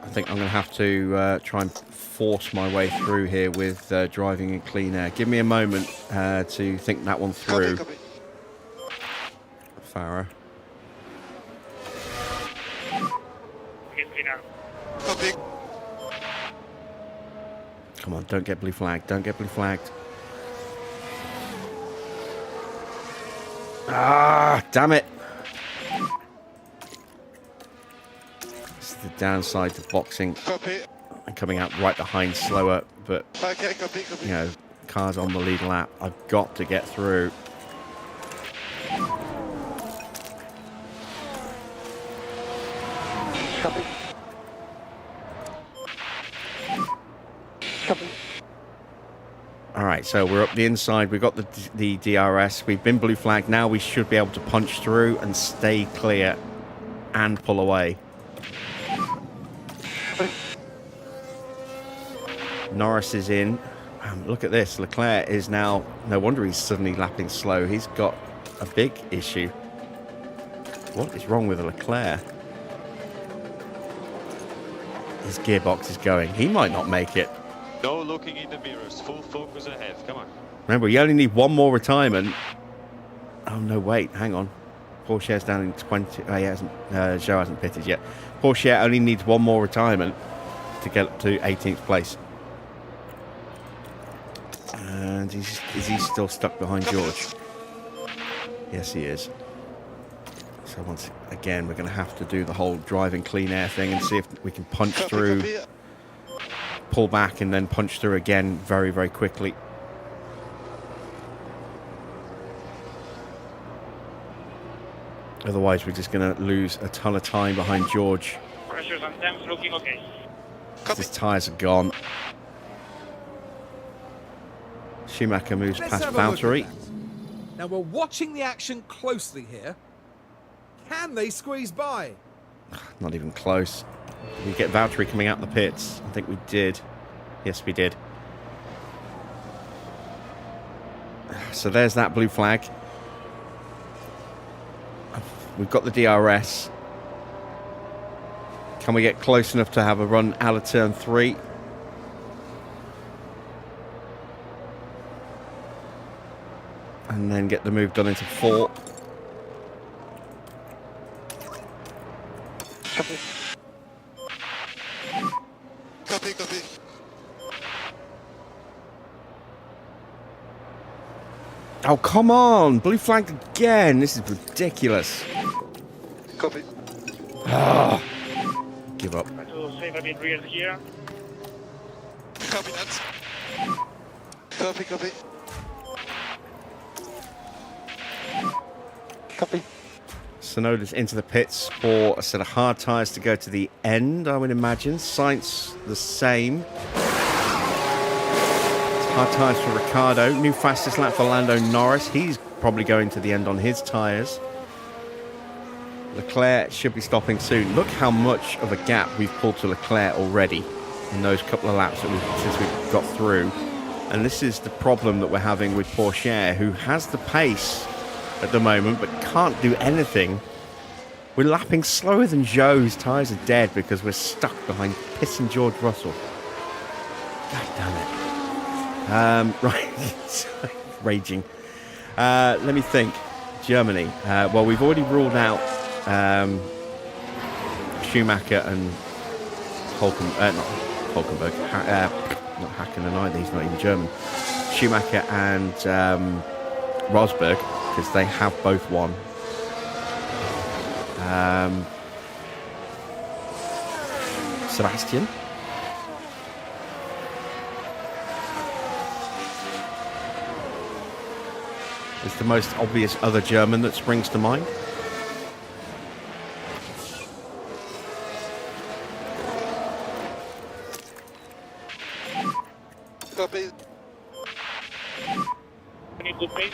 I think I'm going to have to try and force my way through here with driving in clean air. Give me a moment to think that one through. Copy. Farah. Copy. Come on, don't get blue flagged. Don't get blue flagged. Ah, damn it. This is the downside to boxing Copy. and coming out right behind slower, but, Okay, copy. you know, cars on the lead lap. I've got to get through. Copy. Copy. All right, so we're up the inside. We've got the DRS. We've been blue flagged. Now we should be able to punch through and stay clear and pull away. Norris is in. Look at this. Leclerc is now... No wonder he's suddenly lapping slow. He's got a big issue. What is wrong with Leclerc? His gearbox is going. He might not make it. No looking in the mirrors. Full focus ahead. Come on. Remember, you only need one more retirement. Oh, no, wait. Hang on. Pourchaire's down in 20. Oh, he hasn't. Joe hasn't pitted yet. Pourchaire only needs one more retirement to get up to 18th place. And is he still stuck behind George? Yes, he is. So once again, we're going to have to do the whole driving clean air thing and see if we can punch through, pull back, and then punch through again very, very quickly. Otherwise, we're just going to lose a ton of time behind George. Pressures and temps looking okay. His tyres are gone. Schumacher moves Let's past have a look at Valtteri. that. Now we're watching the action closely here. Can they squeeze by? Not even close. Did we get Valtteri coming out the pits? I think we did. Yes, we did. So there's that blue flag. We've got the DRS. Can we get close enough to have a run out of turn 3? And then get the move done into 4. Copy. Copy, copy. Oh, come on! Blue flagged again! This is ridiculous. Copy. Give up. Try to save a bit rear here. Copy that. Copy, copy. Copy. Sonoda's into the pits for a set of hard tyres to go to the end, I would imagine. Sainz the same. Hard tyres for Ricciardo. New fastest lap for Lando Norris. He's probably going to the end on his tyres. Leclerc should be stopping soon. Look how much of a gap we've pulled to Leclerc already in those couple of laps that since we got through. And this is the problem that we're having with Pourchaire, who has the pace at the moment, but can't do anything. We're lapping slower than Joe's tyres are dead because we're stuck behind pissing George Russell. God damn it. Right. Raging. Let me think. Germany. Well, we've already ruled out Schumacher and not Hulkenberg. Not Hakkinen either. He's not even German. Schumacher and Rosberg, because they have both won. Sebastian. Is the most obvious other German that springs to mind. Copy. Any good pace?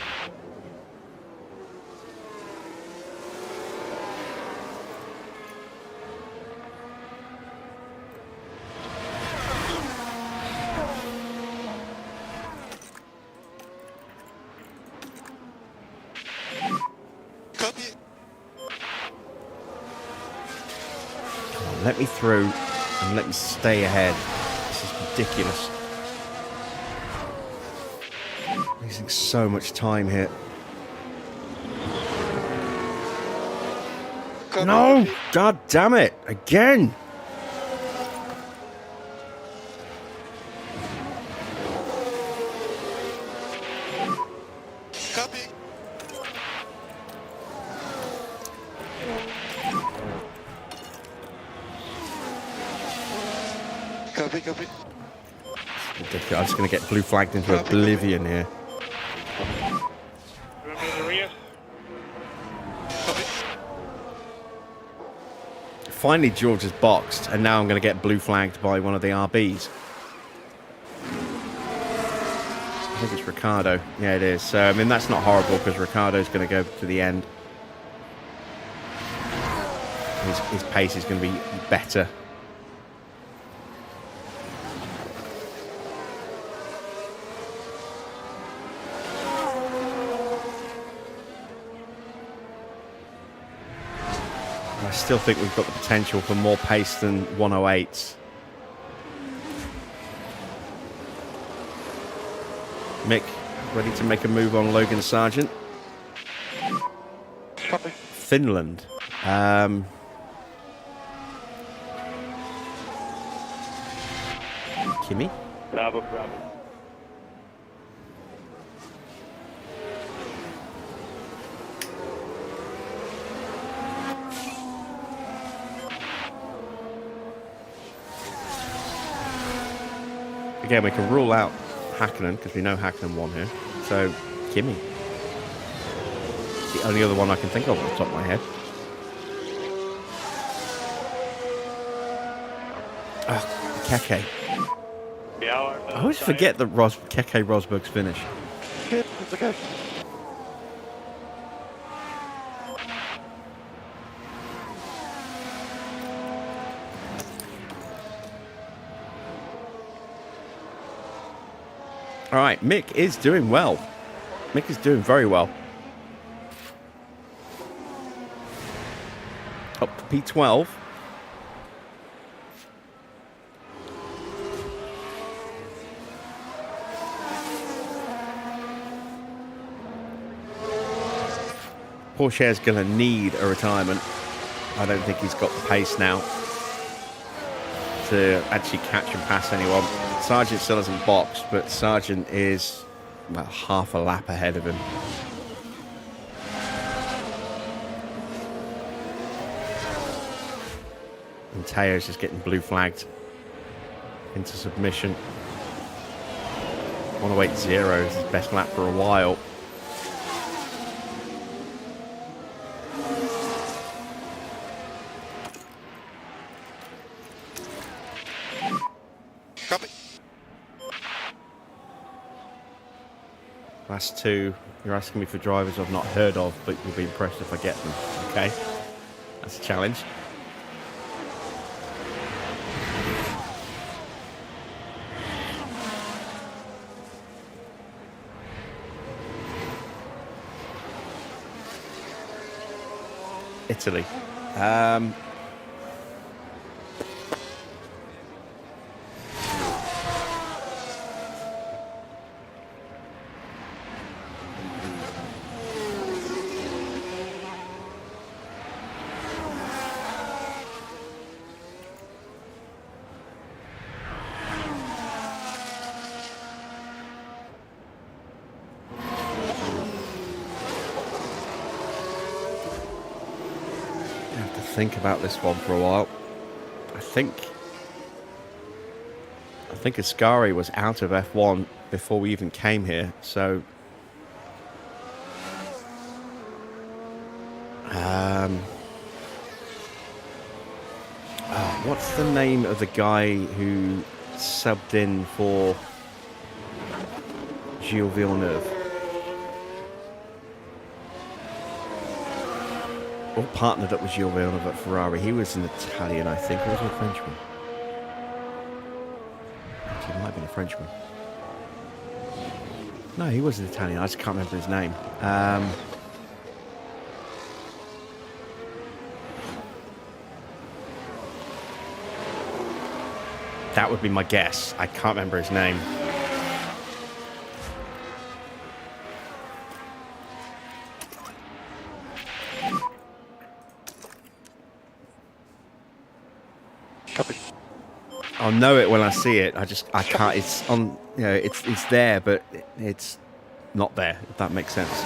Copy. Come on, let me through and let me stay ahead. This is ridiculous. Losing so much time here. Copy. No! God damn it! Again! Copy. Copy, copy. Ridiculous. I'm just going to get blue flagged into oblivion here. Remember the rear? Copy. Finally, George has boxed, and now I'm going to get blue flagged by one of the RBs. I think it's Ricardo. Yeah, it is. So, I mean, that's not horrible because Ricardo's going to go to the end. His pace is going to be better. I still think we've got the potential for more pace than 108s. Mick, ready to make a move on Logan Sargent? Copy. Finland. Kimi? Bravo, bravo. Again, we can rule out Hakkinen because we know Hakkinen won here. So, Kimi. The only other one I can think of off the top of my head. Oh, Keke. I always forget that Keke Rosberg's finish. Good, it's okay. All right, Mick is doing well. Mick is doing very well. Up to P12. Pourchaire's going to need a retirement. I don't think he's got the pace now to actually catch and pass anyone. Sargent still hasn't boxed, but Sargent is about half a lap ahead of him. And Teo's just getting blue flagged into submission. 108.0 is his best lap for a while. Copy. Last two, you're asking me for drivers I've not heard of, but you'll be impressed if I get them. Okay, that's a challenge. Italy. Think about this one for a while. I think Ascari was out of F1 before we even came here, so what's the name of the guy who subbed in for Gilles Villeneuve? Or partnered up with Gilles Villeneuve at Ferrari. He was an Italian, I think, or was he a Frenchman? Actually, he might have been a Frenchman. No, he was an Italian. I just can't remember his name. That would be my guess. I can't remember his name. Copy. I'll know it when I see it. I can't. It's on. You know, it's there, but it's not there. If that makes sense.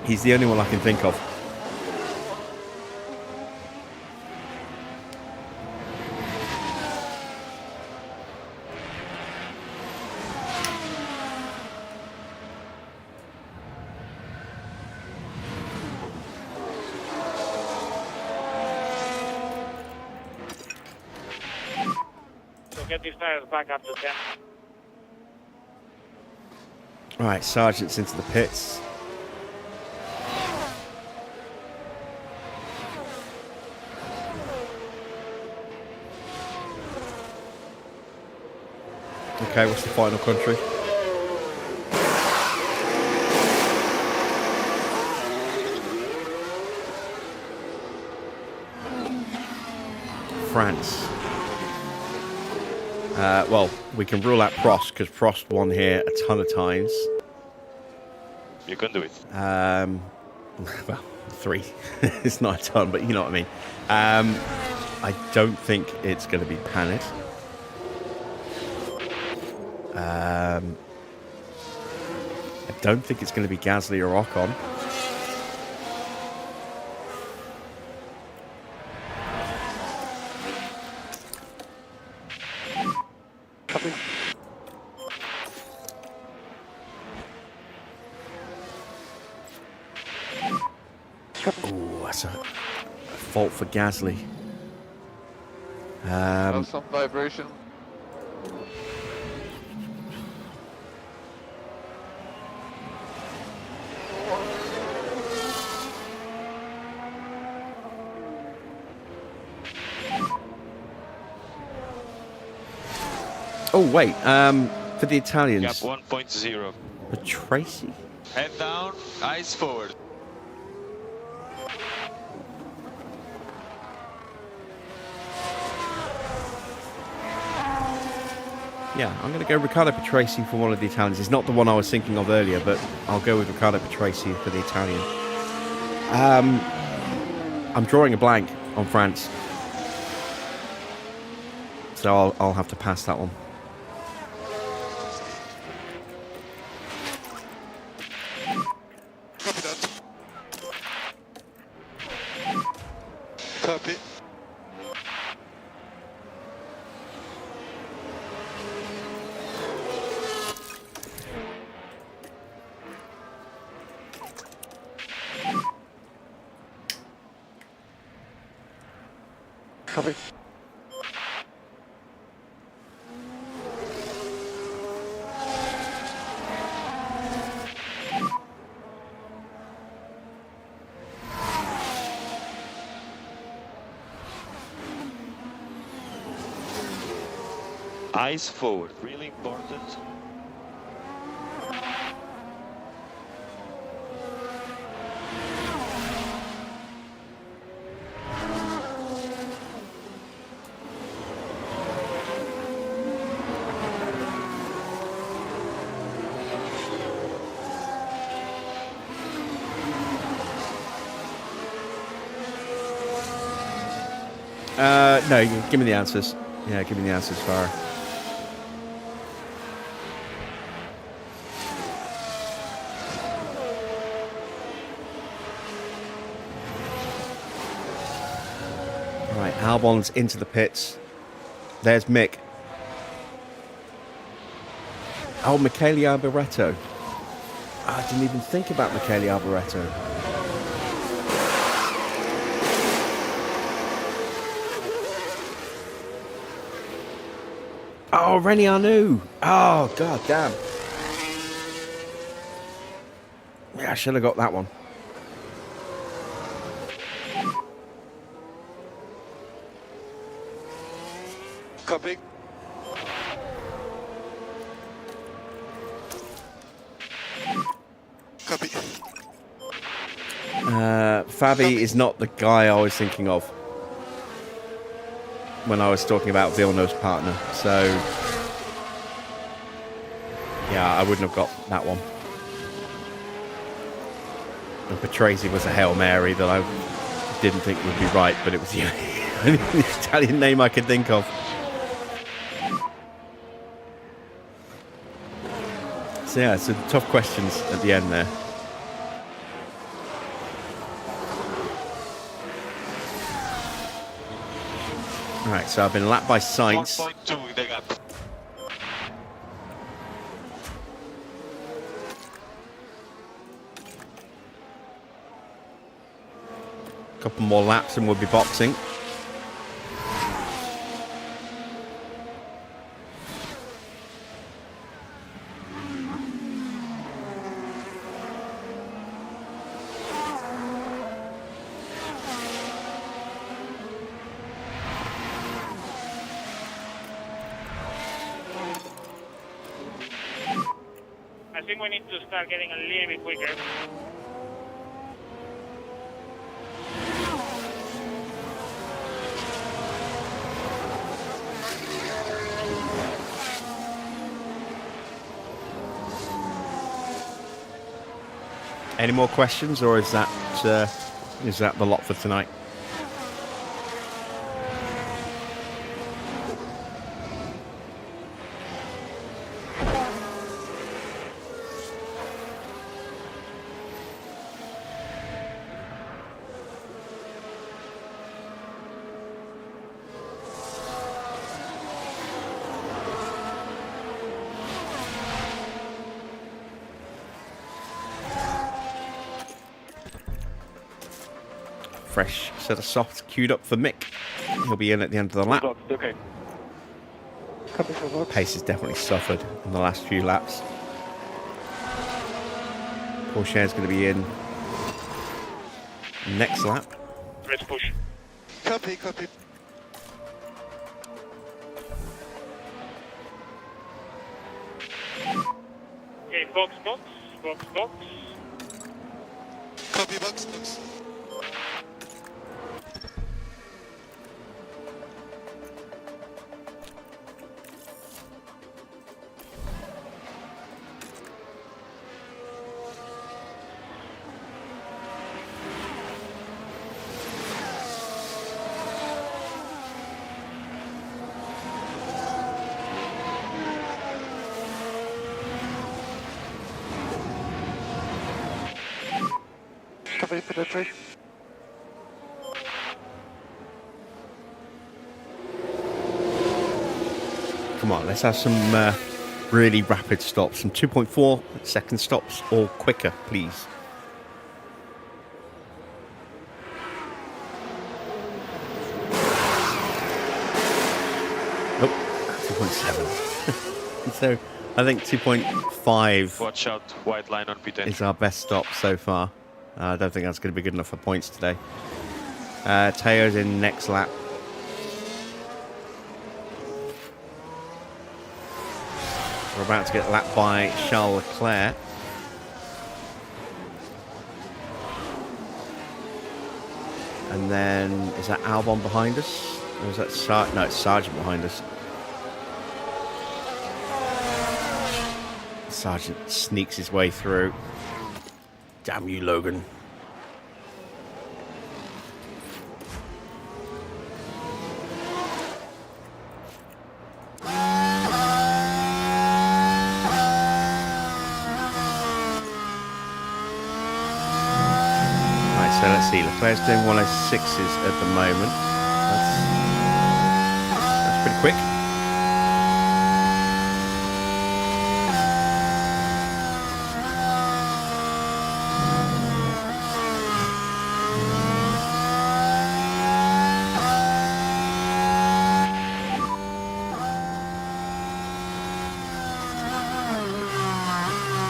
He's the only one I can think of. Get these tires back up to 10. Right, Sergeant's into the pits. Okay, what's the final country? France. Well, we can rule out Prost because Prost won here a ton of times. You can do it. Well, 3. It's not a ton, but you know what I mean. I don't think it's going to be Panet. I don't think it's going to be Gasly or Ocon. Copy. Oh, that's a fault for Gasly. Some vibration. Oh, wait. For the Italians. Gap 1.0. For Tracy? Head down, eyes forward. Yeah, I'm going to go Riccardo Patrese for one of the Italians. It's not the one I was thinking of earlier, but I'll go with Riccardo Patrese for the Italian. I'm drawing a blank on France. So I'll have to pass that one. Copy that. Copy. Copy. Eyes forward, really important. No, give me the answers. Yeah, give me the answers, Farah. Right, Albon's into the pits. There's Mick. Oh, Michele Alboreto. I didn't even think about Michele Alboreto. Oh, Rennie Arnoux. Oh, god damn. Yeah, I should have got that one. Copy. Copy. Fabi is not the guy I was thinking of when I was talking about Villeneuve's partner. So, yeah, I wouldn't have got that one. And Patrese was a Hail Mary that I didn't think would be right, but it was the only Italian name I could think of. So yeah, some tough questions at the end there. Alright, so I've been lapped by Sainz. 1.2 the gap. Couple more laps and we'll be boxing. I think we need to start getting a little bit quicker. Any more questions, or is that the lot for tonight? Fresh set of softs queued up for Mick. He'll be in at the end of the lap. Okay. Copy for box. Pace has definitely suffered in the last few laps. Pourchaire is going to be in next lap. Let's push. Copy, copy. Okay, box, box, box, box. Copy, box, box. Copy, penetrate. Come on, let's have some really rapid stops. Some 2.4 second stops or quicker, please. Nope, 2.7. So I think 2.5 Watch out, white line on P10. is our best stop so far. I don't think that's going to be good enough for points today. Teo's in next lap. We're about to get lapped by Charles Leclerc. And then, is that Albon behind us? Or is that no, it's Sargent behind us. Sargent sneaks his way through. Damn you, Logan. see. Leclerc's doing 106s at the moment. That's pretty quick.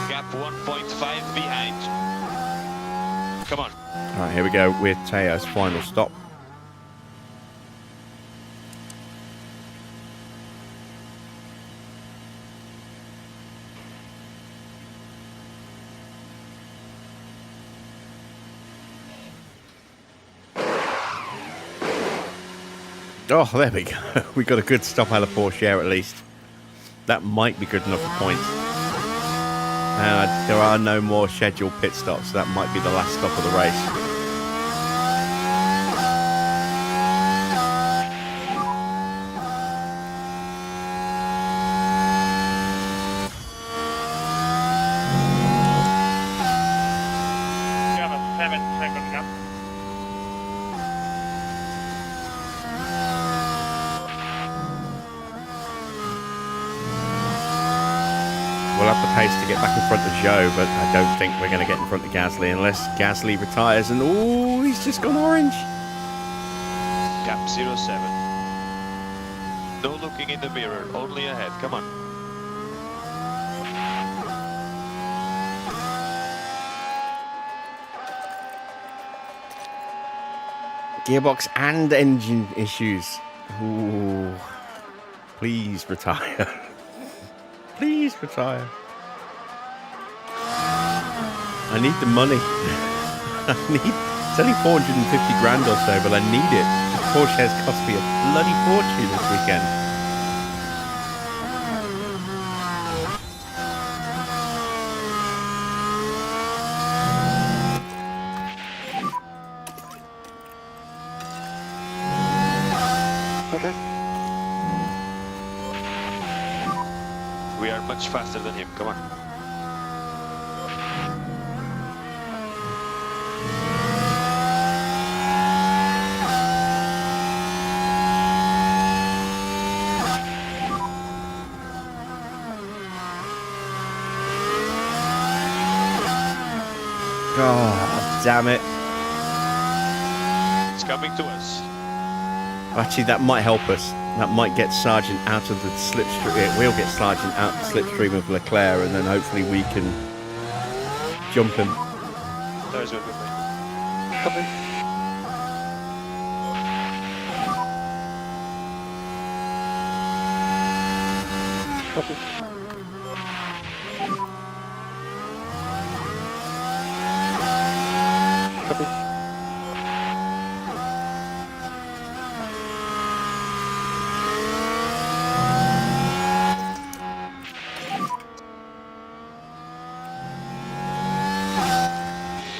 Gap 1.5 behind. Come on. All right, here we go with Teo's final stop. Oh, there we go. We got a good stop out of Pourchaire at least. That might be good enough for points. There are no more scheduled pit stops. That might be the last stop of the race. You have a 7-second gap. We'll have the pace to get back in front of Joe, but I don't think we're going to get in front of Gasly unless Gasly retires. And oh, he's just gone orange. Gap 07. No looking in the mirror, only ahead. Come on. Gearbox and engine issues. Ooh, please retire. Please retire. I need the money. It's only 450 grand or so, but I need it. Pourchaire's cost me a bloody fortune this weekend. Okay. We are much faster than him. Come on. God damn it. It's coming to us. Actually, that might help us. That might get Sargent out of the slipstream. It will get Sargent out of the slipstream of Leclerc, and then hopefully we can jump him. There's good. Copy. Copy. Copy.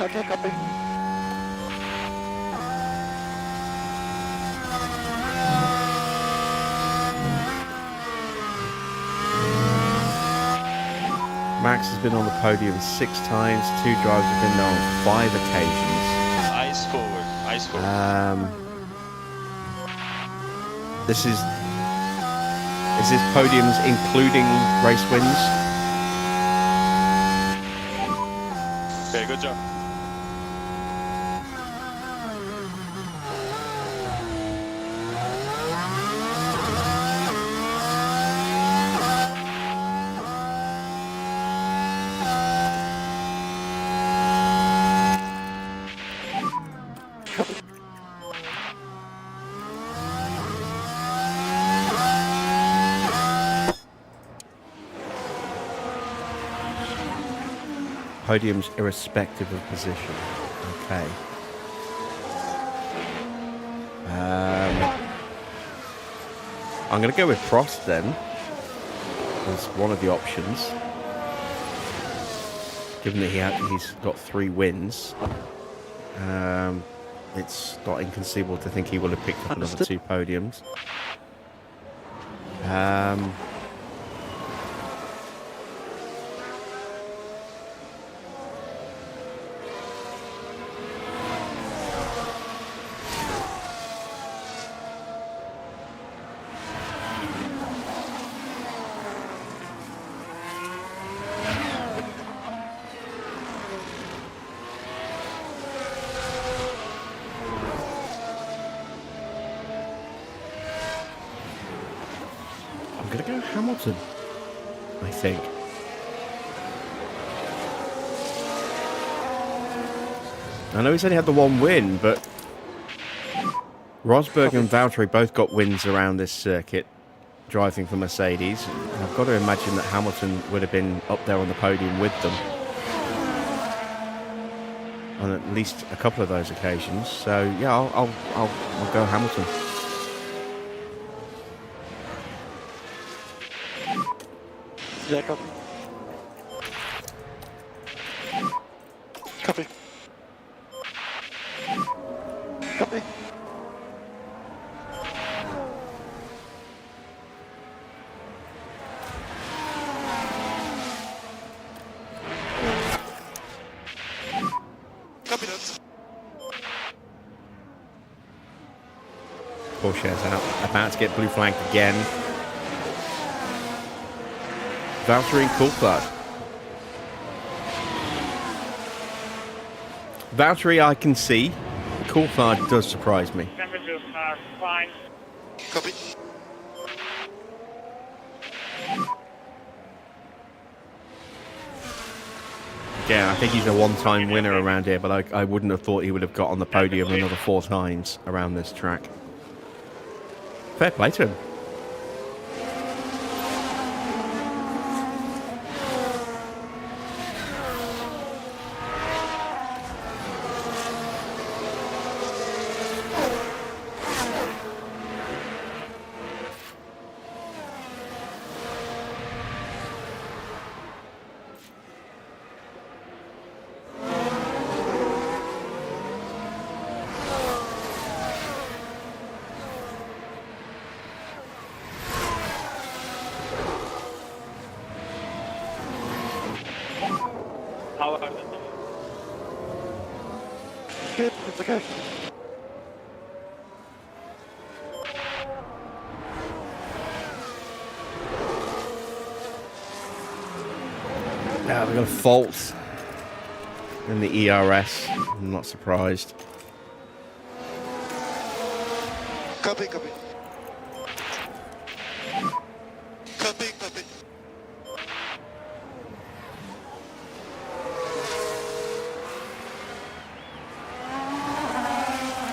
Okay, copy. Max has been on the podium 6 times. 2 drivers have been there on 5 occasions. Eyes forward. Eyes forward. This is this podiums including race wins? Okay, good job. Podiums irrespective of position. Okay. I'm going to go with Prost then as one of the options. Given that he's got 3 wins, it's not inconceivable to think he will have picked up another 2 podiums. I'm going to go Hamilton, I think. I know he's only had the one win, but Rosberg and Valtteri both got wins around this circuit, driving for Mercedes. And I've got to imagine that Hamilton would have been up there on the podium with them on at least a couple of those occasions. So yeah, I'll go Hamilton. Yeah, copy. Copy. Copy. Copy that. Pourchaire's out, about to get blue flagged again. Valtteri and Coulthard. Valtteri I can see. Coulthard does surprise me. Temperatures are fine. Copy. Yeah, I think he's a one-time winner around here, but I wouldn't have thought he would have got on the podium another 4 times around this track. Fair play to him. How are you? Good, it's okay. Now we've got a fault in the ERS. I'm not surprised. Copy, copy. Copy, copy.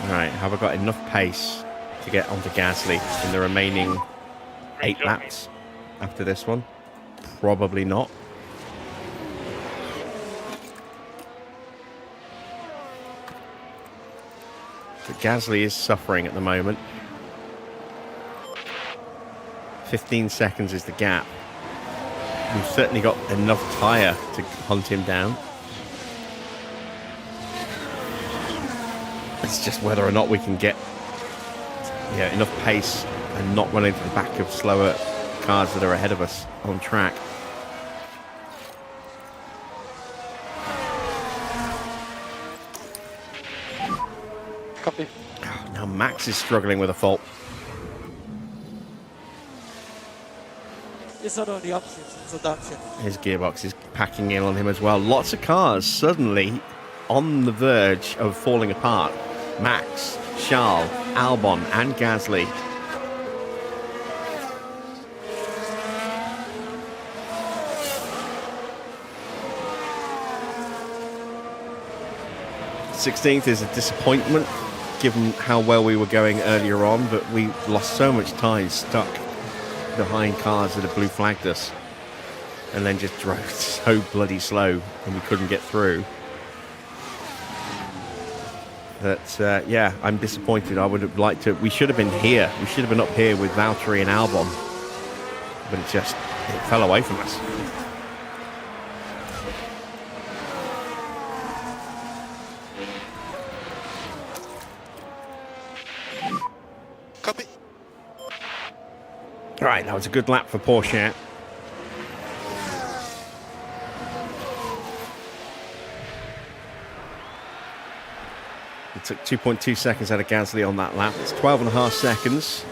Right, have I got enough pace to get onto Gasly in the remaining 8 laps after this one? Probably not. But Gasly is suffering at the moment. 15 seconds is the gap. We've certainly got enough tyre to hunt him down. It's just whether or not we can get enough pace and not run into the back of slower cars that are ahead of us on track. Copy. Now Max is struggling with a fault. It's not only options, it's adoption. His gearbox is packing in on him as well. Lots of cars suddenly on the verge of falling apart. Max, Charles, Albon and Gasly. '16th is a disappointment given how well we were going earlier on, but we lost so much time stuck behind cars that had blue flagged us and then just drove so bloody slow and we couldn't get through. That yeah, I'm disappointed. I would have liked to. We should have been here. We should have been up here with Valtteri and Albon, but it fell away from us. Copy. All right, that was a good lap for Pourchaire. It took 2.2 seconds out of Gasly on that lap. It's 12.5 seconds.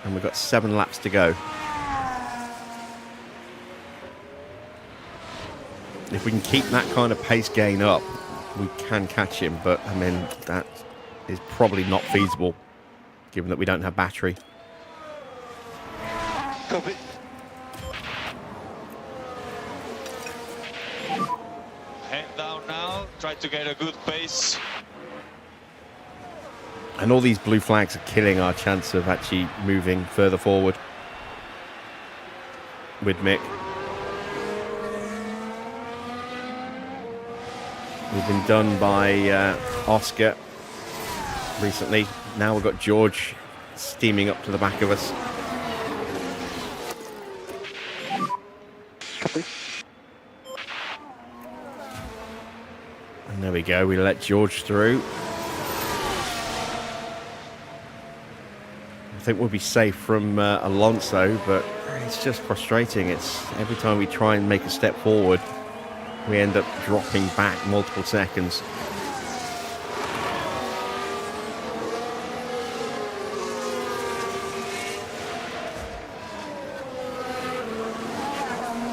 And we've got 7 laps to go. If we can keep that kind of pace gain up, we can catch him. But, I mean, that is probably not feasible given that we don't have battery. Copy. Head down now, try to get a good pace. And all these blue flags are killing our chance of actually moving further forward with Mick. We've been done by Oscar recently. Now we've got George steaming up to the back of us. Copy. And there we go. We let George through. I think we'll be safe from Alonso, but it's just frustrating. It's every time we try and make a step forward, we end up dropping back multiple seconds.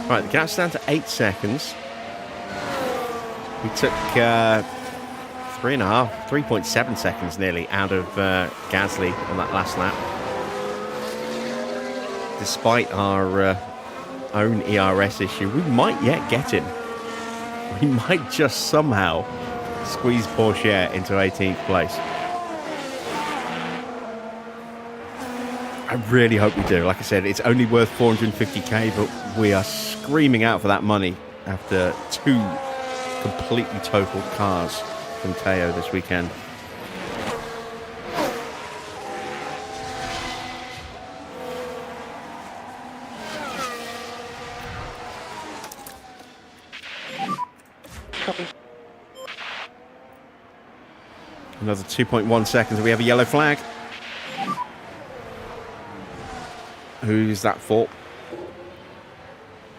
Right, the gap's down to 8 seconds. We took 3.7 seconds nearly out of Gasly on that last lap. Despite our own ERS issue, we might yet get him. We might just somehow squeeze Pourchaire into 18th place. I really hope we do. Like I said, it's only worth 450k, but we are screaming out for that money after 2 completely totaled cars from Teo this weekend. Copy. Another 2.1 seconds. We have a yellow flag. Who's that for?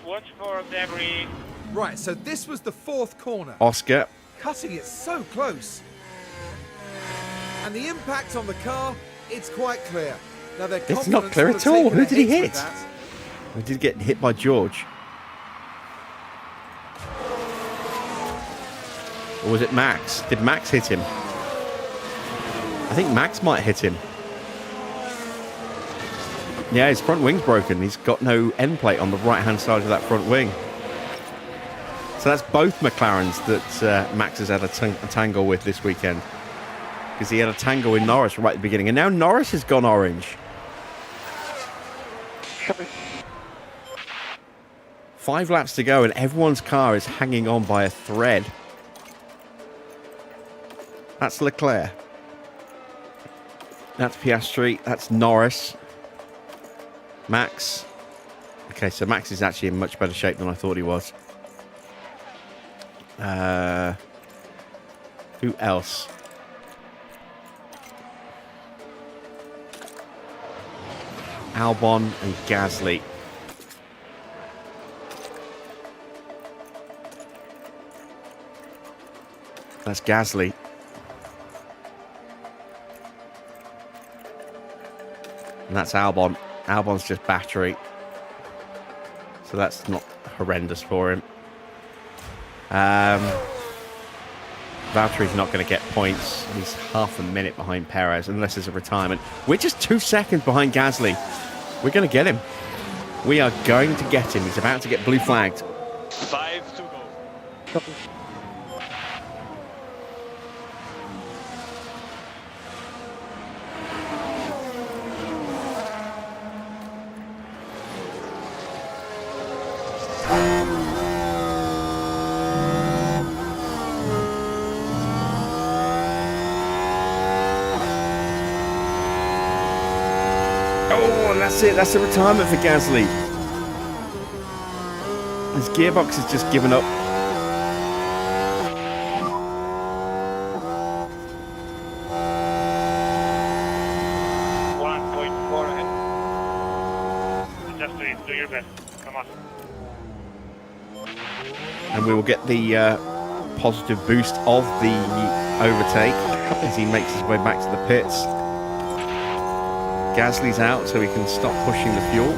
Watch for debris. Right, so this was the 4th corner. Oscar. Cutting it so close. And the impact on the car, it's quite clear. Now their It's not confidence clear will at have all. taken Who a did he with hit? that. We did get hit by George. Or was it Max? Did Max hit him? I think Max might hit him. Yeah, his front wing's broken. He's got no end plate on the right-hand side of that front wing. So that's both McLarens that Max has had a tangle with this weekend. Because he had a tangle with Norris right at the beginning. And now Norris has gone orange. Copy. 5 laps to go and everyone's car is hanging on by a thread. That's Leclerc. That's Piastri. That's Norris. Max. Okay, so Max is actually in much better shape than I thought he was. Who else? Albon and Gasly. That's Gasly. And that's Albon. Albon's just battery. So that's not horrendous for him. Valtteri's not going to get points. He's half a minute behind Perez, unless there's a retirement. We're just 2 seconds behind Gasly. We're going to get him. We are going to get him. He's about to get blue flagged. 5 to go. Copy. Oh, and that's it. That's the retirement for Gasly. His gearbox has just given up. Just do your best. Come on. And we will get the positive boost of the overtake as he makes his way back to the pits. Gasly's out, so we can stop pushing the fuel.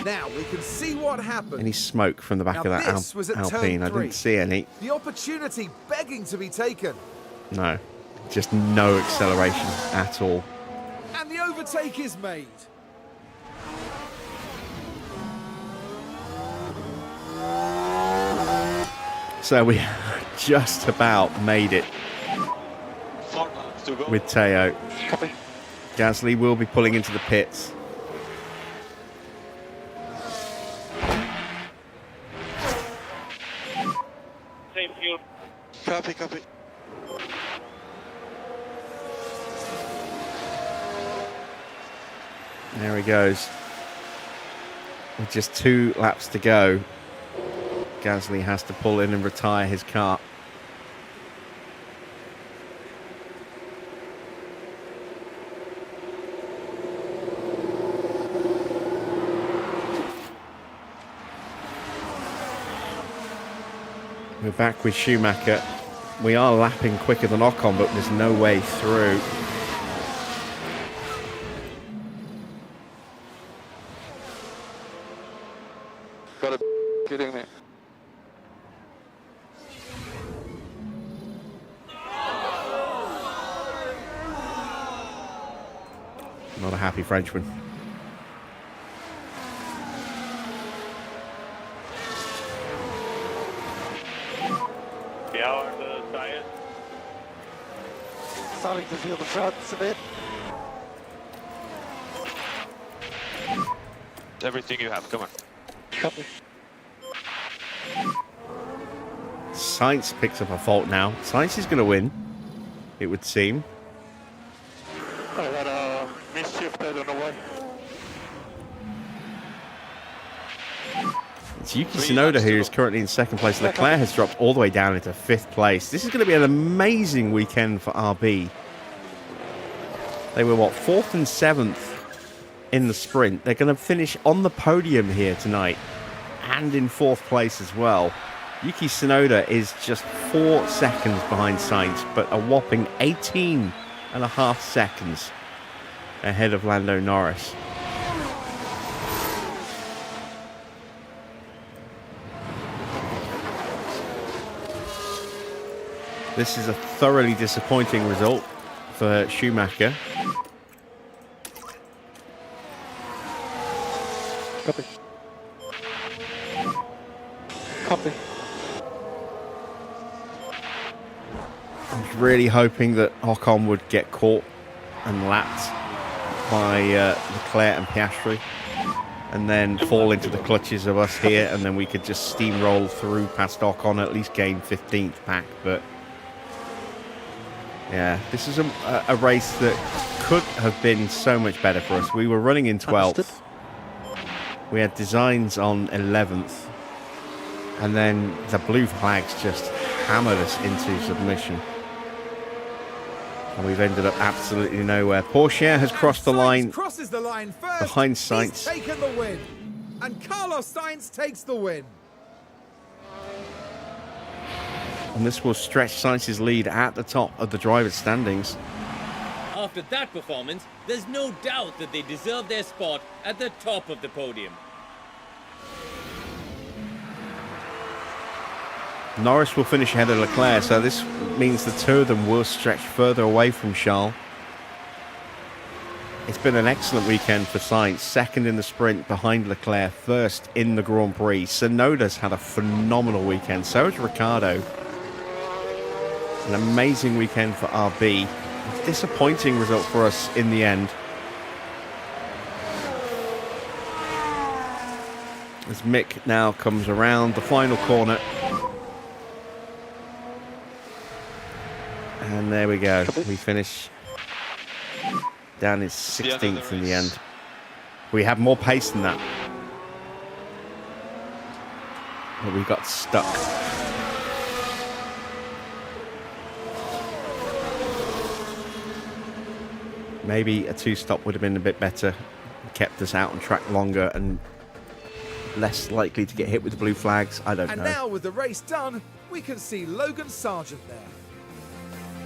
Now we can see what happened. Any smoke from the back Now of that this was at Alpine? turn I 3. didn't see any. The opportunity begging to be taken. No, just no acceleration at all. overtake is made. So we just about made it 4 laps to go. with Teo. Copy. Gasly will be pulling into the pits. Same fuel. Copy, copy. There he goes. With just 2 laps to go, Gasly has to pull in and retire his car. We're back with Schumacher. We are lapping quicker than Ocon, but there's no way through. Gotta be kidding me. Not a happy Frenchman. How are the tires? Starting to feel the fronts a bit. Everything you have, come on. Copy. Sainz picks up a fault now. Sainz is going to win, it would seem. I got a misshift, I don't know why. It's Yuki Tsunoda who is currently in second place. Leclerc has dropped all the way down into 5th place. This is going to be an amazing weekend for RB. They were, what, 4th and 7th in the sprint. They're going to finish on the podium here tonight and in 4th place as well. Yuki Tsunoda is just 4 seconds behind Sainz, but a whopping 18.5 seconds ahead of Lando Norris. This is a thoroughly disappointing result for Schumacher. Copy. Copy. I was really hoping that Ocon would get caught and lapped by Leclerc and Piastri and then fall into the clutches of us here, and then we could just steamroll through past Ocon, at least gain 15th back. But yeah, this is a race that could have been so much better for us. We were running in 12th. We had designs on 11th. And then the blue flags just hammered us into submission. And we've ended up absolutely nowhere. Pourchaire has crossed the line Crosses the line first. behind He's Sainz. taken the win. And Carlos Sainz takes the win. And this will stretch Sainz's lead at the top of the drivers' standings. After that performance, there's no doubt that they deserve their spot at the top of the podium. Norris will finish ahead of Leclerc, so this means the two of them will stretch further away from Charles. It's been an excellent weekend for Sainz, second in the sprint behind Leclerc, first in the Grand Prix. Tsunoda's had a phenomenal weekend, so has Ricciardo. An amazing weekend for RB. A disappointing result for us in the end. As Mick now comes around the final corner. And there we go. We finish down in 16th in the end. We had more pace than that. But we got stuck. Maybe a 2-stop would have been a bit better. Kept us out on track longer and less likely to get hit with the blue flags. I don't know. And now with the race done, we can see Logan Sargent there.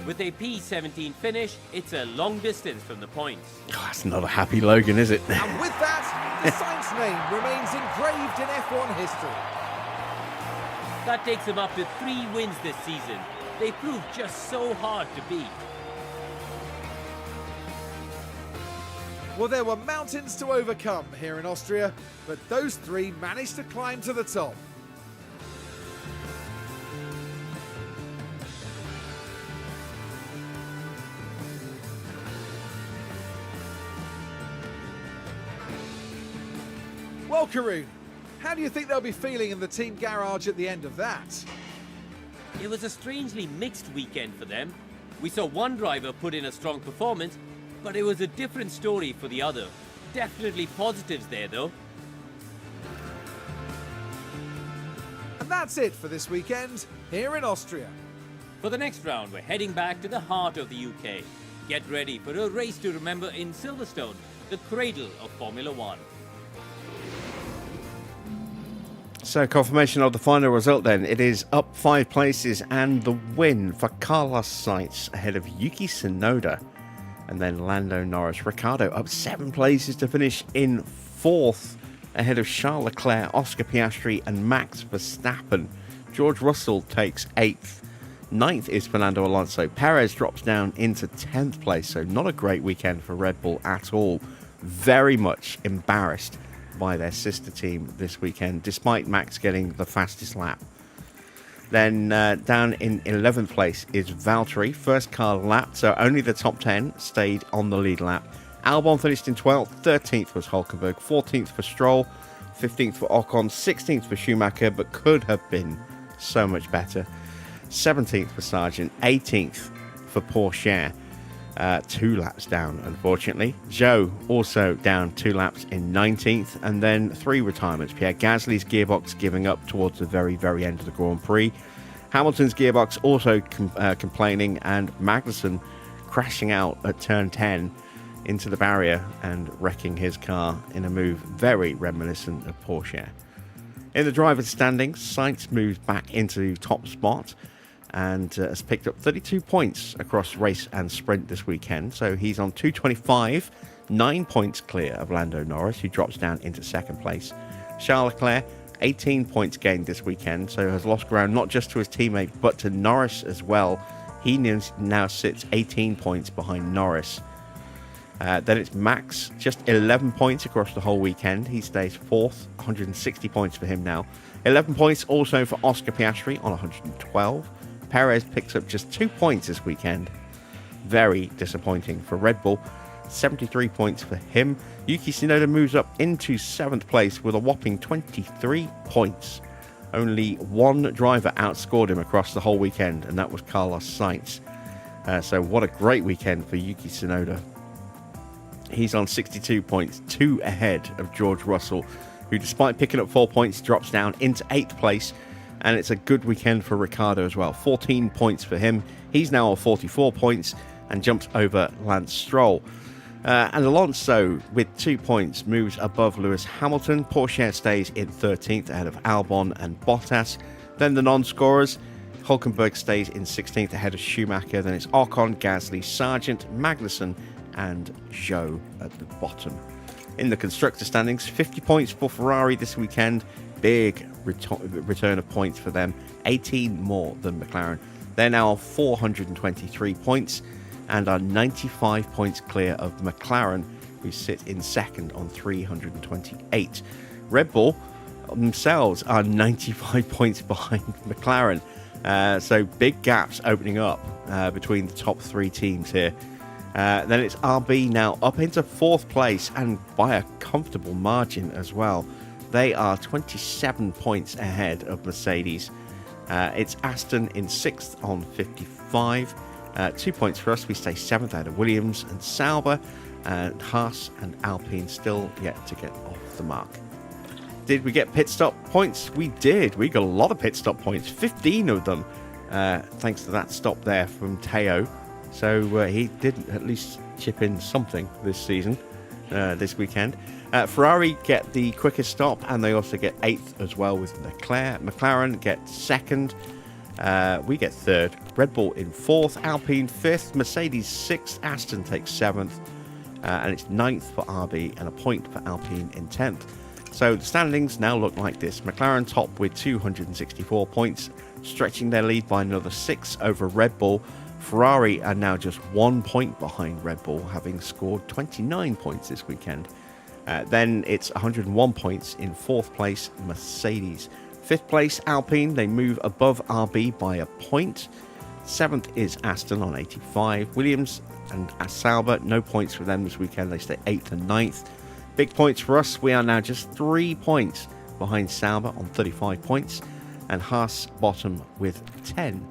With a P17 finish, it's a long distance from the points. Oh, that's not a happy Logan, is it? And with that, the Sainz name remains engraved in F1 history. That takes them up to 3 wins this season. They proved just so hard to beat. Well, there were mountains to overcome here in Austria, but those three managed to climb to the top. Well, Karun, how do you think they'll be feeling in the team garage at the end of that? It was a strangely mixed weekend for them. We saw one driver put in a strong performance, but it was a different story for the other. Definitely positives there though. And that's it for this weekend here in Austria. For the next round, we're heading back to the heart of the UK. Get ready for a race to remember in Silverstone, the cradle of Formula One. So, confirmation of the final result then. It is up 5 places and the win for Carlos Sainz ahead of Yuki Tsunoda. And then Lando Norris. Ricciardo up 7 places to finish in 4th ahead of Charles Leclerc, Oscar Piastri and Max Verstappen. George Russell takes 8th. 9th is Fernando Alonso. Perez drops down into 10th place, so not a great weekend for Red Bull at all. Very much embarrassed by their sister team this weekend, despite Max getting the fastest lap. Then down in 11th place is Valtteri, first car lap, so only the top 10 stayed on the lead lap. Albon finished in 12th, 13th was Hülkenberg, 14th for Stroll, 15th for Ocon, 16th for Schumacher, but could have been so much better. 17th for Sargent, 18th for Pourchaire. 2 laps down, unfortunately. Zhou also down 2 laps in 19th, and then 3 retirements. Pierre Gasly's gearbox giving up towards the very, very end of the Grand Prix. Hamilton's gearbox also complaining, and Magnussen crashing out at turn 10 into the barrier and wrecking his car in a move very reminiscent of Porsche. In the driver's standings, Sainz moves back into top spot and has picked up 32 points across race and sprint this weekend. So he's on 225, 9 points clear of Lando Norris, who drops down into 2nd place. Charles Leclerc, 18 points gained this weekend, so has lost ground not just to his teammate, but to Norris as well. He now sits 18 points behind Norris. Then it's Max, just 11 points across the whole weekend. He stays 4th, 160 points for him now. 11 points also for Oscar Piastri on 112. Perez picks up just 2 points this weekend. Very disappointing for Red Bull. 73 points for him. Yuki Tsunoda moves up into 7th place with a whopping 23 points. Only one driver outscored him across the whole weekend, and that was Carlos Sainz. So what a great weekend for Yuki Tsunoda. He's on 62 points, 2 ahead of George Russell, who despite picking up 4 points drops down into 8th place. And it's a good weekend for Ricciardo as well. 14 points for him. He's now on 44 points and jumps over Lance Stroll. And Alonso, with 2 points, moves above Lewis Hamilton. Pourchaire stays in 13th ahead of Albon and Bottas. Then the non-scorers. Hülkenberg stays in 16th ahead of Schumacher. Then it's Ocon, Gasly, Sargent, Magnussen and Zhou at the bottom. In the constructor standings, 50 points for Ferrari this weekend. Big return of points for them, 18 more than McLaren. They're now on 423 points and are 95 points clear of McLaren, who sit in 2nd on 328. Red Bull themselves are 95 points behind McLaren, so big gaps opening up between the top 3 teams here. Then it's RB now up into 4th place and by a comfortable margin as well. They are 27 points ahead of Mercedes. It's Aston in 6th on 55. 2 points for us. We stay 7th out of Williams and Sauber. And Haas and Alpine still yet to get off the mark. Did we get pit stop points? We did. We got a lot of pit stop points. 15 of them. Thanks to that stop there from Teo. So he did at least chip in something this season, this weekend. Ferrari get the quickest stop, and they also get 8th as well with Leclerc. McLaren get 2nd. We get 3rd. Red Bull in 4th. Alpine 5th. Mercedes 6th. Aston takes 7th. And it's 9th for RB and a point for Alpine in 10th. So the standings now look like this. McLaren top with 264 points, stretching their lead by another 6 over Red Bull. Ferrari are now just 1 point behind Red Bull, having scored 29 points this weekend. Then it's 101 points in 4th place, Mercedes. 5th place, Alpine. They move above RB by a point. 7th is Aston on 85. Williams and Sauber, no points for them this weekend. They stay 8th and 9th. Big points for us. We are now just 3 points behind Sauber on 35 points. And Haas bottom with 10.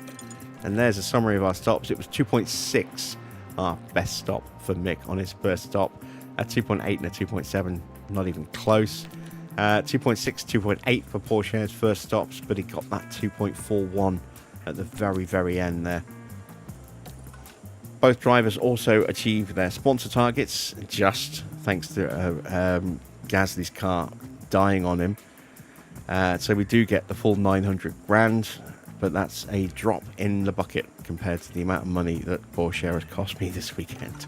And there's a summary of our stops. It was 2.6, our best stop for Mick on his first stop. A 2.8 and a 2.7, not even close. 2.6, 2.8 for Pourchaire's first stops, but he got that 2.41 at the very, very end there. Both drivers also achieved their sponsor targets, just thanks to Gasly's car dying on him. So we do get the full 900 grand, but that's a drop in the bucket compared to the amount of money that Pourchaire has cost me this weekend.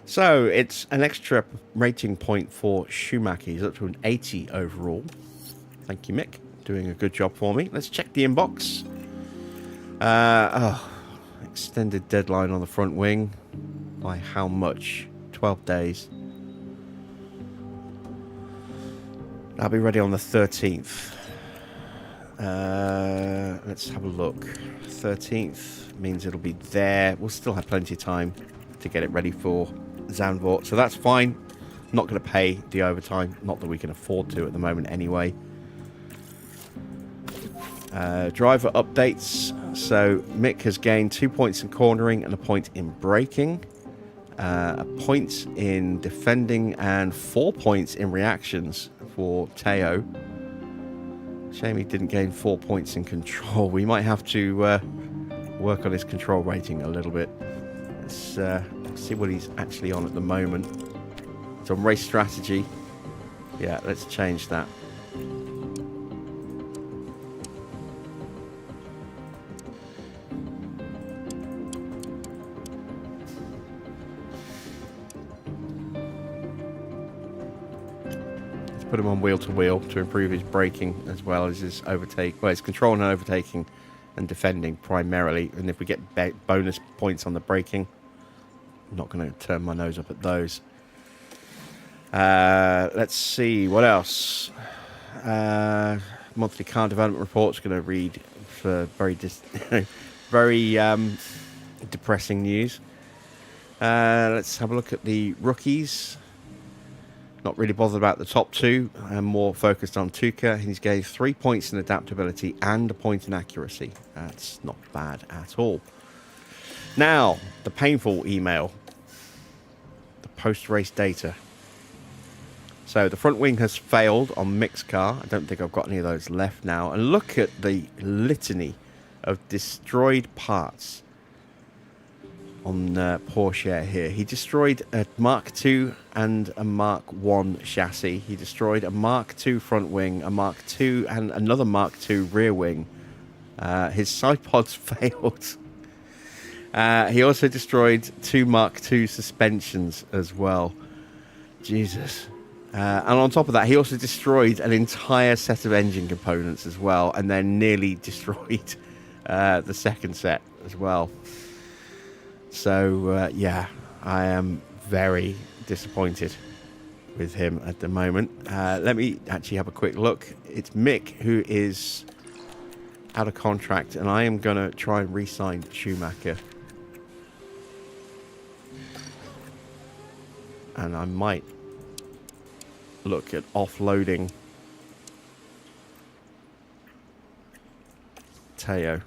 So it's an extra rating point for Schumacher. He's up to an 80 overall. Thank you, Mick. Doing a good job for me. Let's check the inbox. Extended deadline on the front wing. By how much? 12 days. I'll be ready on the 13th. Let's have a look. 13th means it'll be there. We'll still have plenty of time to get it ready for Zandvoort, so that's fine. Not going to pay the overtime, not that we can afford to at the moment anyway. Driver updates. So Mick has gained 2 points in cornering and a point in braking, a point in defending, and 4 points in reactions for Teo. Shame he didn't gain 4 points in control. We might have to work on his control rating a little bit. Let's see what he's actually on at the moment. It's on race strategy. Yeah, let's change that. Let's put him on wheel to wheel to improve his braking as well as his overtake. Well, his control and overtaking and defending primarily. And if we get bonus points on the braking, I'm not going to turn my nose up at those. Let's see what else. Monthly car development report's going to read for very depressing news. Let's have a look at the rookies. Not really bothered about the top two. I'm more focused on Tuca. He's gained 3 points in adaptability and a point in accuracy. That's not bad at all. Now, the painful email. The post-race data. So, the front wing has failed on Mick's car. I don't think I've got any of those left now. And look at the litany of destroyed parts on Pourchaire here. He destroyed a Mark II and a Mark I chassis. He destroyed a Mark II front wing, a Mark II and another Mark II rear wing. His side pods failed. He also destroyed 2 Mark II suspensions as well. Jesus. And on top of that, he also destroyed an entire set of engine components as well, and then nearly destroyed the second set as well. So, yeah, I am very disappointed with him at the moment. Let me actually have a quick look. It's Mick who is out of contract, and I am going to try and re-sign Schumacher. And I might look at offloading Teo.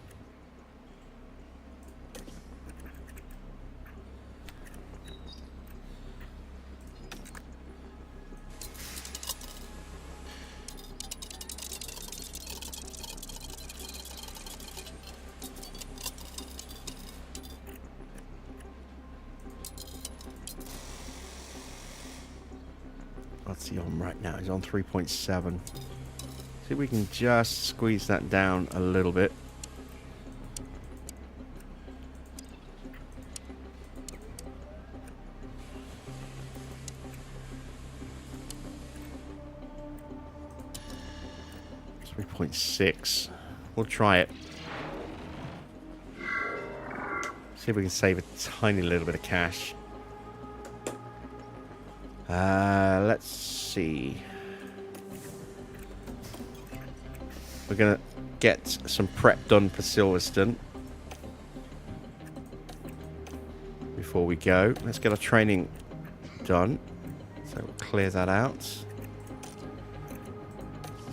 What's he on right now? He's on 3.7. See if we can just squeeze that down a little bit. .6. We'll try it. See if we can save a tiny little bit of cash. Let's see. We're gonna get some prep done for Silverstone before we go. Let's get our training done. So we'll clear that out.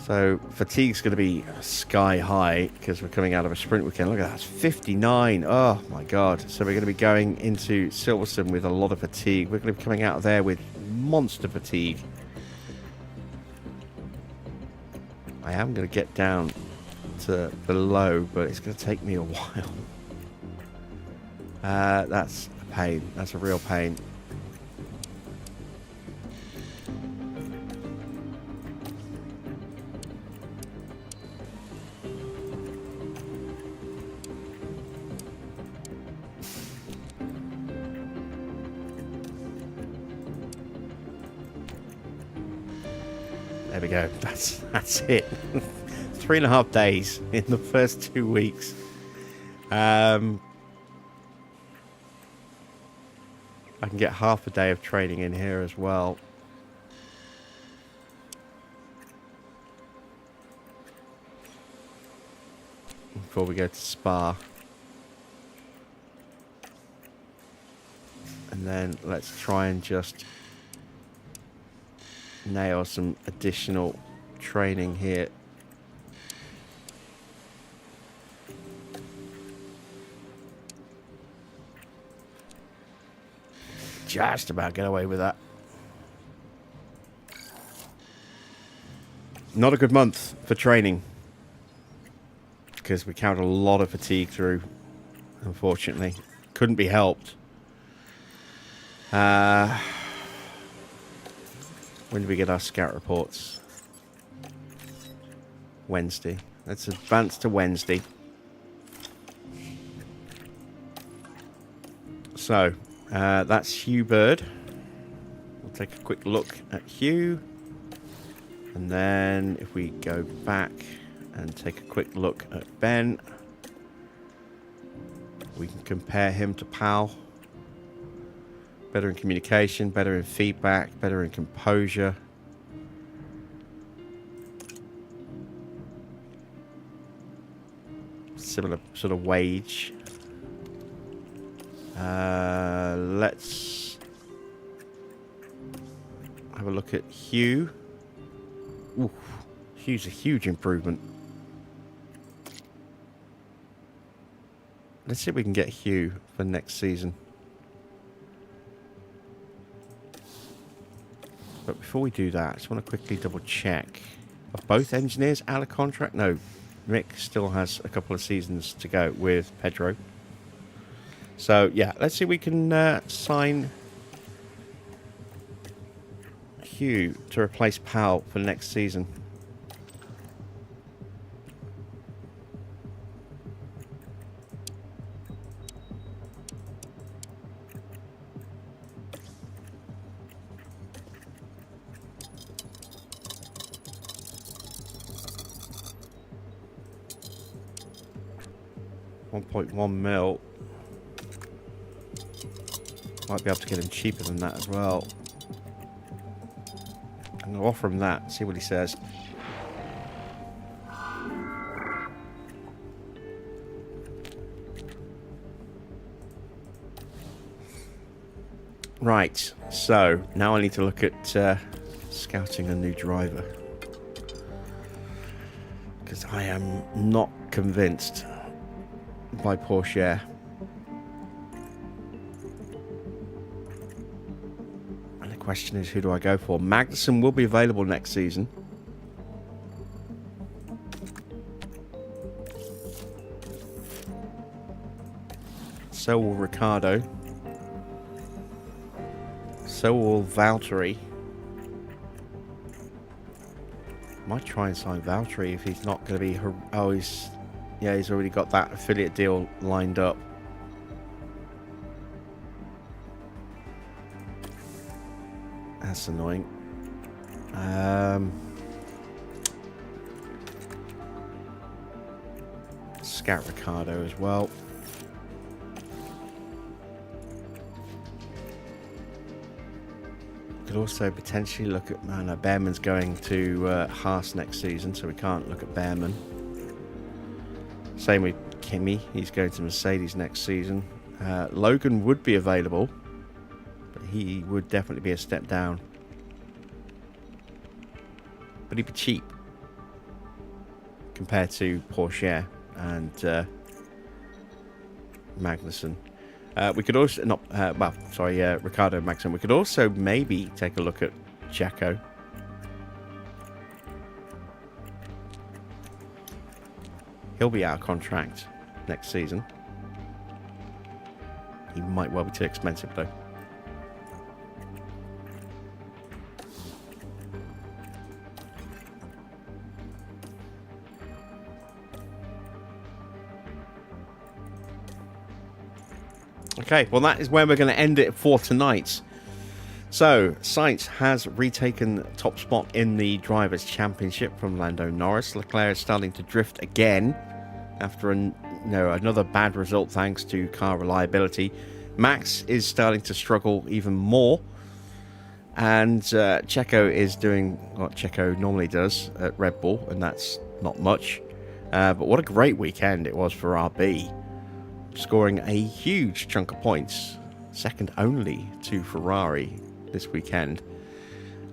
So fatigue's going to be sky high because we're coming out of a sprint weekend. Look at that, it's 59. Oh my god. So we're going to be going into Silverstone with a lot of fatigue. We're going to be coming out of there with monster fatigue. I am going to get down to below, but it's going to take me a while. That's a pain. That's a real pain. There we go. That's it. 3.5 days in the first 2 weeks. I can get half a day of training in here as well. Before we go to Spa. And then let's try and just nail some additional training here. Just about get away with that. Not a good month for training because we count a lot of fatigue through, unfortunately. Couldn't be helped. When do we get our scout reports? Wednesday. Let's advance to Wednesday. So, that's Hugh Bird. We'll take a quick look at Hugh. And then if we go back and take a quick look at Ben, we can compare him to Powell. Better in communication, better in feedback, better in composure. Similar sort of wage. Let's have a look at Hugh. Ooh, Hugh's a huge improvement. Let's see if we can get Hugh for next season. But before we do that, I just want to quickly double check. Are both engineers out of contract? No, Mick still has a couple of seasons to go with Pedro. So, yeah, let's see if we can sign Hugh to replace Powell for next season. $1.1 mil. Might be able to get him cheaper than that as well. I'm going to offer him that, see what he says. Right, so now I need to look at scouting a new driver. Because I am not convinced by Pourchaire. And the question is, who do I go for? Magnussen will be available next season. So will Ricciardo. So will Valtteri. Might try and sign Valtteri if he's not going to be... Oh, he's already got that affiliate deal lined up. That's annoying. Scout Ricardo as well. Could also potentially look at... No, Behrman's going to Haas next season, so we can't look at Behrman. Same with Kimi. He's going to Mercedes next season. Logan would be available, but he would definitely be a step down. But he'd be cheap compared to Pourchaire and Magnussen. We could also Ricardo Magnussen. We could also maybe take a look at Checo. He'll be out of contract next season. He might well be too expensive though. Okay, well that is where we're going to end it for tonight. So, Sainz has retaken top spot in the Drivers' Championship from Lando Norris. Leclerc is starting to drift again after another bad result thanks to car reliability. Max is starting to struggle even more. And Checo is doing what Checo normally does at Red Bull, and that's not much. But what a great weekend it was for RB. Scoring a huge chunk of points, second only to Ferrari this weekend,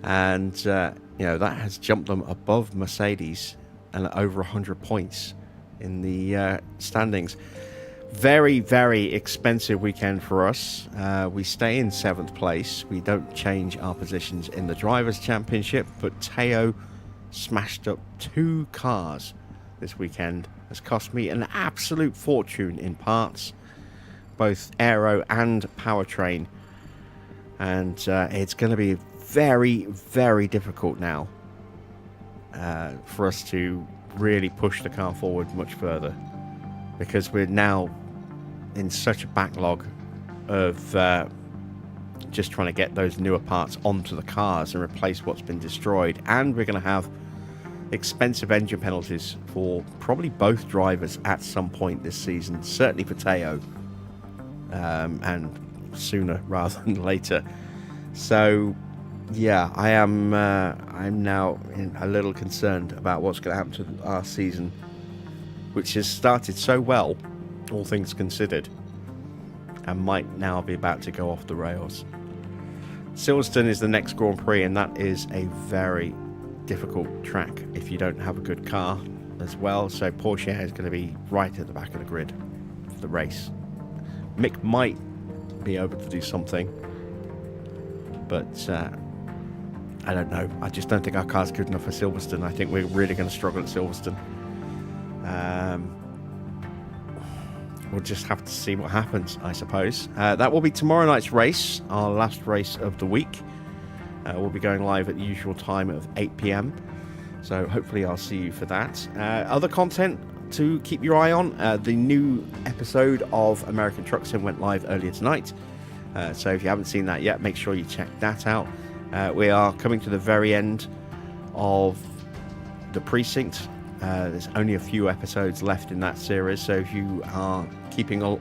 and that has jumped them above Mercedes and over 100 points in the standings. Very, very expensive weekend for us. We stay in 7th place. We don't change our positions in the Drivers' Championship, but Teo smashed up 2 cars this weekend. Has cost me an absolute fortune in parts, both aero and powertrain, and it's going to be very, very difficult now for us to really push the car forward much further, because we're now in such a backlog of just trying to get those newer parts onto the cars and replace what's been destroyed, and we're going to have expensive engine penalties for probably both drivers at some point this season, certainly for Teo, and sooner rather than later. So yeah, I'm now a little concerned about what's going to happen to our season, which has started so well, all things considered, and might now be about to go off the rails. Silverstone is the next Grand Prix, and that is a very difficult track if you don't have a good car as well, so Pourchaire is going to be right at the back of the grid for the race. Mick might be able to do something, but I don't know. I just don't think our car's good enough for Silverstone. I think we're really going to struggle at Silverstone. We'll just have to see what happens, I suppose. That will be tomorrow night's race, our last race of the week. We'll be going live at the usual time of 8 p.m. So hopefully I'll see you for that. Other content to keep your eye on. The new episode of American Truck Sim went live earlier tonight. So if you haven't seen that yet, make sure you check that out. We are coming to the very end of the precinct. There's only a few episodes left in that series. So if you are keeping up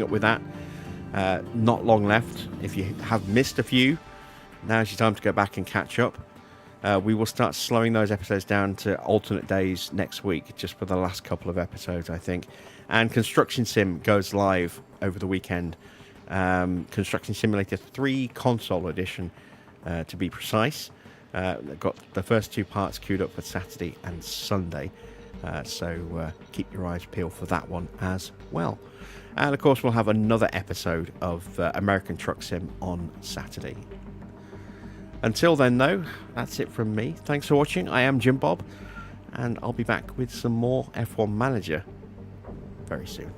with that, not long left. If you have missed a few, now's your time to go back and catch up. We will start slowing those episodes down to alternate days next week, just for the last couple of episodes, I think. And Construction Sim goes live over the weekend. Construction Simulator 3 Console Edition, to be precise. They've got the first 2 parts queued up for Saturday and Sunday. So keep your eyes peeled for that one as well. And of course, we'll have another episode of American Truck Sim on Saturday. Until then, though, that's it from me. Thanks for watching. I am Jim Bob, and I'll be back with some more F1 Manager very soon.